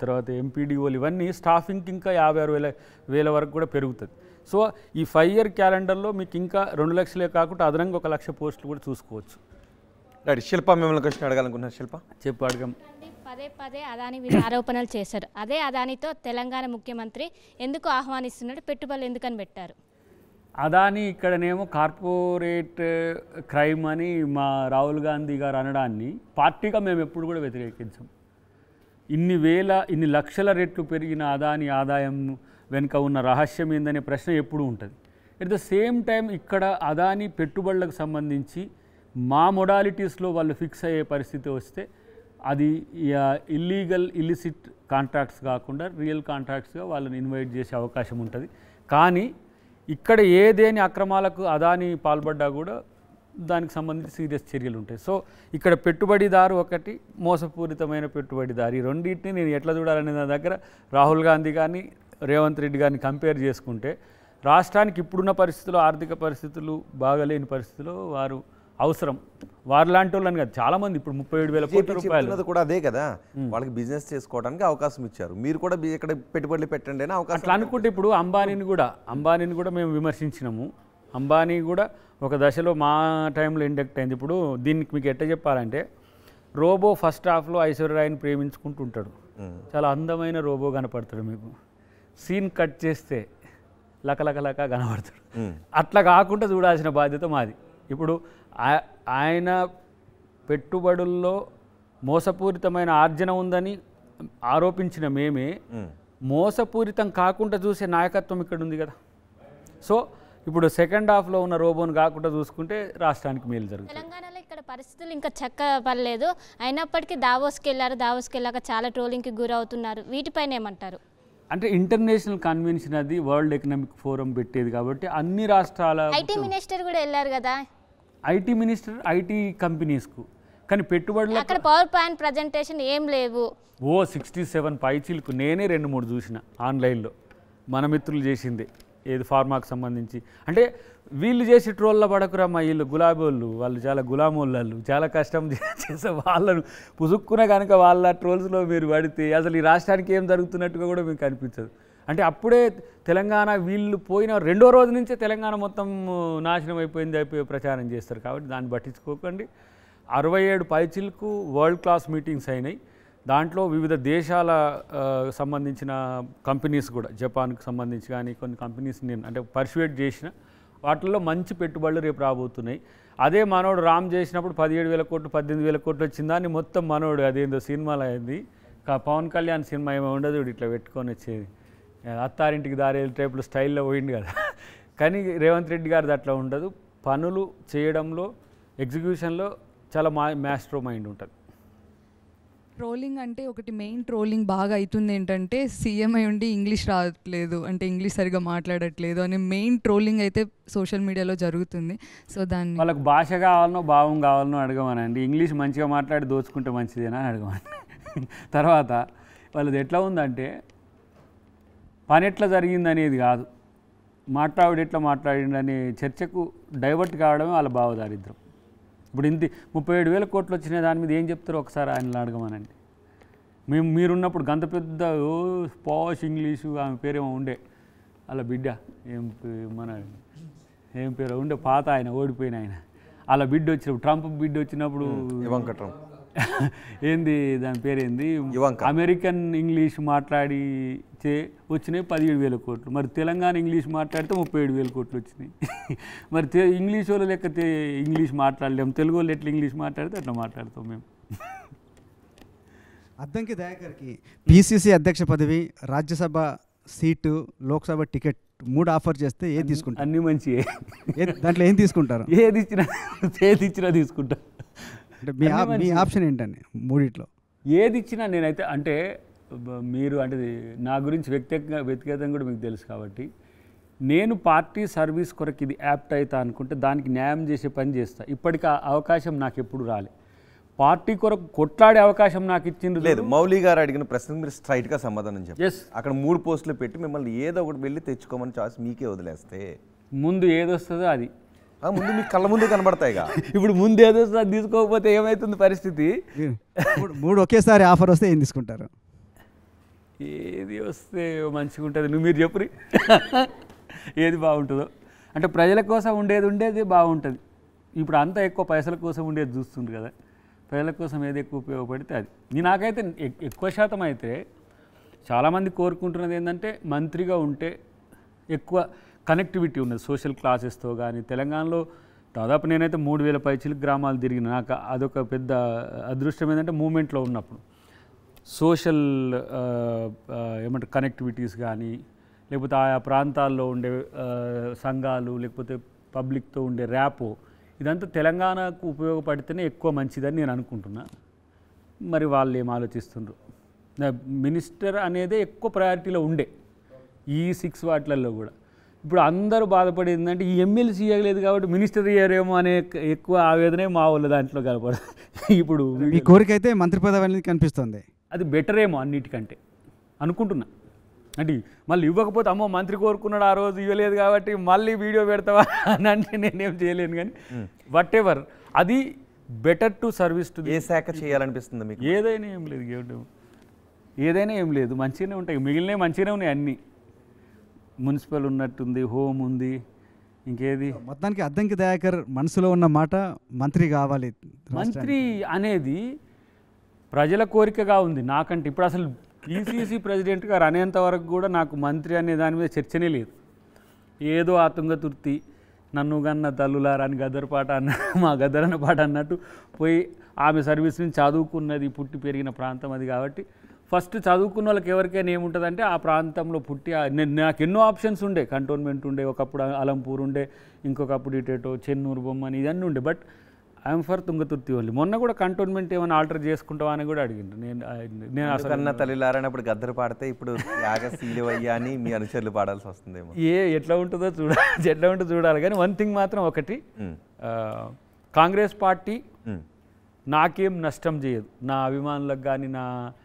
తర్వాత ఎంపీడీఓలు, ఇవన్నీ స్టాఫింగ్కి ఇంకా 56,000 వరకు కూడా పెరుగుతుంది. సో ఈ 5 ఇయర్ క్యాలెండర్లో మీకు ఇంకా 2 లక్షలే కాకుండా అదనంగా 1 లక్ష పోస్టులు కూడా చూసుకోవచ్చు. శిల్ప మిమ్మల్ని క్వశ్చన్ అడగాలనుకుంటున్నారు. శిల్ప చెప్పు, అడగం. పదే అదాని మీద ఆరోపణలు చేశారు. అదే అదానితో తెలంగాణ ముఖ్యమంత్రి ఎందుకు ఆహ్వానిస్తున్నాడు, పెట్టుబడులు ఎందుకని పెట్టారు? అదాని ఇక్కడనేమో కార్పొరేట్ క్రైమ్ అని మా రాహుల్ గాంధీ గారు అనడాన్ని పార్టీగా మేము ఎప్పుడు కూడా వ్యతిరేకించాం. ఇన్ని లక్షల రెట్లు పెరిగిన అదాని ఆదాయం వెనుక ఉన్న రహస్యం ఏందనే ప్రశ్న ఎప్పుడూ ఉంటుంది. ఎట్ ద సేమ్ టైం ఇక్కడ అదాని పెట్టుబడులకు సంబంధించి మా మొడాలిటీస్లో వాళ్ళు ఫిక్స్ అయ్యే పరిస్థితి వస్తే అది ఇల్లిసిట్ కాంట్రాక్ట్స్ కాకుండా రియల్ కాంట్రాక్ట్స్గా వాళ్ళని ఇన్వైట్ చేసే అవకాశం ఉంటుంది. కానీ ఇక్కడ ఏదేని అక్రమాలకు అదాని పాల్పడ్డా కూడా దానికి సంబంధించి సీరియస్ చర్యలు ఉంటాయి. సో ఇక్కడ పెట్టుబడిదారు ఒకటి, మోసపూరితమైన పెట్టుబడిదారు, ఈ రెండింటిని నేను ఎట్లా చూడాలనే నా దగ్గర రాహుల్ గాంధీ గారిని రేవంత్ రెడ్డి గారిని కంపేర్ చేసుకుంటే రాష్ట్రానికి ఇప్పుడున్న పరిస్థితుల్లో, ఆర్థిక పరిస్థితులు బాగలేని పరిస్థితుల్లో వారు అవసరం. వారు లాంటి వాళ్ళని కాదు, చాలామంది ఇప్పుడు 37,000 కోట్ల రూపాయలు కూడా అదే కదా, వాళ్ళకి బిజినెస్ చేసుకోవడానికి అవకాశం ఇచ్చారు. మీరు కూడా ఇక్కడ పెట్టుబడులు పెట్టండి అని అవకాశం. అట్లా అనుకుంటే ఇప్పుడు అంబానీని కూడా మేము విమర్శించినాము. అంబానీ కూడా ఒక దశలో మా టైంలో ఇండక్ట్ అయింది. ఇప్పుడు దీనికి మీకు ఎట్లా చెప్పాలంటే, రోబో ఫస్ట్ హాఫ్లో ఐశ్వర్యరాయ్ని ప్రేమించుకుంటుంటాడు, చాలా అందమైన రోబో కనపడతాడు. మీకు సీన్ కట్ చేస్తే లకలకలక కనపడతాడు. అట్లా కాకుండా చూడాల్సిన బాధ్యత మాది. ఇప్పుడు ఆయన పెట్టుబడుల్లో మోసపూరితమైన ఆర్జన ఉందని ఆరోపించిన మేమే మోసపూరితం కాకుండా చూసే నాయకత్వం ఇక్కడ ఉంది కదా. సో ఇప్పుడు సెకండ్ హాఫ్లో ఉన్న రోబోను కాకుండా చూసుకుంటే రాష్ట్రానికి మేలు జరుగుతుంది. తెలంగాణలో ఇక్కడ పరిస్థితులు ఇంకా చక్కబడలేదు, అయినప్పటికీ దావోస్కి వెళ్ళాక చాలా ట్రోలింగ్కి గురవుతున్నారు. వీటిపైన ఏమంటారు? అంటే ఇంటర్నేషనల్ కన్వెన్షన్ అది వరల్డ్ ఎకనామిక్ ఫోరం పెట్టేది కాబట్టి అన్ని రాష్ట్రాల ఐటీ మినిస్టర్ కూడా వెళ్ళారు కదా. ఐటీ మినిస్టర్ ఐటీ కంపెనీస్కు, కానీ పెట్టుబడులు అక్కడ పవర్ పాయింట్ ప్రజెంటేషన్ ఏం లేవు. 67 పైచీలకు నేనే 2-3 చూసిన ఆన్లైన్లో, మన మిత్రులు చేసిందే, ఏది ఫార్మాకు సంబంధించి. అంటే వీళ్ళు చేసి ట్రోల్లో పడకురా మా వీళ్ళు గులాబోళ్ళు, వాళ్ళు చాలా గులామోళ్ళు, చాలా కష్టం చేసే వాళ్ళను పుసుక్కున కనుక వాళ్ళ ట్రోల్స్లో మీరు పడితే అసలు ఈ రాష్ట్రానికి ఏం జరుగుతున్నట్టుగా కూడా మీకు అనిపించదు. అంటే అప్పుడే తెలంగాణ వీళ్ళు పోయిన 2వ రోజు నుంచే తెలంగాణ మొత్తం నాశనం అయిపోయే ప్రచారం చేస్తారు. కాబట్టి దాన్ని పట్టించుకోకండి. 67 పైచిలకు వరల్డ్ క్లాస్ మీటింగ్స్ అయినాయి. దాంట్లో వివిధ దేశాల సంబంధించిన కంపెనీస్ కూడా, జపాన్కి సంబంధించి కానీ కొన్ని కంపెనీస్ నేను అంటే పర్సువేట్ చేసిన వాటిల్లో మంచి పెట్టుబడులు రేపు రాబోతున్నాయి. అదే మనోడు రామ్ చేసినప్పుడు 17,000 కోట్లు 18,000 కోట్లు వచ్చింది, దాన్ని మొత్తం మనోడు అదేందో సినిమాలో అయింది పవన్ కళ్యాణ్ సినిమా ఏమో ఉండదు, ఇట్లా పెట్టుకొని వచ్చేది అత్తారింటికి దారేది టైప్లో స్టైల్లో పోయింది కదా. కానీ రేవంత్ రెడ్డి గారిది అట్లా ఉండదు. పనులు చేయడంలో ఎగ్జిక్యూషన్లో చాలా మాస్టర్ మైండ్ ఉంటుంది. ట్రోలింగ్ అంటే ఒకటి మెయిన్ ట్రోలింగ్ బాగా అవుతుంది ఏంటంటే సీఎం అయి ఉండి ఇంగ్లీష్ రావట్లేదు అంటే ఇంగ్లీష్ సరిగా మాట్లాడట్లేదు అని మెయిన్ ట్రోలింగ్ అయితే సోషల్ మీడియాలో జరుగుతుంది. సో దాన్ని వాళ్ళకు భాష కావాలనో భావం కావాలనో అడగమనండి. ఇంగ్లీష్ మంచిగా మాట్లాడి దోచుకుంటే మంచిదేనా అని అడగమని. తర్వాత వాళ్ళది ఎట్లా ఉందంటే పని ఎట్లా జరిగింది అనేది కాదు, మాట్లాడు ఎట్లా మాట్లాడిండు అనే చర్చకు డైవర్ట్ కావడమే వాళ్ళ భావదారిద్రం. ఇప్పుడు 37,000 కోట్లు వచ్చిన దాని మీద ఏం చెప్తారో ఒకసారి ఆయన అడగమనండి. మీరున్నప్పుడు గంత పెద్ద పాష్ ఇంగ్లీషు ఆమె పేరేమో ఉండే అలా బిడ్డ ఏం పేరు ఉండే పాత ఆయన ఓడిపోయిన ఆయన అలా బిడ్డ వచ్చినప్పుడు ట్రంప్ బిడ్డ వచ్చినప్పుడు ఏంది దాని పేరేంది అమెరికన్ ఇంగ్లీష్ మాట్లాడి వచ్చినాయి 17,000 కోట్లు. మరి తెలంగాణ ఇంగ్లీష్ మాట్లాడితే 37,000 కోట్లు వచ్చినాయి. మరి ఇంగ్లీష్ వాళ్ళు లెక్క ఇంగ్లీష్ మాట్లాడలేము, తెలుగు వాళ్ళు ఎట్లా ఇంగ్లీష్ మాట్లాడితే అట్లా మాట్లాడతాం మేము. అద్దంకి దయాకర్కి పిసిసి అధ్యక్ష పదవి, Rajya Sabha seat, Lok Sabha ticket 3 offer చేస్తే ఏది తీసుకుంటారు? అన్నీ మంచివే. దాంట్లో ఏం తీసుకుంటారు? ఏది ఇచ్చినా తీసుకుంటారు. అంటే మీ ఆప్షన్ ఏంటండి మూడిట్లో? ఏది ఇచ్చినా నేనైతే అంటే మీరు అంటే నా గురించి వ్యక్తిగతంగా కూడా మీకు తెలుసు కాబట్టి నేను పార్టీ సర్వీస్ కొరకు ఇది యాప్ట్ అవుతా అనుకుంటే దానికి న్యాయం చేసే పని చేస్తా. ఇప్పటికీ ఆ అవకాశం నాకు ఎప్పుడు రాలే. పార్టీ కొరకు కొట్లాడే అవకాశం నాకు ఇచ్చింది లేదు. మౌలి గారు అడిగిన ప్రశ్నకు మీరు స్ట్రైట్గా సమాధానం చెప్పారు. అక్కడ 3 పోస్టులు పెట్టి మిమ్మల్ని ఏదో ఒకటి వెళ్ళి తెచ్చుకోమని చాయిస్ మీకే వదిలేస్తే ముందు ఏదొస్తుందో అది ముందు మీ కళ్ళ ముందు కనబడతాయిగా. ఇప్పుడు ముందు ఏదొస్తుందో అది తీసుకోకపోతే ఏమవుతుంది పరిస్థితి? 3 ఒకేసారి ఆఫర్ వస్తే ఏం తీసుకుంటారు? ఏది వస్తే మంచిగా ఉంటుంది మీరు చెప్పురి. ఏది బాగుంటుందో అంటే ప్రజల కోసం ఉండేది బాగుంటుంది. ఇప్పుడు అంతా ఎక్కువ పైసల కోసం ఉండేది చూస్తుంది కదా, ప్రజల కోసం ఏది ఎక్కువ ఉపయోగపడితే అది. నాకైతే ఎక్కువ శాతం అయితే చాలామంది కోరుకుంటున్నది ఏంటంటే మంత్రిగా ఉంటే ఎక్కువ కనెక్టివిటీ ఉన్నది సోషల్ క్లాసెస్తో. కానీ తెలంగాణలో దాదాపు నేనైతే 3,000 పైచిలకు గ్రామాలు తిరిగిన. నాకు అదొక పెద్ద అదృష్టం ఏంటంటే మూమెంట్లో ఉన్నప్పుడు సోషల్ ఏమంటారు కనెక్టివిటీస్ కానీ లేకపోతే ఆయా ప్రాంతాల్లో ఉండే సంఘాలు లేకపోతే పబ్లిక్తో ఉండే ర్యాపో ఇదంతా తెలంగాణకు ఉపయోగపడితేనే ఎక్కువ మంచిదని నేను అనుకుంటున్నా. మరి వాళ్ళు ఏం ఆలోచిస్తుండ్రు? మినిస్టర్ అనేదే ఎక్కువ ప్రయారిటీలో ఉండే ఈ 6 వాటిలలో కూడా. ఇప్పుడు అందరూ బాధపడేది ఏంటంటే ఈ ఎమ్మెల్సీ ఇవ్వలేదు కాబట్టి మినిస్టర్ ఇయ్యారేమో అనే ఎక్కువ ఆవేదనే మా వాళ్ళ దాంట్లో కనపడదు. ఇప్పుడు మీ కోరిక అయితే మంత్రి పదవి అనేది కనిపిస్తుంది, అది బెటర్ ఏమో అన్నిటికంటే అనుకుంటున్నా. అంటే మళ్ళీ ఇవ్వకపోతే అమ్మో మంత్రి కోరుకున్నాడు ఆ రోజు ఇవ్వలేదు కాబట్టి మళ్ళీ వీడియో పెడతావా అని అంటే నేనేం చేయలేను. కానీ వాట్ ఎవర్ అది బెటర్ టు సర్వీస్ టు. ఏ శాఖ చేయాలనిపిస్తుంది మీకు? ఏదైనా ఏం లేదు, ఏదైనా ఏం లేదు, మంచిగానే ఉంటాయి. మిగిలినవి మంచిగానే ఉన్నాయి అన్నీ. మున్సిపల్ ఉన్నట్టుంది, హోమ్ ఉంది, ఇంకేది. మొత్తానికి అద్దంకి దయాకర్ మనసులో ఉన్న మాట మంత్రి కావాలి. మంత్రి అనేది ప్రజల కోరికగా ఉంది నాకంటే. ఇప్పుడు అసలు ఈసీసీ ప్రెసిడెంట్ గారు అనేంత వరకు కూడా నాకు మంత్రి అనే దాని మీద చర్చనే లేదు. ఏదో ఆ తుంగతుర్తి నన్ను గన్న తల్లులారా అని గద్దర్ పాట అన్న మా గద్దరన్న పాట అన్నట్టు పోయి ఆమె సర్వీస్ నుంచి చదువుకున్నది పుట్టి పెరిగిన ప్రాంతం అది కాబట్టి ఫస్ట్ చదువుకున్న వాళ్ళకి ఎవరికైనా ఏముంటుందంటే ఆ ప్రాంతంలో పుట్టి నాకు ఎన్నో ఆప్షన్స్ ఉండే. కంటోన్మెంట్ ఉండే, ఒకప్పుడు అలంపూర్ ఉండే, ఇంకొకప్పుడు ఇటేటో చెన్నూరు బొమ్మని ఇదన్నీ ఉండే. But I'm for Thungathurthi only. మొన్న కూడా కంటోన్మెంట్ ఏమైనా ఆల్టర్ చేసుకుంటావా అని కూడా అడిగిండు. నేను అసలు కన్నా తల్లిలారనప్పుడు గద్దరు పాడితే ఇప్పుడు యాగశీలవయ్యా అని మీ అనుచరులు పాడాల్సి వస్తుందేమో. ఎట్లా ఉంటుందో చూడాలి. కానీ వన్ థింగ్ మాత్రం ఒకటి, కాంగ్రెస్ పార్టీ నాకేం నష్టం చేయదు, నా అభిమానులకు కానీ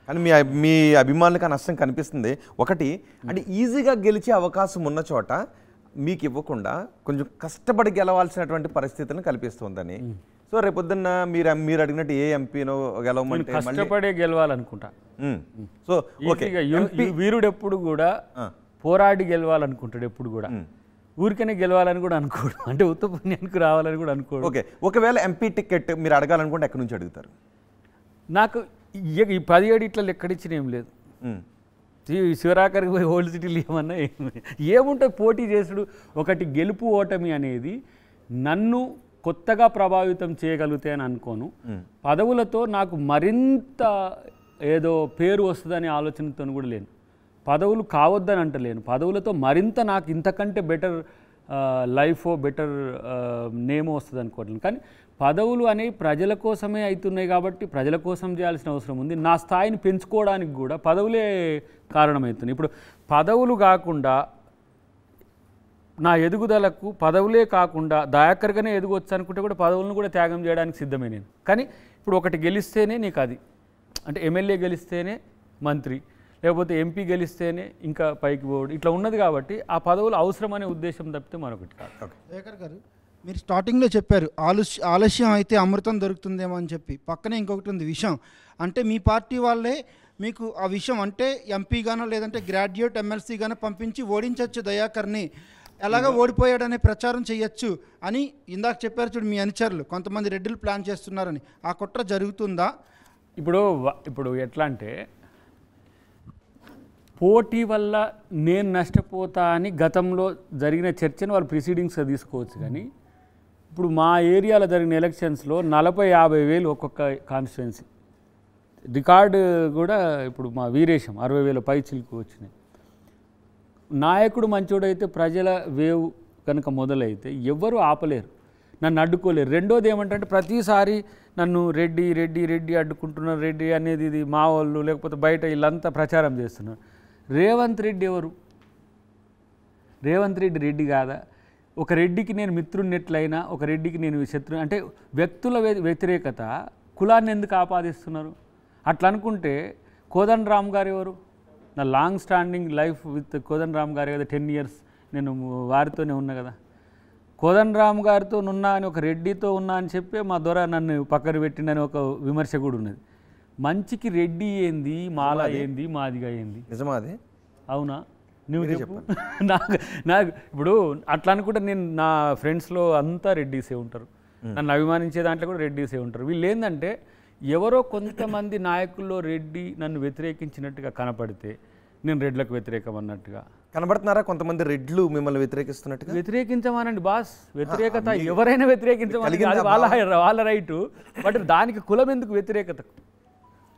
కానీ మీ అభిమానులకు ఆ నష్టం కనిపిస్తుంది. ఒకటి అంటే ఈజీగా గెలిచే అవకాశం ఉన్న చోట మీకు ఇవ్వకుండా కొంచెం కష్టపడి గెలవాల్సినటువంటి పరిస్థితులను కల్పిస్తుందని. సో రేపొద్దున్న మీరు అడిగినట్టు ఏ ఎంపీనో గెలవమంటే కష్టపడే గెలవాలనుకుంటా. సో ఓకే, వీరుడు ఎప్పుడు కూడా పోరాడి గెలవాలనుకుంటాడు, ఎప్పుడు కూడా ఊరికనే గెలవాలని కూడా అనుకోడు, అంటే ఉత్త పుణ్యానికి రావాలని కూడా అనుకోడు. ఓకే, ఒకవేళ ఎంపీ టికెట్ మీరు అడగాలనుకుంటే ఎక్కడి నుంచి అడుగుతారు? నాకు ఈ 17 ఇట్లా లెక్కడిచ్చిన ఏం లేదు. శివరాకర్కి పోయి ఓల్డ్ సిటీలు ఏమన్నా ఏముంటుంది పోటీ చేసుడు. ఒకటి గెలుపు ఓటమి అనేది నన్ను కొత్తగా ప్రభావితం చేయగలిగితే అని అనుకోను. పదవులతో నాకు మరింత ఏదో పేరు వస్తుందనే ఆలోచనతో కూడా లేను. పదవులు కావద్దని అంటలేను. పదవులతో మరింత నాకు ఇంతకంటే బెటర్ లైఫో బెటర్ నేమో వస్తుంది అనుకోవట్లేదు. కానీ పదవులు అనేవి ప్రజల కోసమే అవుతున్నాయి కాబట్టి ప్రజల కోసం చేయాల్సిన అవసరం ఉంది. నా స్థాయిని పెంచుకోవడానికి కూడా పదవులే కారణమవుతున్నాయి. ఇప్పుడు పదవులు కాకుండా నా ఎదుగుదలకు పదవులే కాకుండా దయాకర్గానే ఎదుగొచ్చు అనుకుంటే కూడా పదవులను కూడా త్యాగం చేయడానికి సిద్ధమే నేను. కానీ ఇప్పుడు ఒకటి గెలిస్తేనే నీకు అది, అంటే ఎమ్మెల్యే గెలిస్తేనే మంత్రి, లేకపోతే ఎంపీ గెలిస్తేనే ఇంకా పైకి పోవడం ఇట్లా ఉన్నది కాబట్టి ఆ పదవులు అవసరం అనే ఉద్దేశం తప్పితే మరొకటి కాదు. శేఖర్ గారు, మీరు స్టార్టింగ్లో చెప్పారు ఆలస్యం అయితే అమృతం దొరుకుతుందేమో అని చెప్పి. పక్కనే ఇంకొకటి ఉంది విషయం. అంటే మీ పార్టీ వాళ్ళే మీకు ఆ విషయం అంటే ఎంపీగానో లేదంటే గ్రాడ్యుయేట్ ఎమ్మెల్సీగానో పంపించి ఓడించవచ్చు దయాకర్ని, ఎలాగ ఓడిపోయాడనే ప్రచారం చేయొచ్చు అని ఇందాక చెప్పారు చూడు మీ అనుచరులు. కొంతమంది రెడ్డిలు ప్లాన్ చేస్తున్నారని. ఆ కుట్ర జరుగుతుందా? ఇప్పుడు ఎట్లా అంటే పోటీ వల్ల నేను నష్టపోతా అని గతంలో జరిగిన చర్చను వాళ్ళు ప్రిసీడింగ్స్గా తీసుకోవచ్చు. కానీ ఇప్పుడు మా ఏరియాలో జరిగిన ఎలక్షన్స్లో 40-50 వేలు ఒక్కొక్క కాన్స్టిట్యున్సీ రికార్డు కూడా ఇప్పుడు మా వీరేశం 60,000 పైచిలకు వచ్చినాయి. నాయకుడు మంచోడైతే ప్రజల వేవ్ కనుక మొదలైతే ఎవ్వరూ ఆపలేరు, నన్ను అడ్డుకోలేరు. రెండోది ఏమంటే ప్రతిసారి నన్ను రెడ్డి రెడ్డి రెడ్డి అడ్డుకుంటున్నారు, రెడ్డి అనేది ఇది మా వాళ్ళు లేకపోతే బయట వీళ్ళంతా ప్రచారం చేస్తున్నారు. రేవంత్ రెడ్డి ఎవరు? రేవంత్ రెడ్డి రెడ్డి కాదా? ఒక రెడ్డికి నేను మిత్రుడిని ఎట్లయినా ఒక రెడ్డికి నేను శత్రు అంటే వ్యక్తుల వ్యతిరేకత కులాన్ని ఎందుకు ఆపాదిస్తున్నారు? అట్లా అనుకుంటే కోదండరామ్ గారు ఎవరు? నా long standing life with Kodandaram గారు కదా, 10 years నేను వారితోనే ఉన్నా కదా. కోదండరామ్ గారితో ఉన్నా అని ఒక రెడ్డితో ఉన్నా అని చెప్పి మా దొర నన్ను పక్కన పెట్టిండని ఒక విమర్శ కూడా ఉన్నది. మంచికి రెడ్డి ఏంది, మాల ఏంది, మాదిగా ఏంది? నిజమా అది? అవునా? నువ్వు చెప్పు. నాకు ఇప్పుడు అట్లా అనుకుంటే నేను నా ఫ్రెండ్స్లో అంతా రెడ్డీసే ఉంటారు, నన్ను అభిమానించే దాంట్లో కూడా రెడ్డీసే ఉంటారు. వీళ్ళు ఏంటంటే ఎవరో కొంతమంది నాయకుల్లో రెడ్డి నన్ను వ్యతిరేకించినట్టుగా కనపడితే నేను రెడ్లకు వ్యతిరేకం అన్నట్టుగా కనబడుతున్నారా? కొంతమంది రెడ్లు మిమ్మల్ని వ్యతిరేకిస్తున్నట్టుగా? వ్యతిరేకించమనండి బాస్, వ్యతిరేకత ఎవరైనా వ్యతిరేకించమని, అది వాళ్ళ రైటు. బట్ దానికి కులం ఎందుకు వ్యతిరేకత?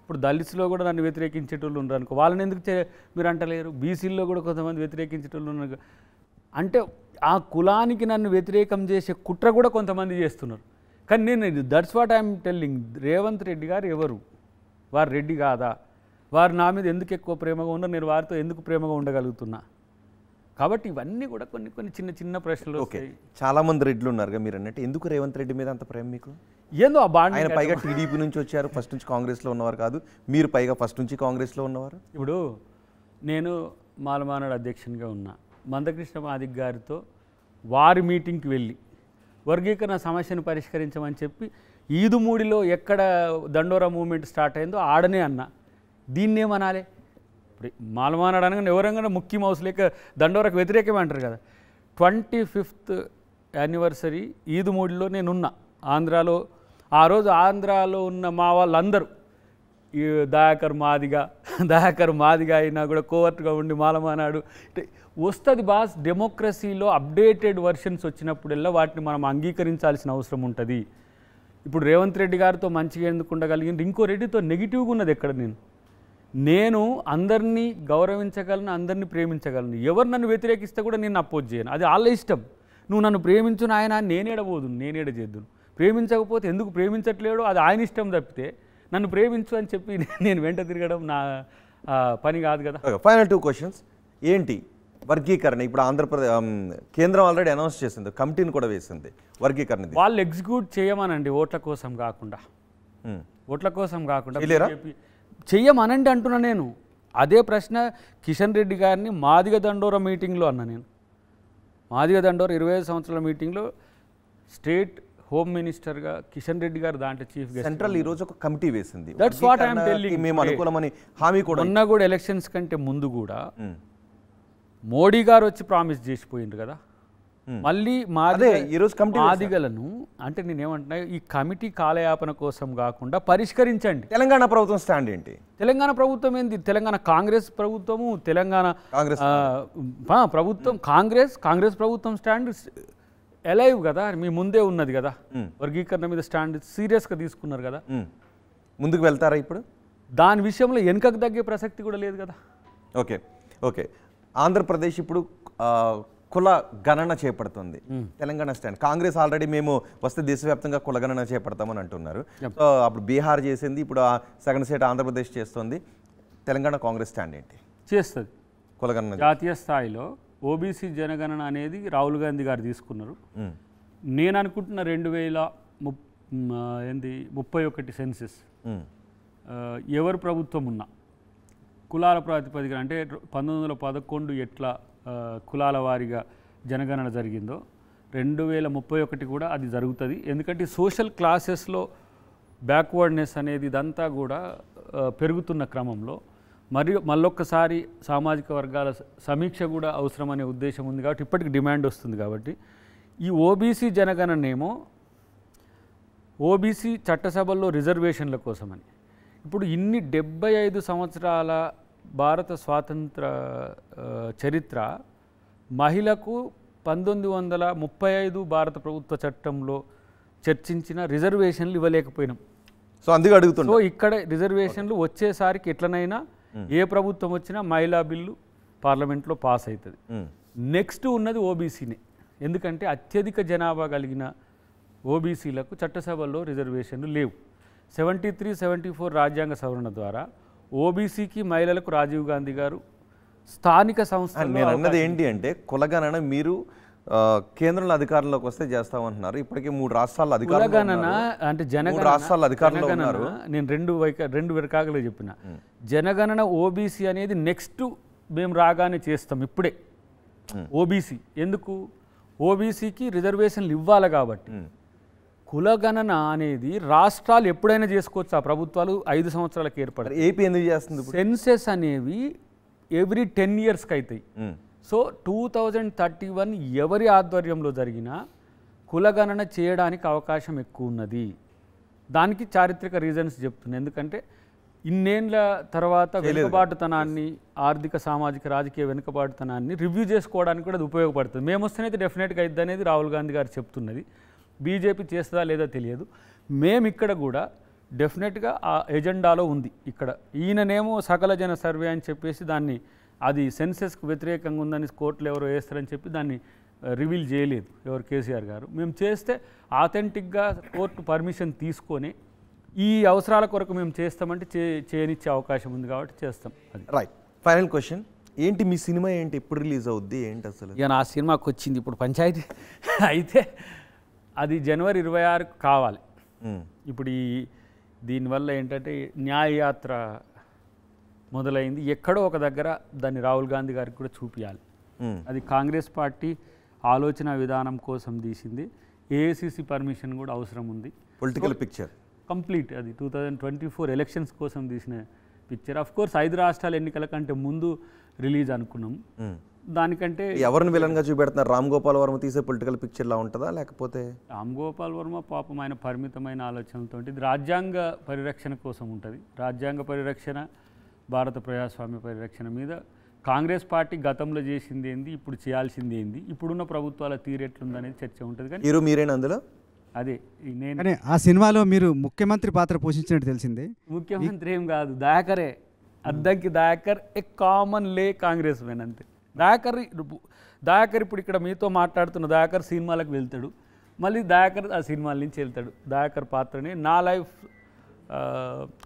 ఇప్పుడు దళితులో కూడా నన్ను వ్యతిరేకించేటోళ్ళు ఉన్నారు అనుకో, వాళ్ళని ఎందుకు మీరు అంటలేరు? బీసీల్లో కూడా కొంతమంది వ్యతిరేకించేటోళ్ళు ఉన్నారు. అంటే ఆ కులానికి నన్ను వ్యతిరేకం చేసే కుట్ర కూడా కొంతమంది చేస్తున్నారు. కానీ నేను that's what I'm telling. Revanth Reddy గారు ఎవరు? వారు రెడ్డి కాదా? వారు నా మీద ఎందుకు ఎక్కువ ప్రేమగా ఉన్నారు, నేను వారితో ఎందుకు ప్రేమగా ఉండగలుగుతున్నా? కాబట్టి ఇవన్నీ కూడా కొన్ని చిన్న చిన్న ప్రశ్నలు. ఓకే, చాలా మంది రెడ్లు ఉన్నారు మీరు అన్నట్టు, ఎందుకు రేవంత్ రెడ్డి మీద అంత ప్రేమ మీకు? ఏందో ఆ బాండ్. ఆయన పైగా టీడీపీ నుంచి వచ్చారు, ఫస్ట్ నుంచి కాంగ్రెస్లో ఉన్నవారు కాదు, మీరు పైగా ఫస్ట్ నుంచి కాంగ్రెస్లో ఉన్నవారు. ఇప్పుడు నేను మాలమానాడు అధ్యక్షునిగా ఉన్నా, మందకృష్ణ మాదిక్ గారితో వారి మీటింగ్కి వెళ్ళి వర్గీకరణ సమస్యను పరిష్కరించమని చెప్పి ఈదుమూడిలో ఎక్కడ దండోరా మూవ్మెంట్ స్టార్ట్ అయిందో ఆడనే అన్నా. దీన్నేమనాలి? ఇప్పుడు మాలమానాడు అనగానే ఎవరంగా ముఖ్య మౌస్ లేక దండోరకు వ్యతిరేకమే అంటారు కదా. 25th యానివర్సరీ ఈదుమూడిలో నేనున్నా ఆంధ్రాలో. ఆ రోజు ఆంధ్రాలో ఉన్న మా వాళ్ళందరూ ఈ దయాకర్ మాదిగా అయినా కూడా కోవర్ట్గా ఉండి మాలమానాడు వస్తుంది బాస్. డెమోక్రసీలో అప్డేటెడ్ వర్షన్స్ వచ్చినప్పుడల్లా వాటిని మనం అంగీకరించాల్సిన అవసరం ఉంటుంది. ఇప్పుడు రేవంత్ రెడ్డి గారితో మంచిగా ఎందుకు ఉండగలిగింది, ఇంకో రెడ్డితో నెగిటివ్గా ఉన్నది ఎక్కడ? నేను అందరినీ గౌరవించగలను, అందరినీ ప్రేమించగలను. ఎవరు నన్ను వ్యతిరేకిస్తే కూడా నేను అపోజ్ చేయను, అది వాళ్ళ ఇష్టం. నువ్వు నన్ను ప్రేమించు నాయన, నేనేడబోదు, నేనేడ చేద్దును. ప్రేమించకపోతే ఎందుకు ప్రేమించట్లేడో అది ఆయన ఇష్టం తప్పితే నన్ను ప్రేమించు అని చెప్పి నేను వెంట తిరగడం నా పని కాదు కదా. Final 2 questions. ఏంటి వర్గీకరణ? ఇప్పుడు ఆంధ్రప్రదేశ్ కేంద్రం ఆల్రెడీ అనౌన్స్ చేసింది, కమిటీని కూడా వేసింది వర్గీకరణ. వాళ్ళు ఎగ్జిక్యూట్ చేయమనండి, ఓట్ల కోసం కాకుండా చెయ్యమనండి అంటున్నా నేను. అదే ప్రశ్న కిషన్ రెడ్డి గారిని మాదిగ దండోర మీటింగ్లో అన్నా నేను. మాదిగ దండోర 25 సంవత్సరాల మీటింగ్లో స్టేట్ హోమ్ మినిస్టర్గా కిషన్ రెడ్డి గారు దాంట్లో చీఫ్ గెస్ట్. సెంట్రల్ ఈ రోజు ఒక కమిటీ వేసింది. That's what I'm telling. మేము అనుకూలమని హామీ కూడా మొన్న కూడా ఎలక్షన్స్ కంటే ముందు కూడా మోడీ గారు వచ్చి ప్రామిస్ చేసిపోయిండ్రు కదా, మళ్ళీ ఈరోజు మాదిగలను అంటే నేనేమంటున్నా, ఈ కమిటీ కాలయాపన కోసం కాకుండా పరిష్కరించండి. తెలంగాణ ప్రభుత్వం స్టాండ్ ఏంటి? తెలంగాణ ప్రభుత్వం ఏంది? తెలంగాణ కాంగ్రెస్ ప్రభుత్వము, తెలంగాణ ప్రభుత్వం కాంగ్రెస్ ప్రభుత్వం స్టాండ్ ఎలైవ్ కదా, మీ ముందే ఉన్నది కదా. వర్గీకరణ మీద స్టాండ్ సీరియస్గా తీసుకున్నారు కదా. ముందుకు వెళ్తారా ఇప్పుడు? దాని విషయంలో వెనుకకు తగ్గే ప్రసక్తి కూడా లేదు కదా. Okay okay. ఆంధ్రప్రదేశ్ ఇప్పుడు కుల గణన చేపడుతుంది. తెలంగాణ స్టాండ్, కాంగ్రెస్ ఆల్రెడీ మేము వస్తే దేశవ్యాప్తంగా కుల గణన చేపడతామని అంటున్నారు. సో అప్పుడు బీహార్ చేసింది, ఇప్పుడు సెకండ్ స్టేట్ ఆంధ్రప్రదేశ్ చేస్తుంది. తెలంగాణ కాంగ్రెస్ స్టాండ్ ఏంటి? చేస్తుంది కులగణన జాతీయ స్థాయిలో. ఓబీసీ జనగణన అనేది రాహుల్ గాంధీ గారు తీసుకున్నారు. నేను అనుకుంటున్న 2031 సెన్సెస్ ఎవరు ప్రభుత్వం ఉన్నా కులాల ప్రాతిపదికన, అంటే 1911 ఎట్లా కులాల వారీగా జనగణన జరిగిందో 2031 కూడా అది జరుగుతుంది. ఎందుకంటే సోషల్ క్లాసెస్లో బ్యాక్వర్డ్నెస్ అనేది ఇదంతా కూడా పెరుగుతున్న క్రమంలో మరియు మళ్ళొక్కసారి సామాజిక వర్గాల సమీక్ష కూడా అవసరమనే ఉద్దేశం ఉంది కాబట్టి ఇప్పటికి డిమాండ్ వస్తుంది. కాబట్టి ఈ ఓబీసీ జనగణనేమో ఓబీసీ చట్టసభల్లో రిజర్వేషన్ల కోసమని. ఇప్పుడు ఇన్ని 75 సంవత్సరాల భారత స్వాతంత్ర చరిత్ర మహిళకు 1935 భారత ప్రభుత్వ చట్టంలో చర్చించిన రిజర్వేషన్లు ఇవ్వలేకపోయినాం. సో అందుకే అడుగుతున్నా. సో ఇక్కడ రిజర్వేషన్లు వచ్చేసరికి ఎట్లనైనా ఏ ప్రభుత్వం వచ్చినా మహిళా బిల్లు పార్లమెంట్లో పాస్ అవుతుంది. నెక్స్ట్ ఉన్నది ఓబీసీనే. ఎందుకంటే అత్యధిక జనాభా కలిగిన ఓబీసీలకు చట్టసభల్లో రిజర్వేషన్లు లేవు. 73, 74 రాజ్యాంగ సవరణ ద్వారా ఓబీసీకి మహిళలకు రాజీవ్ గాంధీ గారు స్థానిక సంస్థలు. నేను అన్నది ఏంటి అంటే కులగణన మీరు కేంద్రంలో అధికారంలోకి వస్తే చేస్తామంటున్నారు. ఇప్పటికే 3 రాష్ట్రాల కులగణన అంటే రాష్ట్రాల అధికారంలో ఉన్నారు. నేను రెండు రకాలుగా చెప్పిన జనగణన ఓబీసీ అనేది నెక్స్ట్ మేము రాగానే చేస్తాం. ఇప్పుడే ఓబీసీ ఎందుకు? ఓబీసీకి రిజర్వేషన్లు ఇవ్వాలి కాబట్టి. కులగణన అనేది రాష్ట్రాలు ఎప్పుడైనా చేసుకోవచ్చు. ఆ ప్రభుత్వాలు 5 సంవత్సరాలకు ఏర్పడతాయి. ఏపీ ఎందుకు చేస్తుంది? సెన్సెస్ అనేవి ఎవ్రీ 10 ఇయర్స్కి అవుతాయి. సో 2031 ఎవరి ఆధ్వర్యంలో జరిగినా కులగణన చేయడానికి అవకాశం ఎక్కువ ఉన్నది. దానికి చారిత్రక రీజన్స్ చెప్తున్నాను. ఎందుకంటే ఇన్నేళ్ల తర్వాత వెనుకబాటుతనాన్ని, ఆర్థిక సామాజిక రాజకీయ వెనుకబాటుతనాన్ని రివ్యూ చేసుకోవడానికి కూడా అది ఉపయోగపడుతుంది. మేము వస్తేనైతే డెఫినెట్గా అయిద్ది అనేది రాహుల్ గాంధీ గారు చెప్తున్నది. బీజేపీ చేస్తుందా లేదా తెలియదు. మేము ఇక్కడ కూడా డెఫినెట్గా ఆ ఎజెండాలో ఉంది. ఇక్కడ ఈయననేమో సకల జన సర్వే అని చెప్పేసి దాన్ని అది సెన్సెస్కు వ్యతిరేకంగా ఉందని కోర్టులు ఎవరో వేస్తారని చెప్పి దాన్ని రివీల్ చేయలేదు ఎవరు కేసీఆర్ గారు. మేము చేస్తే ఆథెంటిక్గా కోర్టు పర్మిషన్ తీసుకొని ఈ అవసరాల కొరకు మేము చేస్తామంటే చేయనిచ్చే అవకాశం ఉంది కాబట్టి చేస్తాం. అది రైట్. ఫైనల్ క్వశ్చన్ ఏంటి, మీ సినిమా ఏంటి, ఎప్పుడు రిలీజ్ అవుద్ది ఏంటి అసలు? ఇక నా సినిమాకి వచ్చింది ఇప్పుడు పంచాయతీ అయితే అది జనవరి 26 కావాలి. ఇప్పుడు దీనివల్ల ఏంటంటే న్యాయయాత్ర మొదలైంది. ఎక్కడో ఒక దగ్గర దాన్ని రాహుల్ గాంధీ గారికి కూడా చూపించాలి. అది కాంగ్రెస్ పార్టీ ఆలోచన విధానం కోసం తీసింది. ఏఐసిసి పర్మిషన్ కూడా అవసరం ఉంది. Political picture complete. అది 2024 ఎలక్షన్స్ కోసం తీసిన పిక్చర్. అఫ్ కోర్స్ 5 రాష్ట్రాల ఎన్నికల కంటే ముందు రిలీజ్ అనుకున్నాం. దానికంటే ఎవరిని విలన్గా చూపెడుతున్నారు? రామ్ గోపాల్ వర్మ తీసే పొలిటికల్ పిక్చర్లా ఉంటుందా లేకపోతే? రామ్ గోపాల్ వర్మ పాపం ఆయన పరిమితమైన ఆలోచనలతో ఇది రాజ్యాంగ పరిరక్షణ కోసం ఉంటుంది. రాజ్యాంగ పరిరక్షణ, భారత ప్రజాస్వామ్య పరిరక్షణ మీద కాంగ్రెస్ పార్టీ గతంలో చేసింది ఏంది, ఇప్పుడు చేయాల్సింది ఏంది, ఇప్పుడున్న ప్రభుత్వాల తీరెట్లుందనేది చర్చ ఉంటుంది. కానీ మీరేనా అందులో? అదే నేను ఆ సినిమాలో మీరు ముఖ్యమంత్రి పాత్ర పోషించినట్టు తెలిసింది. ముఖ్యమంత్రి ఏం కాదు, దయాకరే. అద్దంకి దయాకర్ ఏ కామన్ లే కాంగ్రెస్ మెన్ అంతే. దయాకర్ ఇప్పుడు ఇక్కడ మీతో మాట్లాడుతున్న దయాకర్ సినిమాలకు వెళ్తాడు, మళ్ళీ దయాకర్ ఆ సినిమాల నుంచి వెళ్తాడు. దయాకర్ పాత్రని నా లైఫ్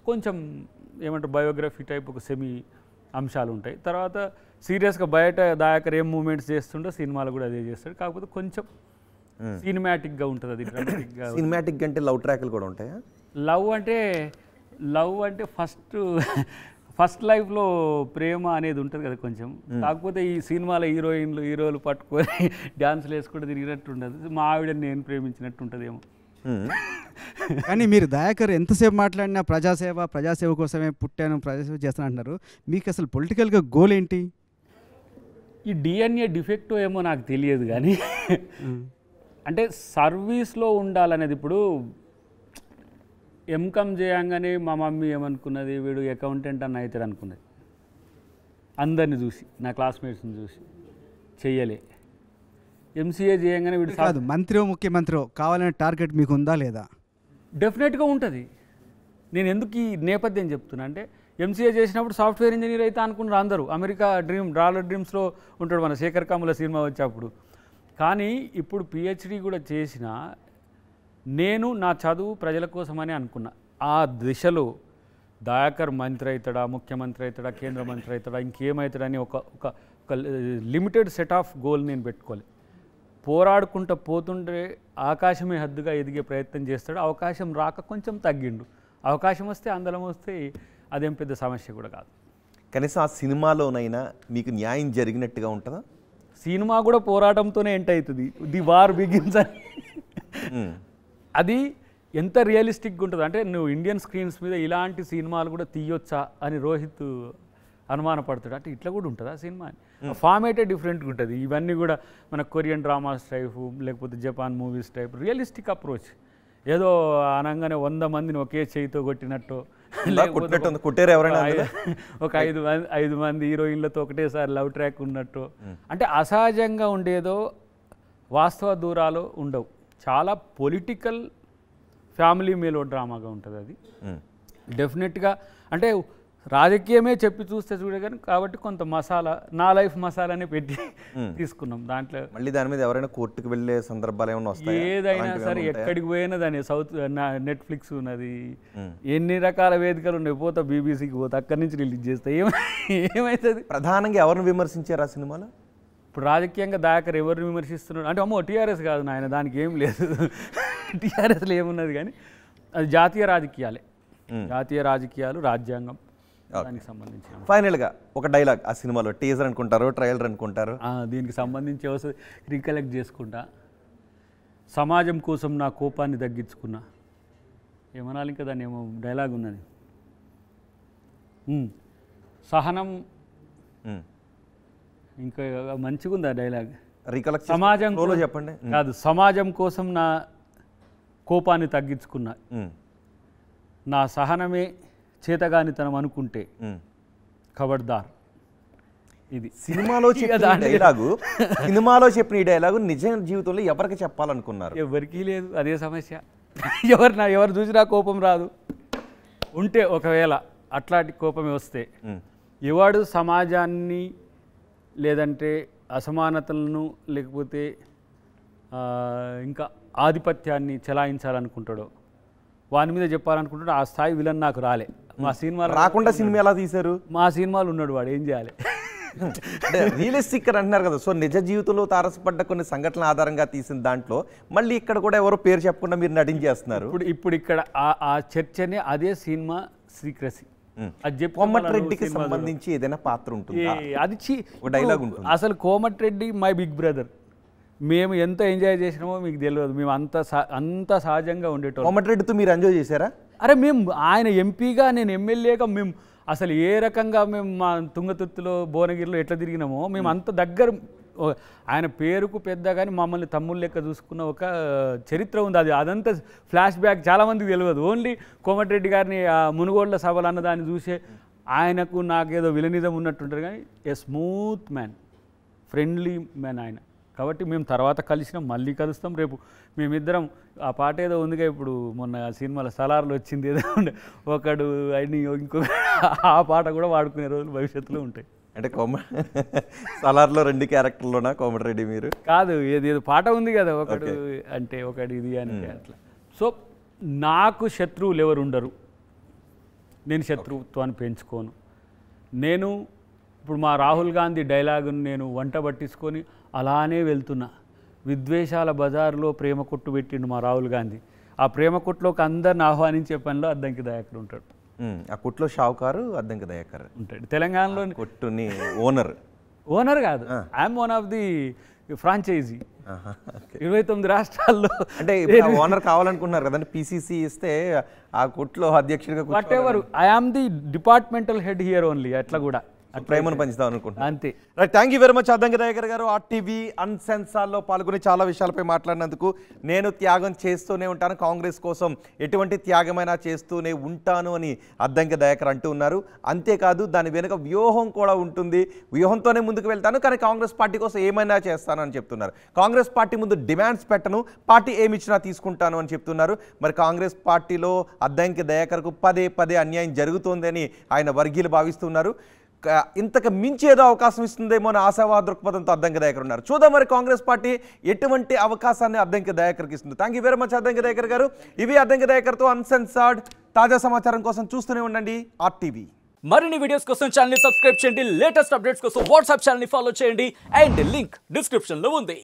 కొంచెం ఏమంటారు బయోగ్రఫీ టైప్ ఒక సెమీ అంశాలు ఉంటాయి. తర్వాత సీరియస్గా బయట దయాకర్ ఏం మూమెంట్స్ చేస్తుండో సినిమాలు కూడా అదే చేస్తాడు. కాకపోతే కొంచెం సినిమాటిక్గా ఉంటుంది. అది డ్రామాటిక్గా. సినిమాటిక్ అంటే లవ్ ట్రాక్లు కూడా ఉంటాయా? లవ్ అంటే ఫస్ట్ లైఫ్లో ప్రేమ అనేది ఉంటుంది కదా కొంచెం. కాకపోతే ఈ సినిమాలో హీరోలు పట్టుకొని డ్యాన్సులు వేసుకుంటూ తిరిగినట్టు ఉండదు. మా ఆవిడని నేను ప్రేమించినట్టు ఉంటుందేమో. కానీ మీరు దయాకర్ ఎంతసేపు మాట్లాడినా ప్రజాసేవ కోసమే పుట్టాను, ప్రజాసేవ చేస్తాను అంటున్నారు. మీకు అసలు పొలిటికల్గా గోల్ ఏంటి? ఈ డిఎన్ఏ డిఫెక్ట్ ఏమో నాకు తెలియదు కానీ అంటే సర్వీస్లో ఉండాలనేది ఇప్పుడు ఎంకమ్ చేయంగానే మా మమ్మీ ఏమనుకున్నది, వీడు అకౌంటెంట్ అని అవుతాడు అనుకున్నది. అందరిని చూసి, నా క్లాస్మేట్స్ని చూసి చెయ్యలే. ఎంసీఏ చేయంగానే వీడు కాదు, మంత్రి ముఖ్యమంత్రి కావాలనే టార్గెట్ మీకు ఉందా లేదా? డెఫినెట్గా ఉంటుంది. నేను ఎందుకు ఈ నేపథ్యం చెప్తున్నా అంటే ఎంసీఏ చేసినప్పుడు సాఫ్ట్వేర్ ఇంజనీర్ అయితే అనుకున్నారు అందరూ. అమెరికా డాలర్ డ్రీమ్స్లో ఉంటాడు మన శేఖర్ కమ్ముల సినిమా వచ్చేప్పుడు. కానీ ఇప్పుడు పిహెచ్డి కూడా చేసిన నేను నా చదువు ప్రజల కోసమని అనుకున్నా. ఆ దిశలో దయాకర్ మంత్రి అవుతాడా, ముఖ్యమంత్రి అవుతాడా, కేంద్ర మంత్రి అవుతాడా, ఇంకేమవుతాడని ఒక లిమిటెడ్ సెట్ ఆఫ్ గోల్ నేను పెట్టుకోవాలి. పోరాడుకుంటూ పోతుంటే ఆకాశమే హద్దుగా ఎదిగే ప్రయత్నం చేస్తాడు. అవకాశం రాక కొంచెం తగ్గిండు. అవకాశం వస్తే అందలం వస్తే అదేం పెద్ద సమస్య కూడా కాదు. కనీసం ఆ సినిమాలోనైనా మీకు న్యాయం జరిగినట్టుగా ఉంటుందా? సినిమా కూడా పోరాటంతోనే ఎండ్ అవుతుంది. ది వార్ బిగిన్స్ అని. అది ఎంత రియలిస్టిక్గా ఉంటుంది అంటే నువ్వు ఇండియన్ స్క్రీన్స్ మీద ఇలాంటి సినిమాలు కూడా తీయొచ్చా అని రోహిత్ అనుమానపడతాడు. అంటే ఇట్లా కూడా ఉంటుందా సినిమా అని. ఫార్మేటే డిఫరెంట్గా ఉంటుంది. ఇవన్నీ కూడా మన కొరియన్ డ్రామాస్ టైపు లేకపోతే Japan movies type realistic approach. ఏదో అనగానే 100 మందిని ఒకే చేయితో కొట్టినట్టు, ఒక 5 మంది హీరోయిన్లతో ఒకటేసారి లవ్ ట్రాక్ ఉన్నట్టు, అంటే అసహజంగా ఉండేదో వాస్తవ దూరాలు ఉండవు. చాలా పొలిటికల్ ఫ్యామిలీ మేలో డ్రామాగా ఉంటుంది అది. డెఫినెట్గా అంటే రాజకీయమే చెప్పి చూస్తే చూడగానే కాబట్టి కొంత మసాలా, నా లైఫ్ మసాలానే పెట్టి తీసుకున్నాం. దాంట్లో మళ్ళీ దాని మీద ఎవరైనా కోర్టుకు వెళ్ళే సందర్భాలు ఏమైనా వస్తాయి? ఏదైనా సరే ఎక్కడికి పోయినా దాని నెట్ఫ్లిక్స్ ఉన్నది, ఎన్ని రకాల వేదికలు ఉన్నాయి. పోతా బీబీసీకి పోతా, అక్కడి నుంచి రిలీజ్ చేస్తా. ఏమవుతుంది? ప్రధానంగా ఎవరిని విమర్శించారు ఆ సినిమాలో? ఇప్పుడు రాజకీయంగా దయాకర్ ఎవరిని విమర్శిస్తున్నాడు అంటే అమ్మో టీఆర్ఎస్ కాదు నాయన, దానికి ఏం లేదు. టీఆర్ఎస్లో ఏమున్నది కానీ అది జాతీయ రాజకీయాలే. జాతీయ రాజకీయాలు, రాజ్యాంగం, దానికి సంబంధించి. ఫైనల్గా ఒక డైలాగ్ ఆ సినిమాలో, టీజర్ అనుకుంటారు, ట్రైలర్ అనుకుంటారు, దీనికి సంబంధించి వస్తుంది రీకలెక్ట్ చేసుకుంటా. సమాజం కోసం నా కోపాన్ని తగ్గించుకున్నా, ఏమనాలి ఇంకా దాన్ని, ఏమో డైలాగ్ ఉన్నది. సహనం, ఇంకా మంచిగా ఉంది ఆ డైలాగ్. రీకలెక్ట్ సమాజం చెప్పండి. కాదు, సమాజం కోసం నా కోపాన్ని తగ్గించుకున్నా, నా సహనమే చేతగానితనం అనుకుంటే ఖబర్దార్. ఇది సినిమాలో చెప్పిన డైలాగు. సినిమాలో చెప్పిన ఈ డైలాగు నిజ జీవితంలో ఎవరికి చెప్పాలనుకున్నారు? ఎవరికీ లేదు, అదే సమస్య. ఎవరు చూసినా కోపం రాదు. ఉంటే ఒకవేళ అట్లాంటి కోపమే వస్తే ఎవడు సమాజాన్ని లేదంటే అసమానతలను లేకపోతే ఇంకా ఆధిపత్యాన్ని చెలాయించాలనుకుంటాడో వాని మీద చెప్పాలనుకుంటాడో ఆ స్థాయి విలన్ నాకు రాలే. మా సినిమాలు రాకుండా సినిమా ఎలా తీశారు? మా సినిమాలు ఉన్నాడు వాడు, ఏం చేయాలి? రియలిస్టిక్ అని అంటున్నారు కదా, సో నిజ జీవితంలో తారసపడ్డ కొన్ని సంఘటనల ఆధారంగా తీసిన దాంట్లో మళ్ళీ ఇక్కడ కూడా ఎవరో పేరు చెప్పకుండా మీరు నటించేస్తున్నారు. ఇప్పుడు ఇక్కడ ఆ చర్చనే అదే సినిమా సీక్రసీ. కోమటిరెడ్డికి సంబంధించి ఏదైనా పాత్ర ఉంటుంది, అది డైలాగ్ ఉంటుంది. అసలు కోమటిరెడ్డి మై బిగ్ బ్రదర్. మేము ఎంత ఎంజాయ్ చేసినామో మీకు తెలియదు. మేము అంత సహజంగా ఉండేటోళ్ళం. కోమటిరెడ్డితో మీరు ఎంజాయ్ చేశారా? అరే మేము ఆయన ఎంపీగా, నేను ఎమ్మెల్యేగా, మేము అసలు ఏ రకంగా మేము మా తుంగతుర్తిలో భువనగిరిలో ఎట్లా తిరిగినామో మేము అంత దగ్గర. ఆయన పేరుకు పెద్ద కానీ మమ్మల్ని తమ్ముళ్ళ లెక్క చూసుకున్న ఒక చరిత్ర ఉంది. అదంతా ఫ్లాష్ బ్యాక్ చాలామందికి తెలియదు. ఓన్లీ కోమటిరెడ్డి గారిని మునుగోడ్ల సభలు అన్నదాన్ని చూసే ఆయనకు నాకేదో విలనిజం ఉన్నట్టుంటారు కానీ ఏ స్మూత్ మ్యాన్, ఫ్రెండ్లీ మ్యాన్ ఆయన. కాబట్టి మేము తర్వాత కలిసినాం, మళ్ళీ కలుస్తాం. రేపు మేమిద్దరం ఆ పాట ఏదో ఉందిగా, ఇప్పుడు మొన్న సినిమాల సలార్లో వచ్చింది ఏదో ఉండే, ఒకడు అని ఇంకొక ఆ పాట కూడా వాడుకునే రోజులు భవిష్యత్తులో ఉంటాయి. అంటే సలార్లో 2 క్యారెక్టర్లోనా కోమటిరెడ్డి మీరు? కాదు, ఏదో పాట ఉంది కదా, ఒకడు అంటే ఒకటి ఇది అని అట్లా. సో నాకు శత్రువులు ఎవరు ఉండరు, నేను శత్రుత్వాన్ని పెంచుకోను. నేను ఇప్పుడు మా రాహుల్ గాంధీ డైలాగును నేను వంట పట్టించుకొని అలానే వెళ్తున్నా. విద్వేషాల బజార్లో ప్రేమ కొట్టు పెట్టిండు మా రాహుల్ గాంధీ. ఆ ప్రేమ కొట్టులోకి అందరిని ఆహ్వానించే పనిలో అద్దంకి దయాకర్ ఉంటాడు. ఆ కొట్లో షావుకారు అద్దంకి దయాకర్ ఉంటాడు. తెలంగాణలో కొట్టుని ఓనర్ కాదు, I'm one of the franchisee. 29 రాష్ట్రాల్లో అంటే ఓనర్ కావాలనుకున్నారు కదండి, పిసిసి ఇస్తే ఆ కొట్లో అధ్యక్షుడిగా what ever, I am the departmental head here only. అట్లా కూడా ప్రేమను పంచుదాం అనుకుంటున్నాను. అంతే. Right, thank you very much Addanki Dayakar గారు. RTV అన్సెన్సార్లో పాల్గొని చాలా విషయాలపై మాట్లాడినందుకు. నేను త్యాగం చేస్తూనే ఉంటాను, కాంగ్రెస్ కోసం ఎటువంటి త్యాగమైనా చేస్తూనే ఉంటాను అని అద్దంకి దయాకర్ అంటూ ఉన్నారు. అంతేకాదు దాని వెనుక వ్యూహం కూడా ఉంటుంది, వ్యూహంతోనే ముందుకు వెళ్తాను, కానీ కాంగ్రెస్ పార్టీ కోసం ఏమైనా చేస్తాను అని చెప్తున్నారు. కాంగ్రెస్ పార్టీ ముందు డిమాండ్స్ పెట్టను, పార్టీ ఏమిచ్చినా తీసుకుంటాను అని చెప్తున్నారు. మరి కాంగ్రెస్ పార్టీలో అద్దంకి దయాకర్కు పదే పదే అన్యాయం జరుగుతోందని ఆయన వర్గీయులు భావిస్తున్నారు. ఇంతకు మించి ఏదో అవకాశం ఇస్తుందేమో అని ఆశావాద దృక్పథంతో అద్దంకి దయాకర్ ఉన్నారు. చూద్దాం మరి కాంగ్రెస్ పార్టీ ఎటువంటి అవకాశాన్ని అద్దంకి దయాకర్కి ఇస్తుంది. Thank you very much Addanki Dayakar గారు. ఇవి అద్దంకి దయాకర్తో అన్సెన్సార్డ్. తాజా సమాచారం కోసం చూస్తూనే ఉండండి RTV. మరిన్ని వీడియోస్ కోసం ఛానల్ ని సబ్స్క్రైబ్ చేయండి, లేటెస్ట్ అప్డేట్స్ కోసం వాట్సాప్ ఛానల్ ని ఫాలో చేయండి, అండ్ లింక్ డిస్క్రిప్షన్ లో ఉంది.